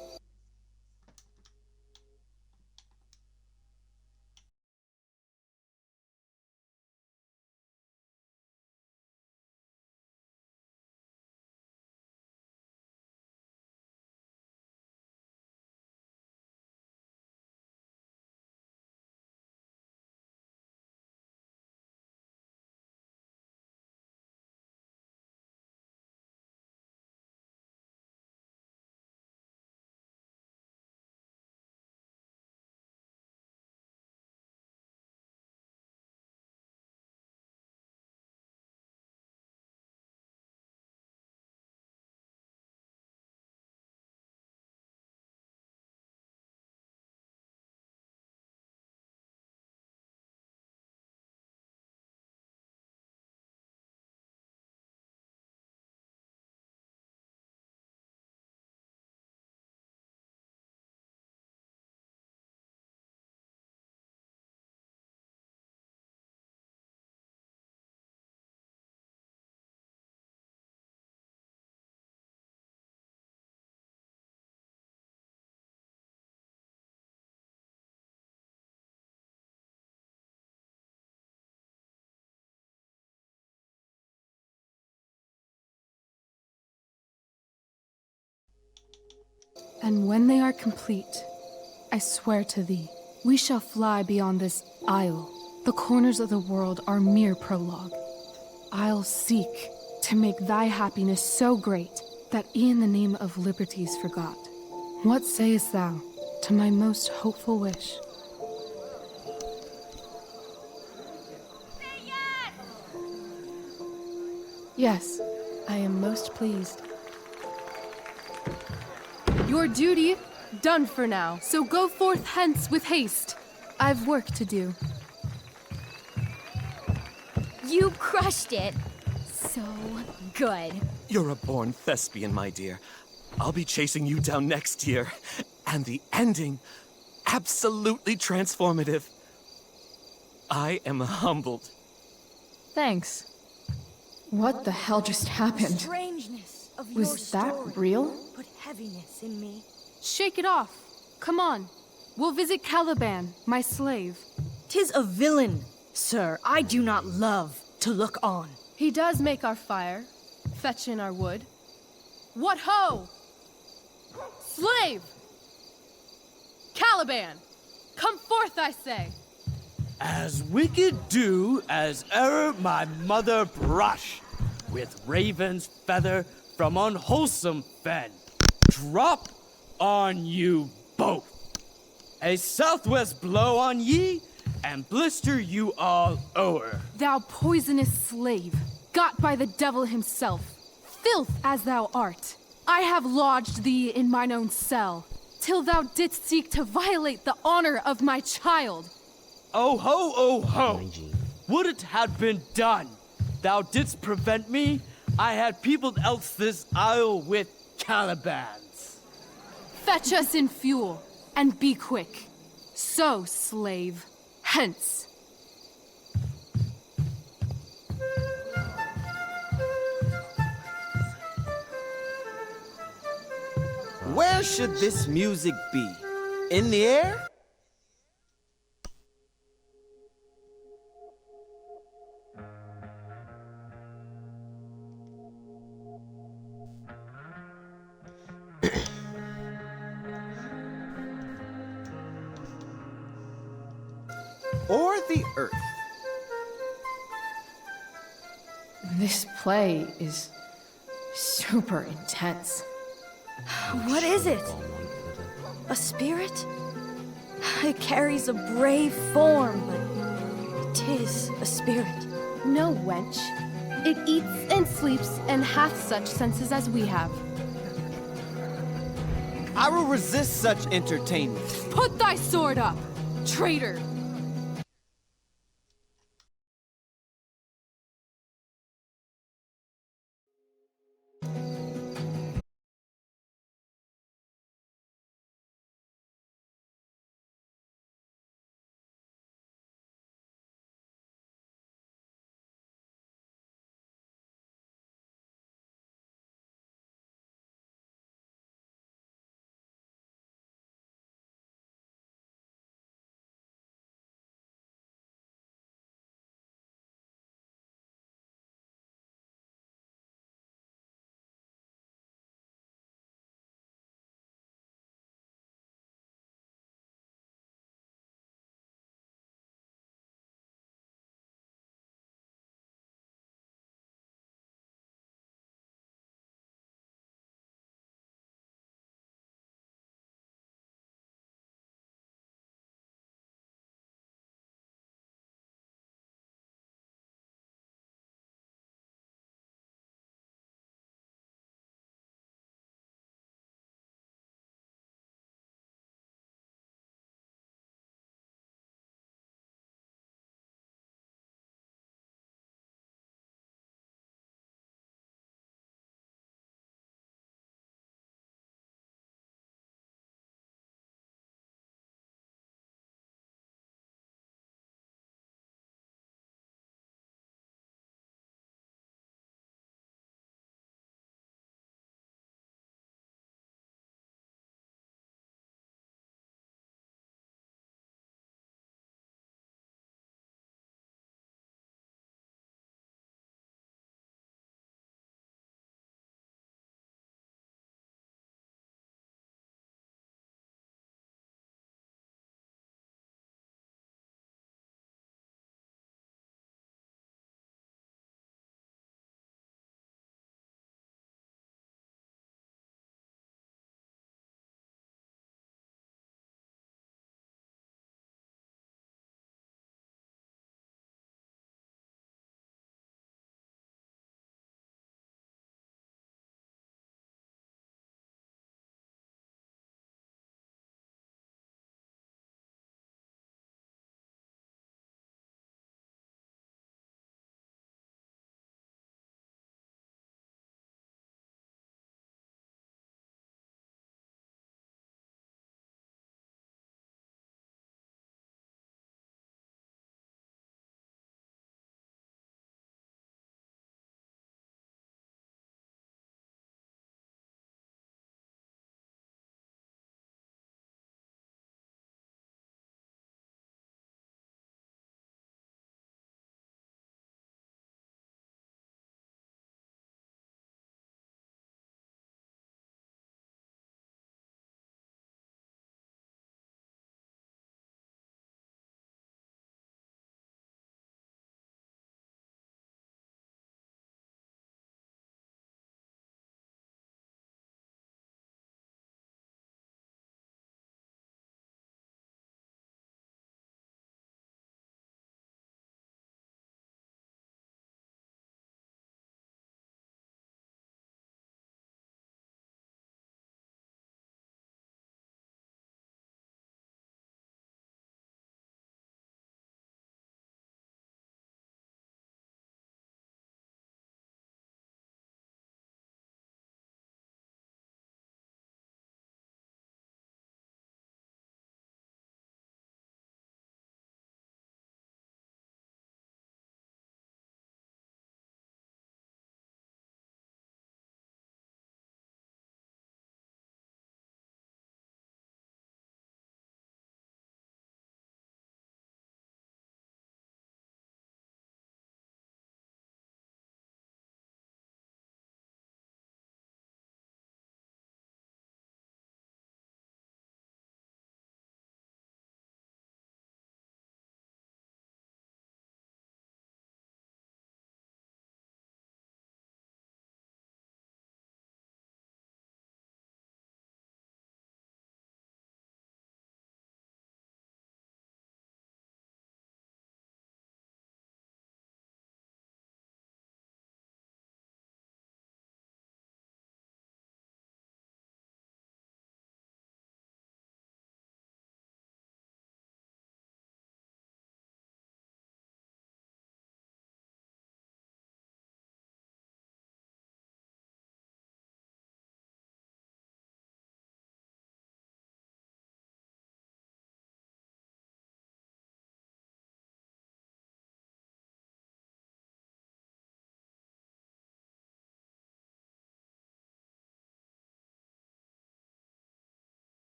S1: And when they are complete, I swear to thee, we shall fly beyond this isle. The corners of the world are mere prologue. I'll seek to make thy happiness so great that e'en the name of liberty's forgot. What sayest thou to my most hopeful wish? Yes, I am most pleased. Your duty done for now, so go forth hence with haste. I've work to do.
S8: You crushed it. So good.
S7: You're a born thespian, my dear. I'll be chasing you down next year. And the ending, absolutely transformative. I am humbled.
S5: Thanks.
S2: What the hell just happened?
S22: Strangeness of your
S2: Was that
S22: story
S2: real?
S22: Put heaviness in me.
S1: Shake it off. Come on. We'll visit Caliban, my slave.
S22: 'Tis a villain, sir, I do not love to look on.
S1: He does make our fire, fetch in our wood. What ho! Slave! Caliban! Come forth, I say!
S21: As wicked do as e'er my mother brush, with raven's feather from unwholesome fen, drop on you both. A southwest blow on ye, and blister you all o'er.
S1: Thou poisonous slave, got by the devil himself, filth as thou art, I have lodged thee in mine own cell, till thou didst seek to violate the honor of my child.
S21: Oh ho, oh ho! Would it had been done! Thou didst prevent me, I had peopled else this isle with Calibans.
S1: Fetch us in fuel, and be quick. So, slave, hence.
S18: Where should this music be? In the air? Or the earth?
S2: This play is super intense.
S22: What is it? A spirit? It carries a brave form, but 'tis a spirit.
S1: No, wench. It eats and sleeps and hath such senses as we have.
S18: I will resist such entertainment.
S1: Put thy sword up, traitor!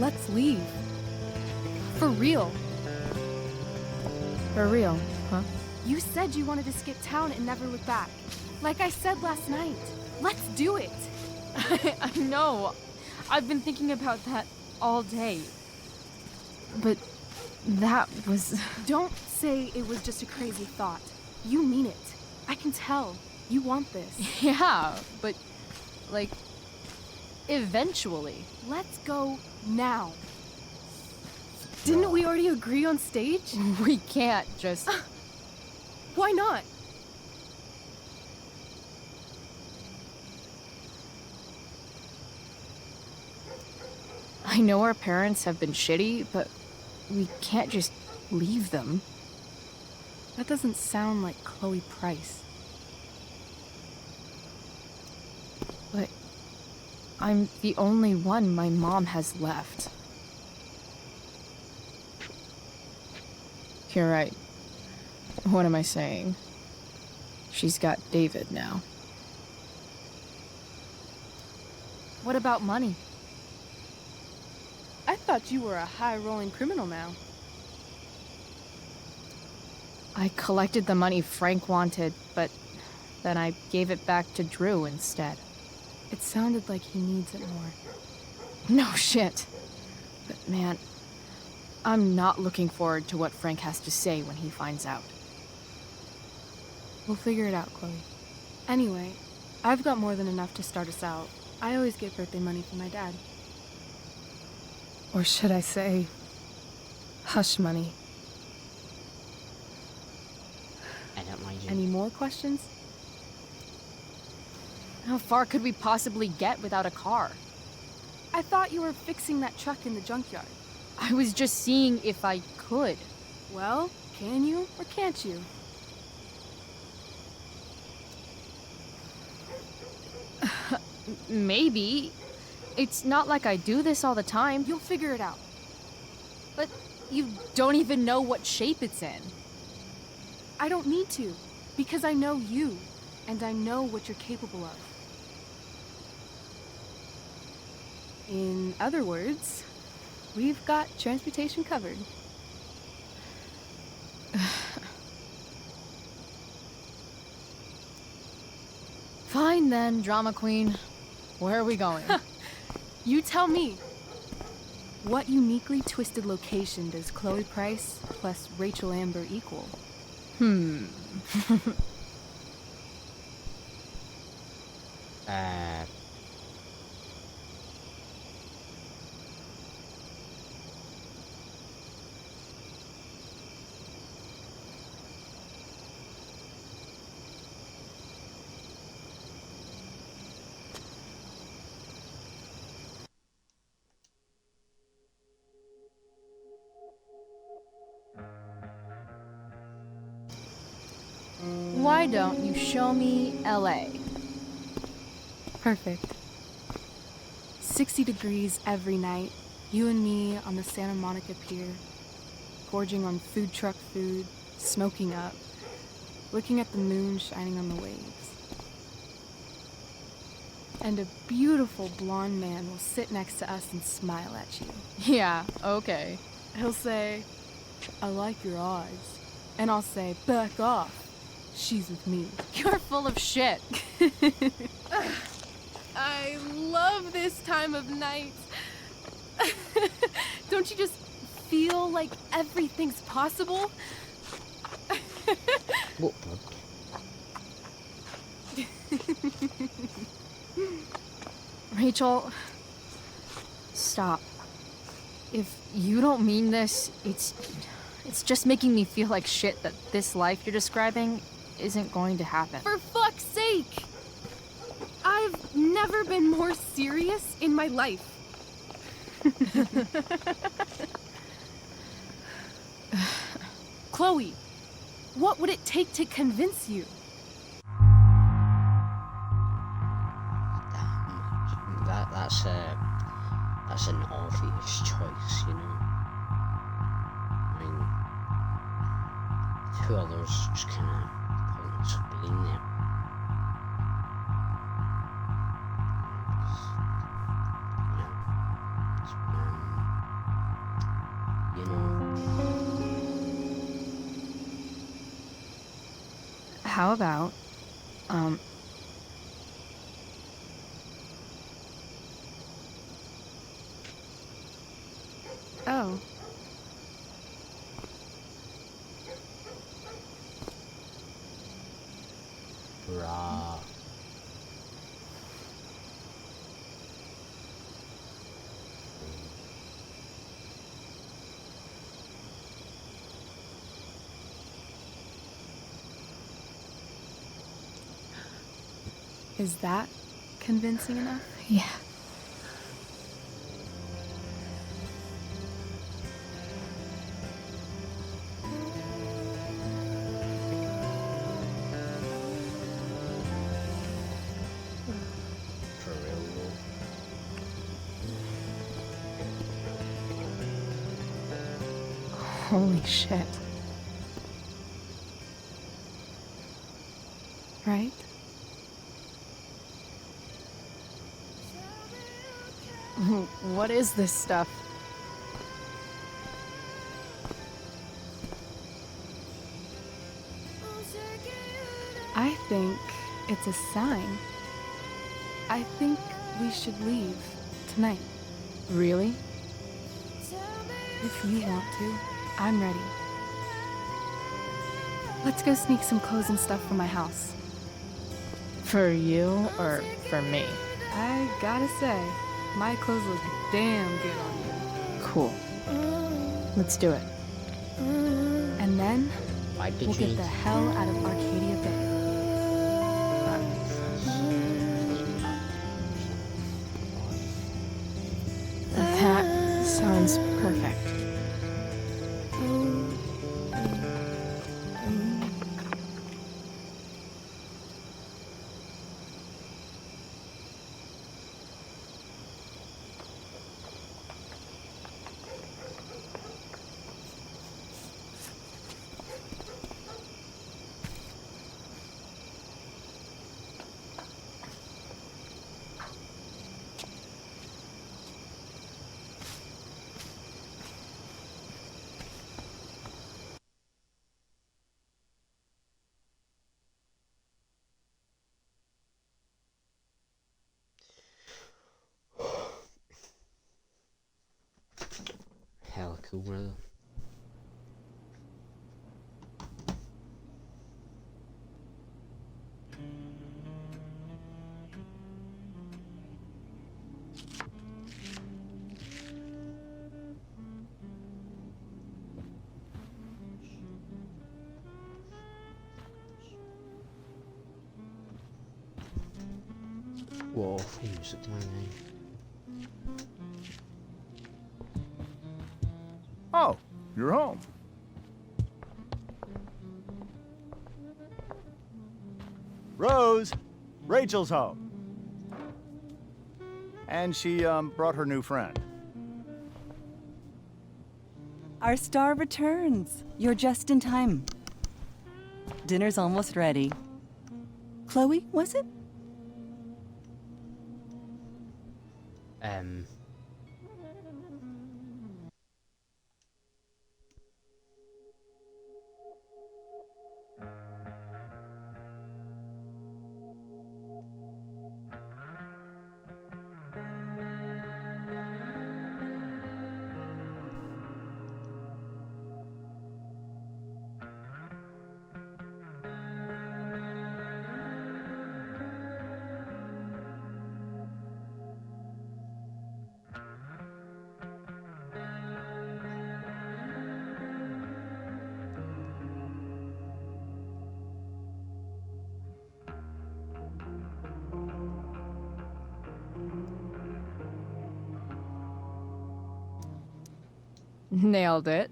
S1: Let's leave. For real.
S5: For real, huh?
S1: You said you wanted to skip town and never look back. Like I said last night. Let's do it.
S5: I know. I've been thinking about that all day. But that was...
S1: Don't say it was just a crazy thought. You mean it. I can tell. You want this.
S5: Yeah, but, like, eventually.
S1: Let's go now. Didn't we already agree on stage?
S5: We can't just...
S1: Why not?
S5: I know our parents have been shitty, but we can't just leave them.
S1: That doesn't sound like Chloe Price.
S5: But I'm the only one my mom has left. You're right. What am I saying? She's got David now. What about money?
S1: I thought you were a high-rolling criminal now.
S5: I collected the money Frank wanted, but then I gave it back to Drew instead.
S1: It sounded like he needs it more.
S5: No shit. But man, I'm not looking forward to what Frank has to say when he finds out.
S1: We'll figure it out, Chloe. Anyway, I've got more than enough to start us out. I always get birthday money from my dad. Or should I say, hush money.
S11: I don't mind you.
S1: Any more questions?
S5: How far could we possibly get without a car?
S1: I thought you were fixing that truck in the junkyard.
S5: I was just seeing if I could.
S1: Well, can you or can't you?
S5: Maybe. It's not like I do this all the time.
S1: You'll figure it out.
S5: But you don't even know what shape it's in.
S1: I don't need to, because I know you, and I know what you're capable of. In other words, we've got transportation covered.
S5: Fine then, drama queen. Where are we going?
S1: You tell me. What uniquely twisted location does Chloe Price plus Rachel Amber equal?
S5: Why don't you show me LA?
S1: Perfect. 60 degrees every night. You and me on the Santa Monica Pier, gorging on food truck food, smoking up, looking at the moon shining on the waves. And a beautiful blonde man will sit next to us and smile at you.
S5: Yeah, okay.
S1: He'll say, "I like your eyes." And I'll say, "Back off. She's with me."
S5: You're full of shit.
S1: I love this time of night. Don't you just feel like everything's possible?
S11: What?
S5: Rachel, stop. If you don't mean this, it's just making me feel like shit that this life you're describing isn't going to happen.
S1: For fuck's sake! I've never been more serious in my life. Chloe, what would it take to convince you?
S11: That's an obvious choice, you know. I mean, two others just kind of pointless of being there. Yeah. So,
S1: How about, oh.
S11: Bruh.
S1: Is that convincing enough?
S2: Yeah.
S11: For real, though.
S1: Holy shit. Right?
S5: What is this stuff?
S1: I think it's a sign. I think we should leave tonight.
S5: Really?
S1: If you want to, I'm ready. Let's go sneak some clothes and stuff from my house.
S5: For you or for me?
S1: I gotta say, my clothes look damn good on you.
S5: Cool. Let's do it.
S1: And then,
S11: Why'd they
S1: we'll get
S11: change?
S1: the hell out of Arcadia Bay.
S5: That sounds perfect.
S11: Hella cool, brother. Whoa, music, my name.
S10: Oh, you're home. Rose, Rachel's home. And she, brought her new friend.
S9: Our star returns. You're just in time. Dinner's almost ready. Chloe, was it?
S5: Nailed it.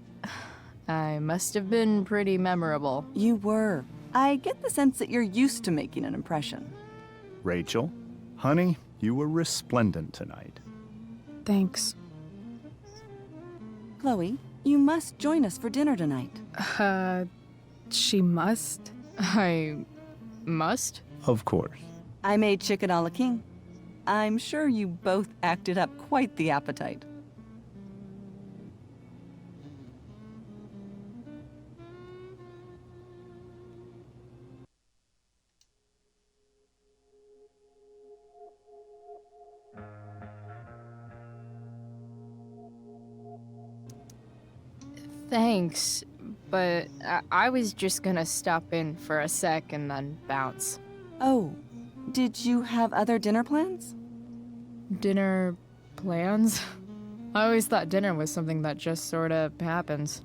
S5: I must have been pretty memorable.
S9: You were. I get the sense that you're used to making an impression.
S10: Rachel, honey, you were resplendent tonight.
S1: Thanks.
S9: Chloe, you must join us for dinner tonight.
S1: She must?
S5: I must?
S10: Of course.
S9: I made chicken a la king. I'm sure you both acted up quite the appetite.
S5: Thanks, but I was just gonna stop in for a sec and then bounce.
S9: Oh, did you have other dinner plans?
S5: Dinner plans? I always thought dinner was something that just sorta happens.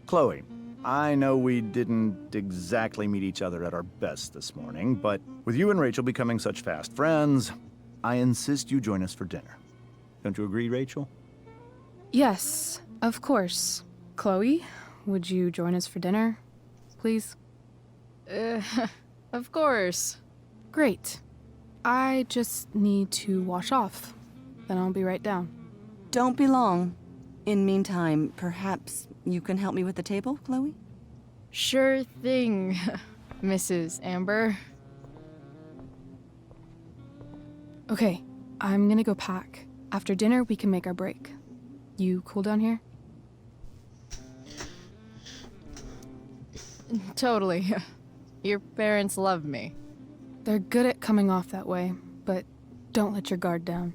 S3: Chloe, I know we didn't exactly meet each other at our best this morning, but with you and Rachel becoming such fast friends, I insist you join us for dinner. Don't you agree, Rachel?
S1: Yes, of course. Chloe, would you join us for dinner, please?
S5: Of course.
S1: Great. I just need to wash off. Then I'll be right down.
S9: Don't be long. In meantime, perhaps you can help me with the table, Chloe?
S5: Sure thing, Mrs. Amber.
S1: Okay, I'm gonna go pack. After dinner, we can make our break. You cool down here?
S5: Totally. Your parents love me.
S1: They're good at coming off that way, but don't let your guard down.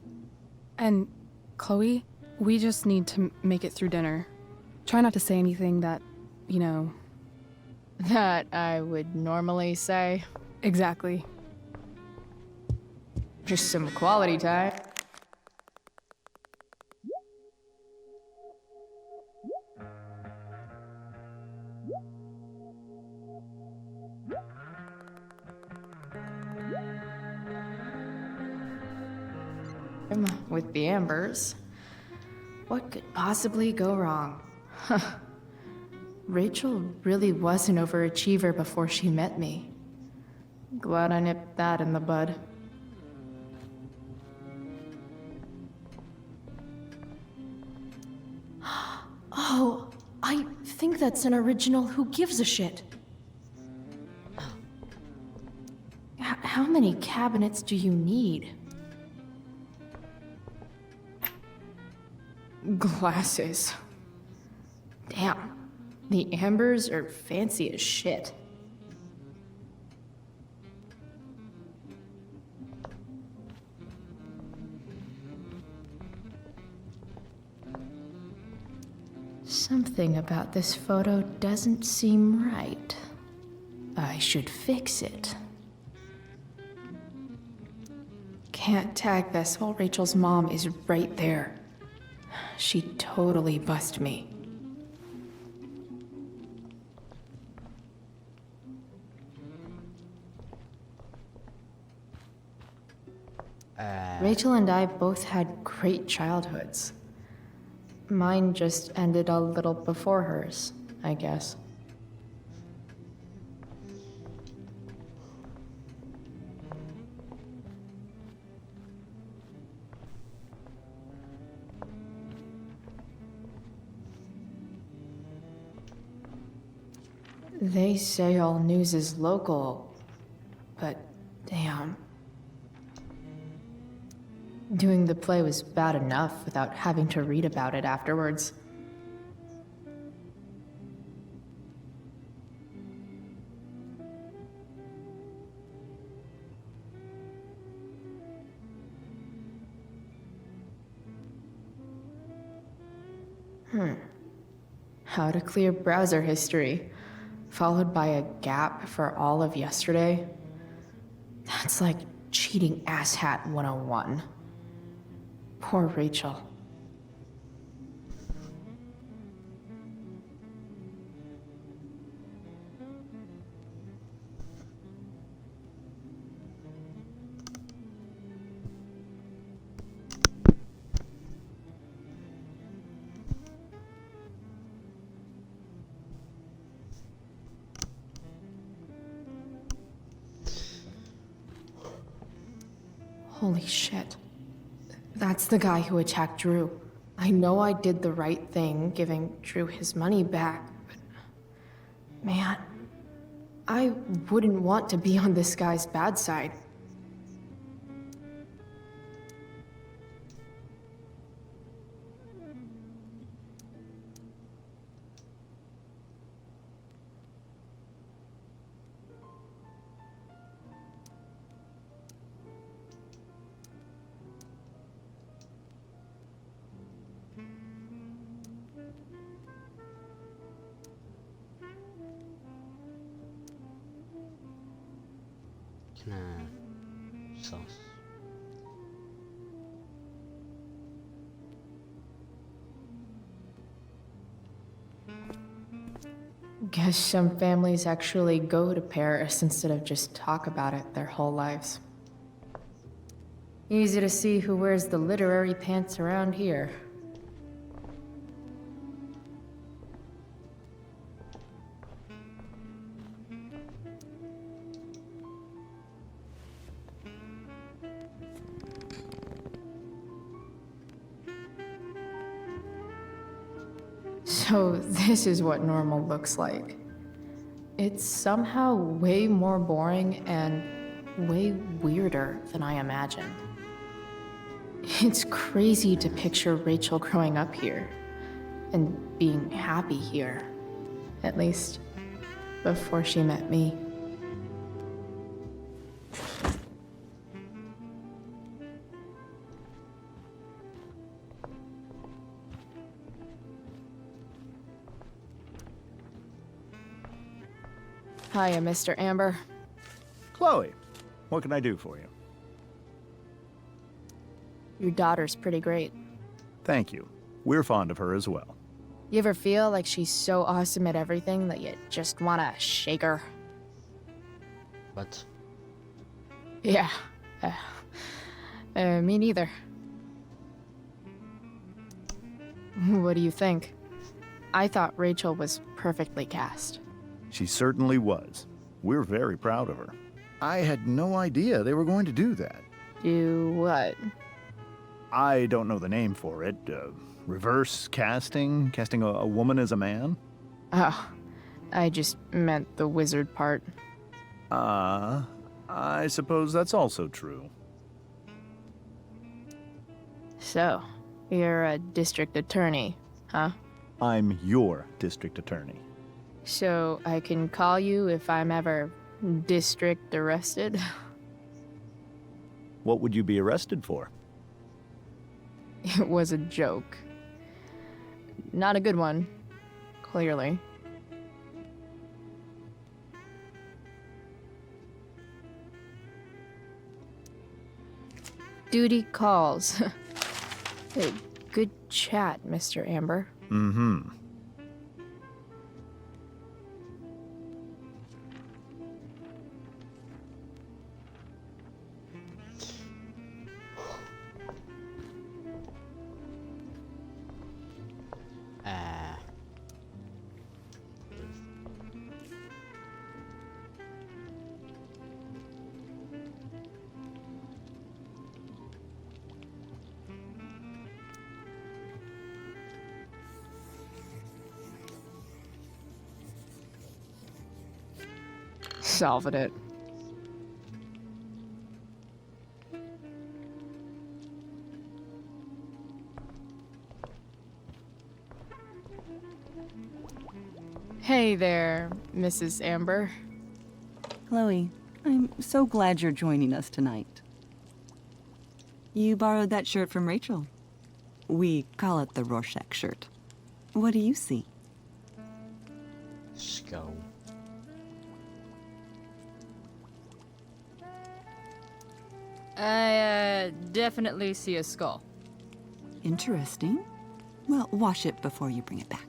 S1: And, Chloe, we just need to make it through dinner. Try not to say anything that, you know...
S5: That I would normally say.
S1: Exactly.
S5: Just some quality time. With the Ambers.
S2: What could possibly go wrong? Rachel really was an overachiever before she met me.
S5: Glad I nipped that in the bud.
S2: Oh, I think that's an original Who Gives a Shit. How many cabinets do you need?
S5: Glasses. Damn. The Ambers are fancy as shit.
S2: Something about this photo doesn't seem right. I should fix it. Can't tag this while Rachel's mom is right there. She'd totally bust me. Rachel and I both had great childhoods. Mine just ended a little before hers, I guess. They say all news is local, but damn. Doing the play was bad enough without having to read about it afterwards. How to clear browser history, followed by a gap for all of yesterday. That's like cheating asshat 101. Poor Rachel. Holy shit. That's the guy who attacked Drew. I know I did the right thing, giving Drew his money back, but... Man, I wouldn't want to be on this guy's bad side.
S11: Kinda sus.
S2: Guess some families actually go to Paris instead of just talk about it their whole lives. Easy to see who wears the literary pants around here. So this is what normal looks like. It's somehow way more boring and way weirder than I imagined. It's crazy to picture Rachel growing up here and being happy here, at least before she met me.
S5: Hiya, Mr. Amber.
S3: Chloe, what can I do for you?
S5: Your daughter's pretty great.
S3: Thank you. We're fond of her as well.
S5: You ever feel like she's so awesome at everything that you just wanna shake her?
S11: What?
S5: Yeah. Me neither. What do you think? I thought Rachel was perfectly cast.
S3: She certainly was. We're very proud of her. I had no idea they were going to do that.
S5: Do what?
S3: I don't know the name for it. Reverse casting? Casting a woman as a man?
S5: Oh, I just meant the wizard part.
S3: I suppose that's also true.
S5: So, you're a district attorney, huh?
S3: I'm your district attorney.
S5: So I can call you if I'm ever district arrested?
S3: What would you be arrested for?
S5: It was a joke. Not a good one, clearly. Duty calls. Good chat, Mr. Amber.
S3: Mm-hmm.
S5: Solving it. Hey there, Mrs. Amber.
S9: Chloe, I'm so glad you're joining us tonight. You borrowed that shirt from Rachel. We call it the Rorschach shirt. What do you see?
S11: Skull.
S13: I definitely see a skull.
S9: Interesting. Well, wash it before you bring it back.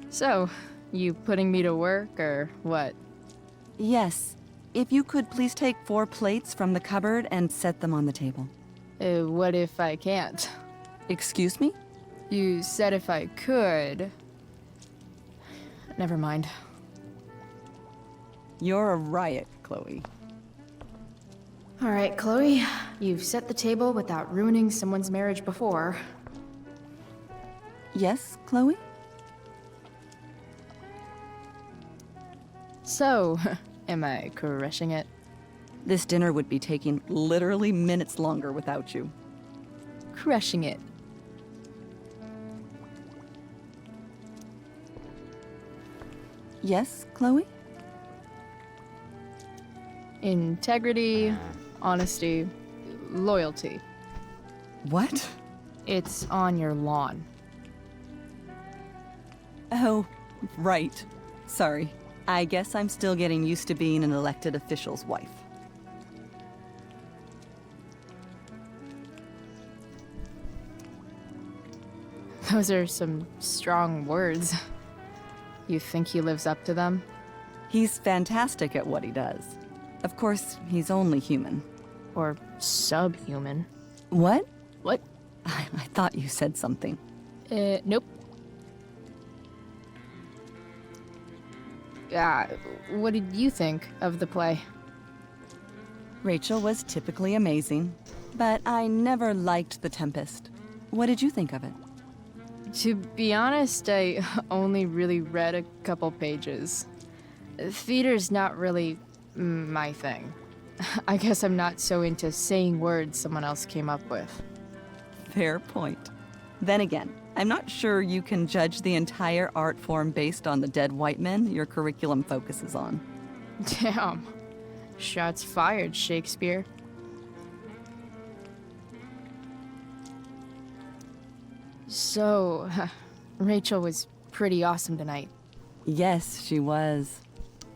S5: So, you putting me to work, or what?
S9: Yes. If you could please take 4 plates from the cupboard and set them on the table.
S5: What if I can't?
S9: Excuse me?
S5: You said if I could. Never mind.
S9: You're a riot, Chloe.
S2: All right, Chloe. You've set the table without ruining someone's marriage before.
S9: Yes, Chloe?
S5: So, am I crushing it?
S9: This dinner would be taking literally minutes longer without you.
S5: Crushing it.
S9: Yes, Chloe?
S5: Integrity, honesty, loyalty.
S9: What?
S5: It's on your lawn.
S9: Oh, right. Sorry. I guess I'm still getting used to being an elected official's wife.
S5: Those are some strong words. You think he lives up to them?
S9: He's fantastic at what he does. Of course, he's only human.
S5: Or subhuman.
S9: What?
S5: What?
S9: I thought you said something.
S5: Nope. What did you think of the play?
S9: Rachel was typically amazing, but I never liked The Tempest. What did you think of it?
S5: To be honest, I only really read a couple pages. Theater's not really my thing. I guess I'm not so into saying words someone else came up with.
S9: Fair point. Then again, I'm not sure you can judge the entire art form based on the dead white men your curriculum focuses on.
S5: Damn. Shots fired, Shakespeare. So, Rachel was pretty awesome tonight.
S9: Yes, she was.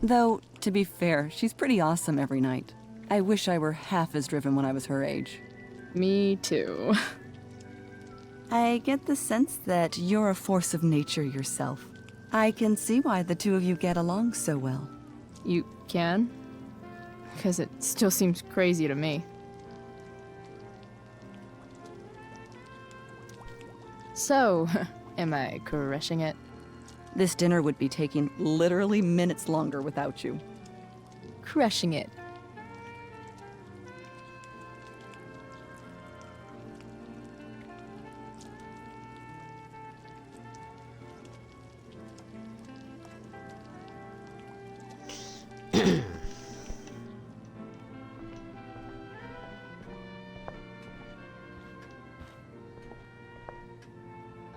S9: Though, to be fair, she's pretty awesome every night. I wish I were half as driven when I was her age.
S5: Me too.
S9: I get the sense that you're a force of nature yourself. I can see why the two of you get along so well.
S5: You can? Because it still seems crazy to me. So, am I crushing it?
S9: This dinner would be taking literally minutes longer without you.
S5: Crushing it.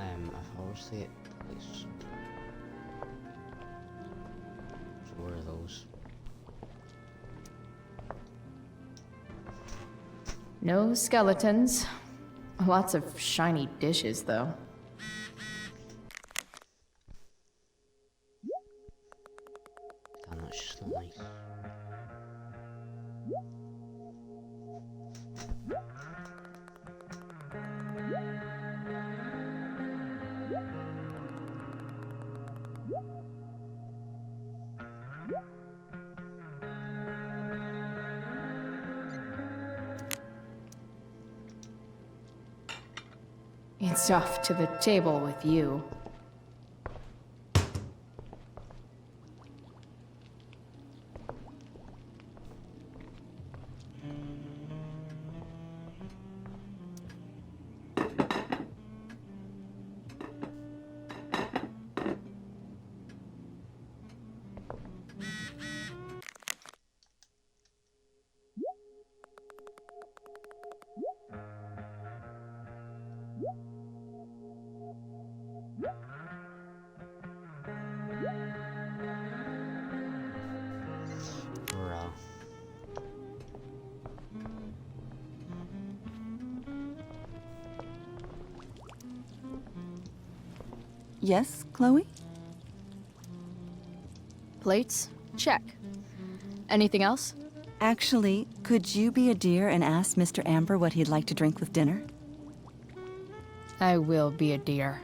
S11: I've obviously place. So where are those?
S5: No skeletons. Lots of shiny dishes, though.
S11: Damn, that's just not nice.
S5: It's off to the table with you.
S11: Bruh.
S9: Yes, Chloe?
S5: Plates? Check. Anything else?
S9: Actually, could you be a dear and ask Mr. Amber what he'd like to drink with dinner?
S5: I will be a dear.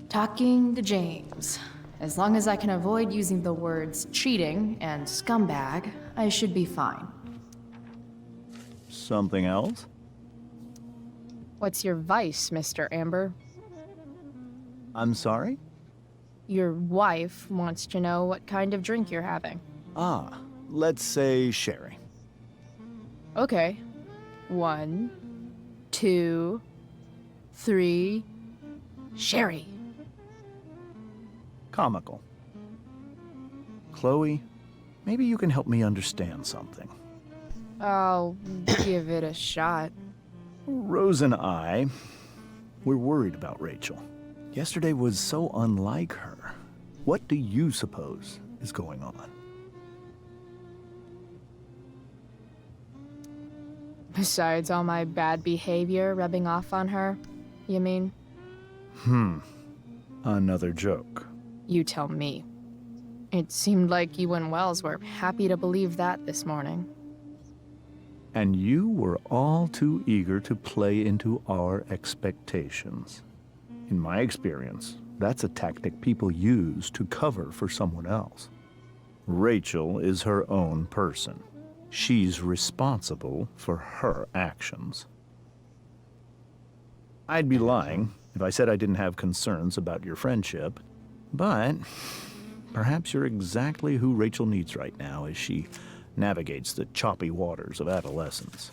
S5: Talking to James. As long as I can avoid using the words cheating and scumbag, I should be fine.
S3: Something else?
S5: What's your vice, Mr. Amber?
S3: I'm sorry?
S5: Your wife wants to know what kind of drink you're having.
S3: Ah, let's say sherry.
S5: Okay. 1, 2, 3. Sherry.
S3: Comical. Chloe, maybe you can help me understand something.
S5: I'll give it a shot.
S3: Rose and I, we're worried about Rachel. Yesterday was so unlike her. What do you suppose is going on?
S5: Besides all my bad behavior rubbing off on her, you mean?
S3: Another joke.
S5: You tell me. It seemed like you and Wells were happy to believe that this morning.
S3: And you were all too eager to play into our expectations. In my experience, that's a tactic people use to cover for someone else. Rachel is her own person. She's responsible for her actions. I'd be lying if I said I didn't have concerns about your friendship, but perhaps you're exactly who Rachel needs right now as she navigates the choppy waters of adolescence.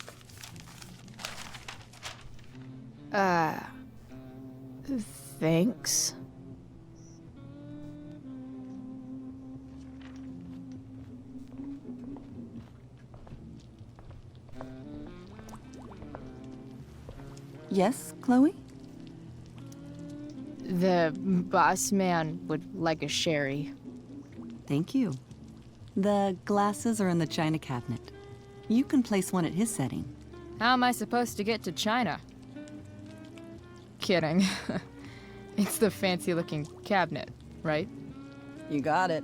S5: Thanks.
S9: Yes, Chloe?
S5: The boss man would like a sherry.
S9: Thank you. The glasses are in the china cabinet. You can place one at his setting.
S5: How am I supposed to get to China? Kidding. It's the fancy-looking cabinet, right?
S9: You got it.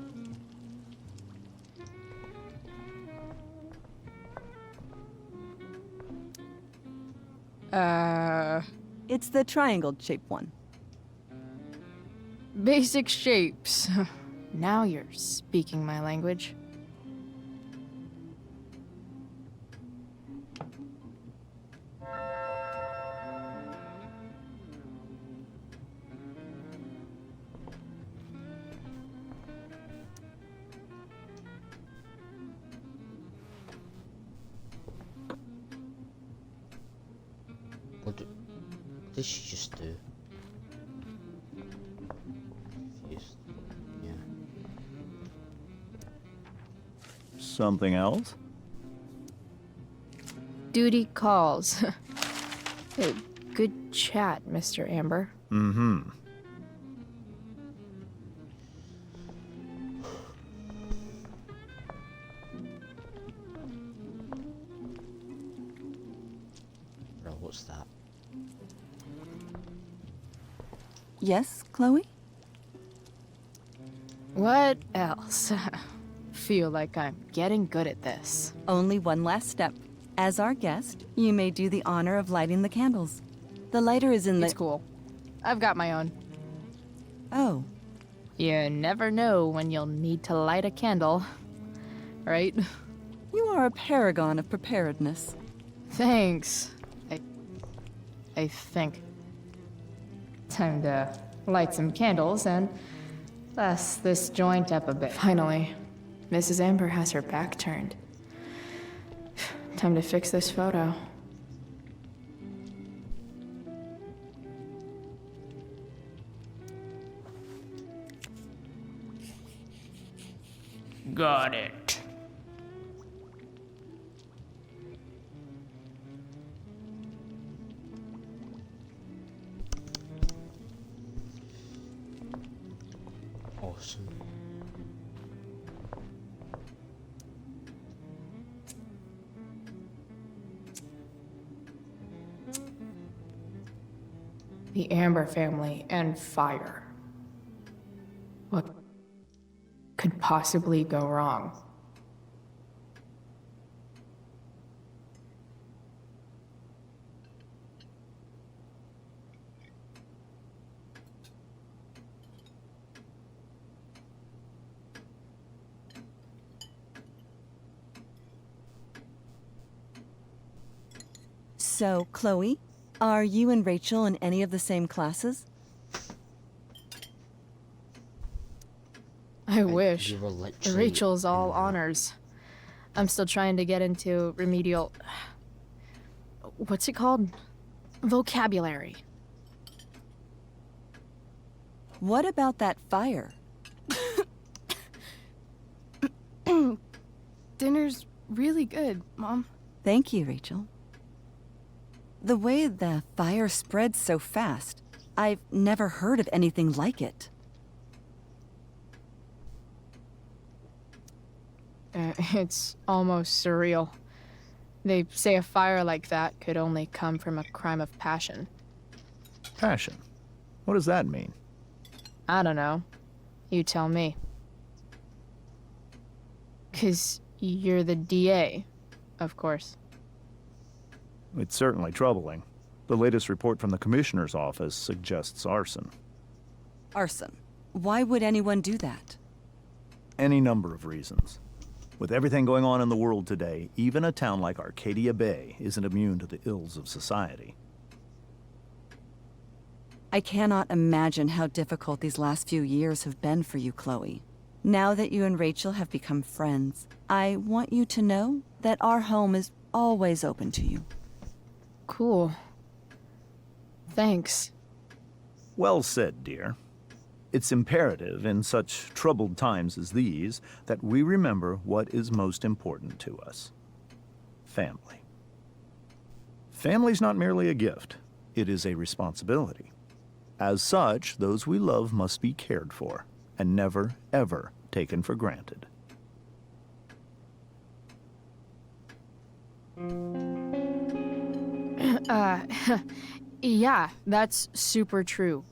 S9: It's the triangle-shaped one.
S5: Basic shapes. Now you're speaking my language.
S11: What did she just do? Confused. Yeah.
S3: Something else?
S5: Duty calls. Good chat, Mr. Amber.
S3: Mm-hmm.
S11: Bro, what's that?
S9: Yes, Chloe?
S5: What else? Feel like I'm getting good at this.
S9: Only one last step. As our guest, you may do the honor of lighting the candles. The lighter is in the...
S5: It's cool. I've got my own.
S9: Oh.
S5: You never know when you'll need to light a candle, right?
S9: You are a paragon of preparedness.
S5: Thanks. I think. Time to light some candles and bless this joint up a bit. Finally, Mrs. Amber has her back turned. Time to fix this photo.
S21: Got it.
S11: Awesome.
S5: The Amber family and fire. What could possibly go wrong?
S9: So, Chloe, are you and Rachel in any of the same classes?
S5: I wish.
S11: You're literally-
S5: Rachel's all honors. I'm still trying to get into remedial... What's it called? Vocabulary.
S9: What about that fire?
S1: Dinner's really good, Mom.
S9: Thank you, Rachel. The way the fire spreads so fast, I've never heard of anything like it.
S5: It's almost surreal. They say a fire like that could only come from a crime of passion.
S3: Passion. What does that mean?
S5: I don't know. You tell me. 'Cause you're the DA, of course.
S3: It's certainly troubling. The latest report from the commissioner's office suggests arson.
S9: Arson. Why would anyone do that?
S3: Any number of reasons. With everything going on in the world today, even a town like Arcadia Bay isn't immune to the ills of society.
S9: I cannot imagine how difficult these last few years have been for you, Chloe. Now that you and Rachel have become friends, I want you to know that our home is always open to you.
S5: Cool. Thanks.
S3: Well said, dear. It's imperative in such troubled times as these that we remember what is most important to us. Family. Family's not merely a gift, it is a responsibility. As such, those we love must be cared for and never, ever taken for granted.
S5: Yeah, that's super true.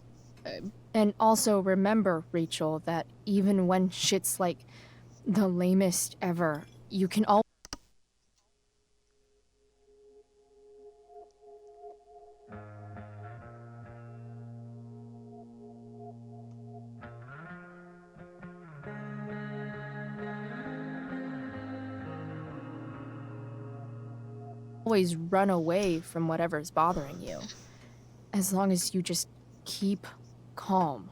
S5: And also remember, Rachel, that even when shit's like the lamest ever, you can always run away from whatever's bothering you. As long as you just keep calm.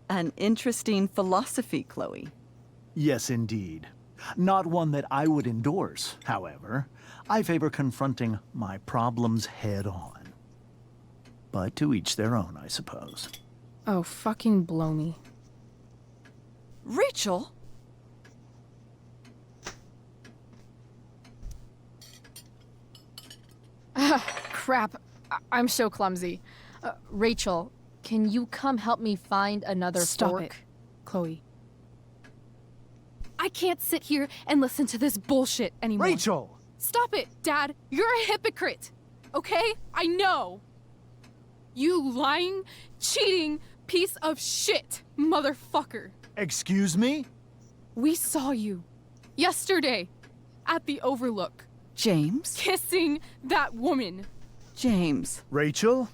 S9: An interesting philosophy, Chloe.
S3: Yes, indeed. Not one that I would endorse, however. I favor confronting my problems head on. But to each their own, I suppose.
S1: Oh, fucking blow me.
S9: Rachel?
S5: Crap. I'm so clumsy. Rachel, can you come help me find another
S1: Stop
S5: fork?
S1: it, Chloe. I can't sit here and listen to this bullshit anymore.
S10: Rachel!
S1: Stop it, Dad. You're a hypocrite. Okay? I know. You lying, cheating piece of shit, motherfucker.
S10: Excuse me?
S1: We saw you yesterday at the Overlook.
S9: James?
S1: Kissing that woman.
S9: James.
S3: Rachel?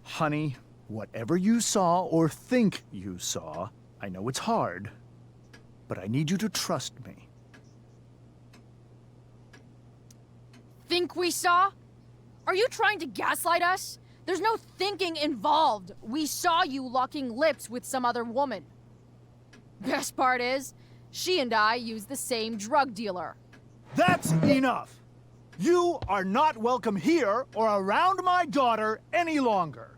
S3: Honey, whatever you saw or think you saw, I know it's hard, but I need you to trust me.
S5: Think we saw? Are you trying to gaslight us? There's no thinking involved. We saw you locking lips with some other woman. Best part is, she and I used the same drug dealer.
S10: That's enough! You are not welcome here or around my daughter any longer.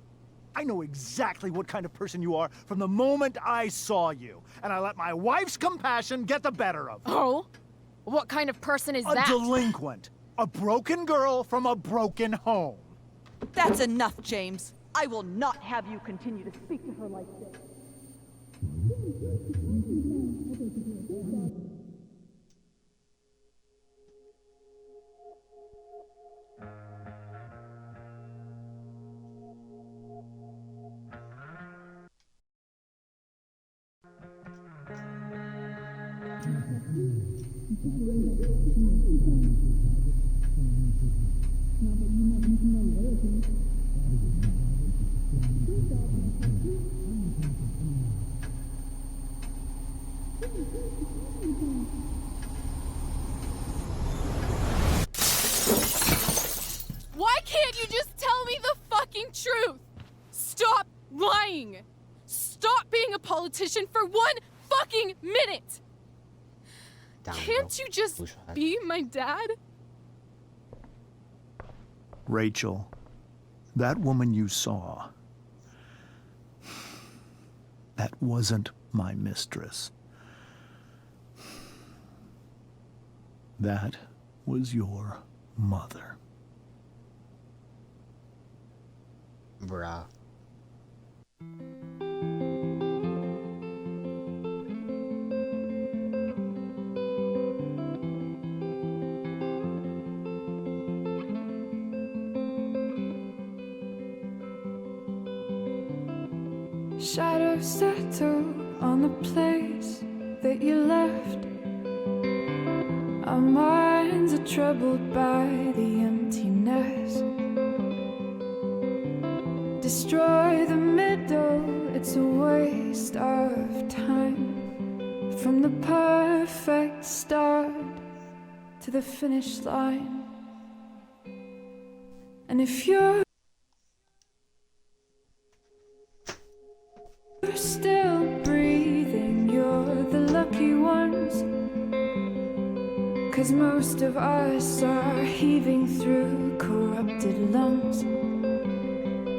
S10: I know exactly what kind of person you are from the moment I saw you, and I let my wife's compassion get the better of me.
S5: Oh? What kind of person is that?
S10: A delinquent. A broken girl from a broken home.
S9: That's enough, James. I will not have you continue to speak to her like this.
S1: Why can't you just tell me the fucking truth? Stop lying. Stop being a politician for 1 fucking minute. Can't you just be my dad?
S3: Rachel, that woman you saw, that wasn't my mistress. That was your mother.
S11: Bruh.
S1: Shadows settle on the place that you left. Our minds are troubled by the emptiness. Destroy the middle, it's a waste of time. From the perfect start to the finish line. And if you're still breathing, you're the lucky ones. 'Cause most of us are heaving through corrupted lungs,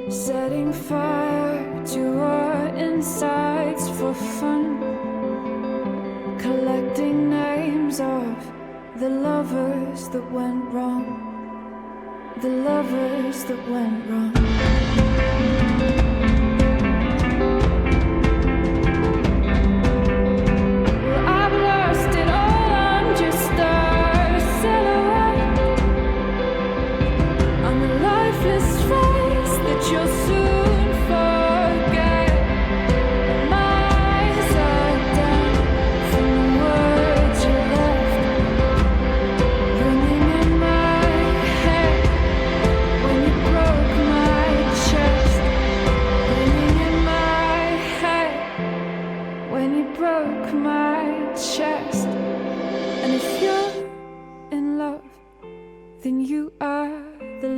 S1: setting fire to our insides for fun, collecting names of the lovers that went wrong, the lovers that went wrong.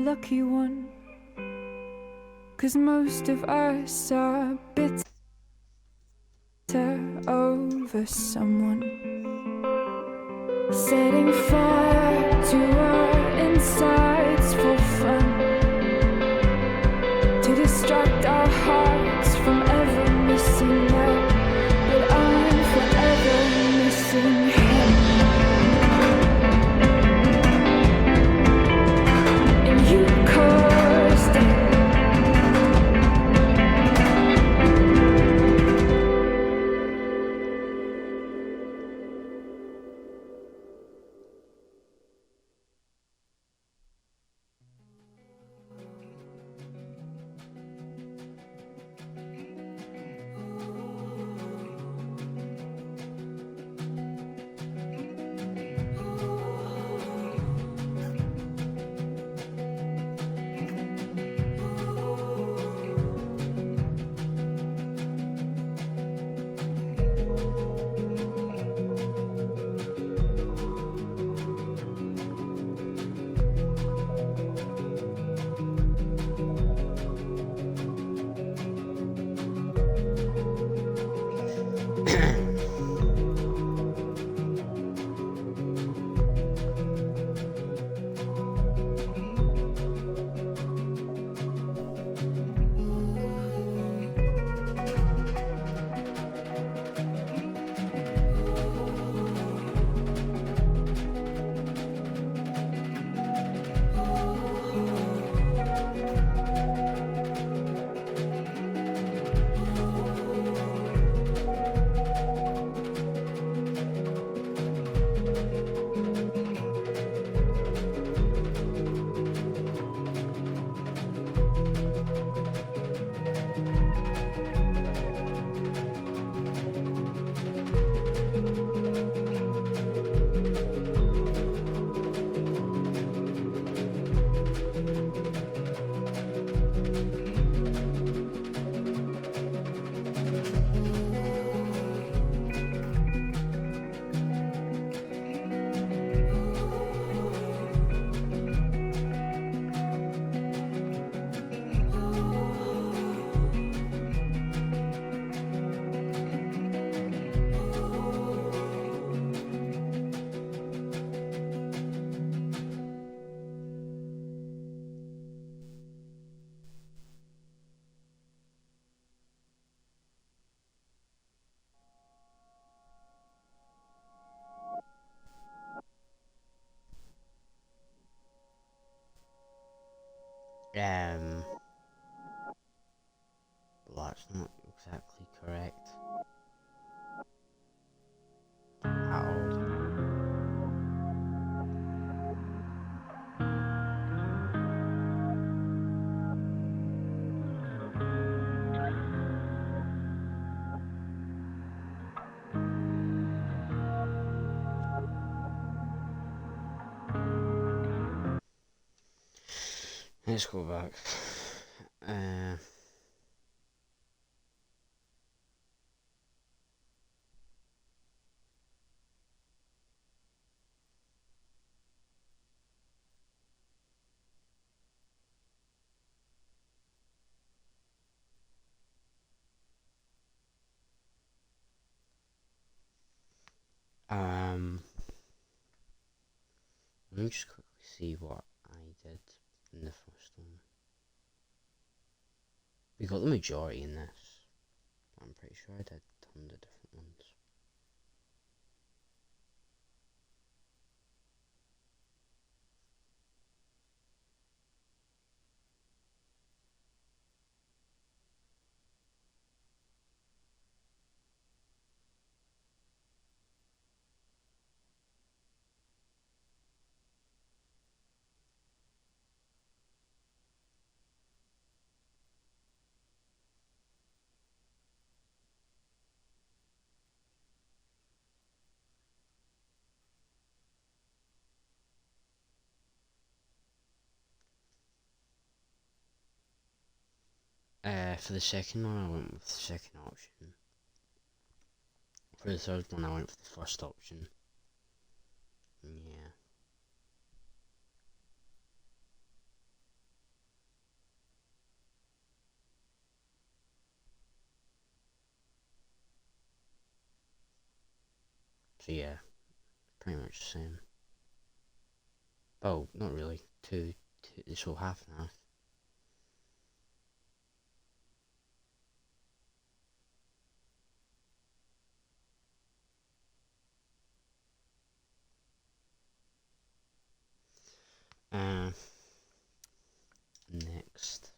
S1: Lucky one, 'cause most of us are bitter over someone, setting fire to our insides for fun, to distract our hearts from ever missing love. But I'm forever missing him. You caused it.
S11: Well, that's not exactly correct. How old? let's go back. Let me just quickly see what I did in the first one. We got the majority in this. I'm pretty sure I did tons of different ones. For the second one, I went with the second option. For the third one, I went for the first option. Yeah. So yeah, pretty much the same. Oh, not really. Two, so half and half. Next.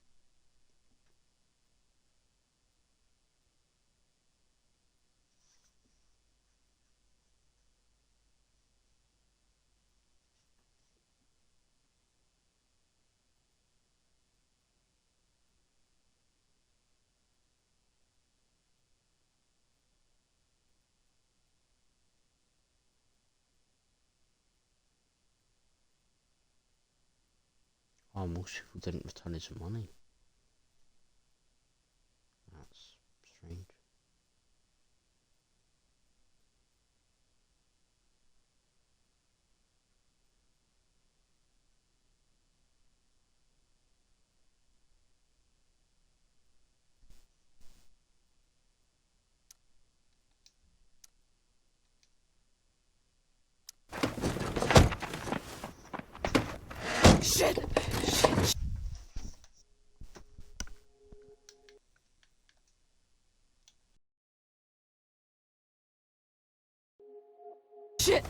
S11: Oh, most people didn't return his money. That's strange.
S22: Shit! Shit!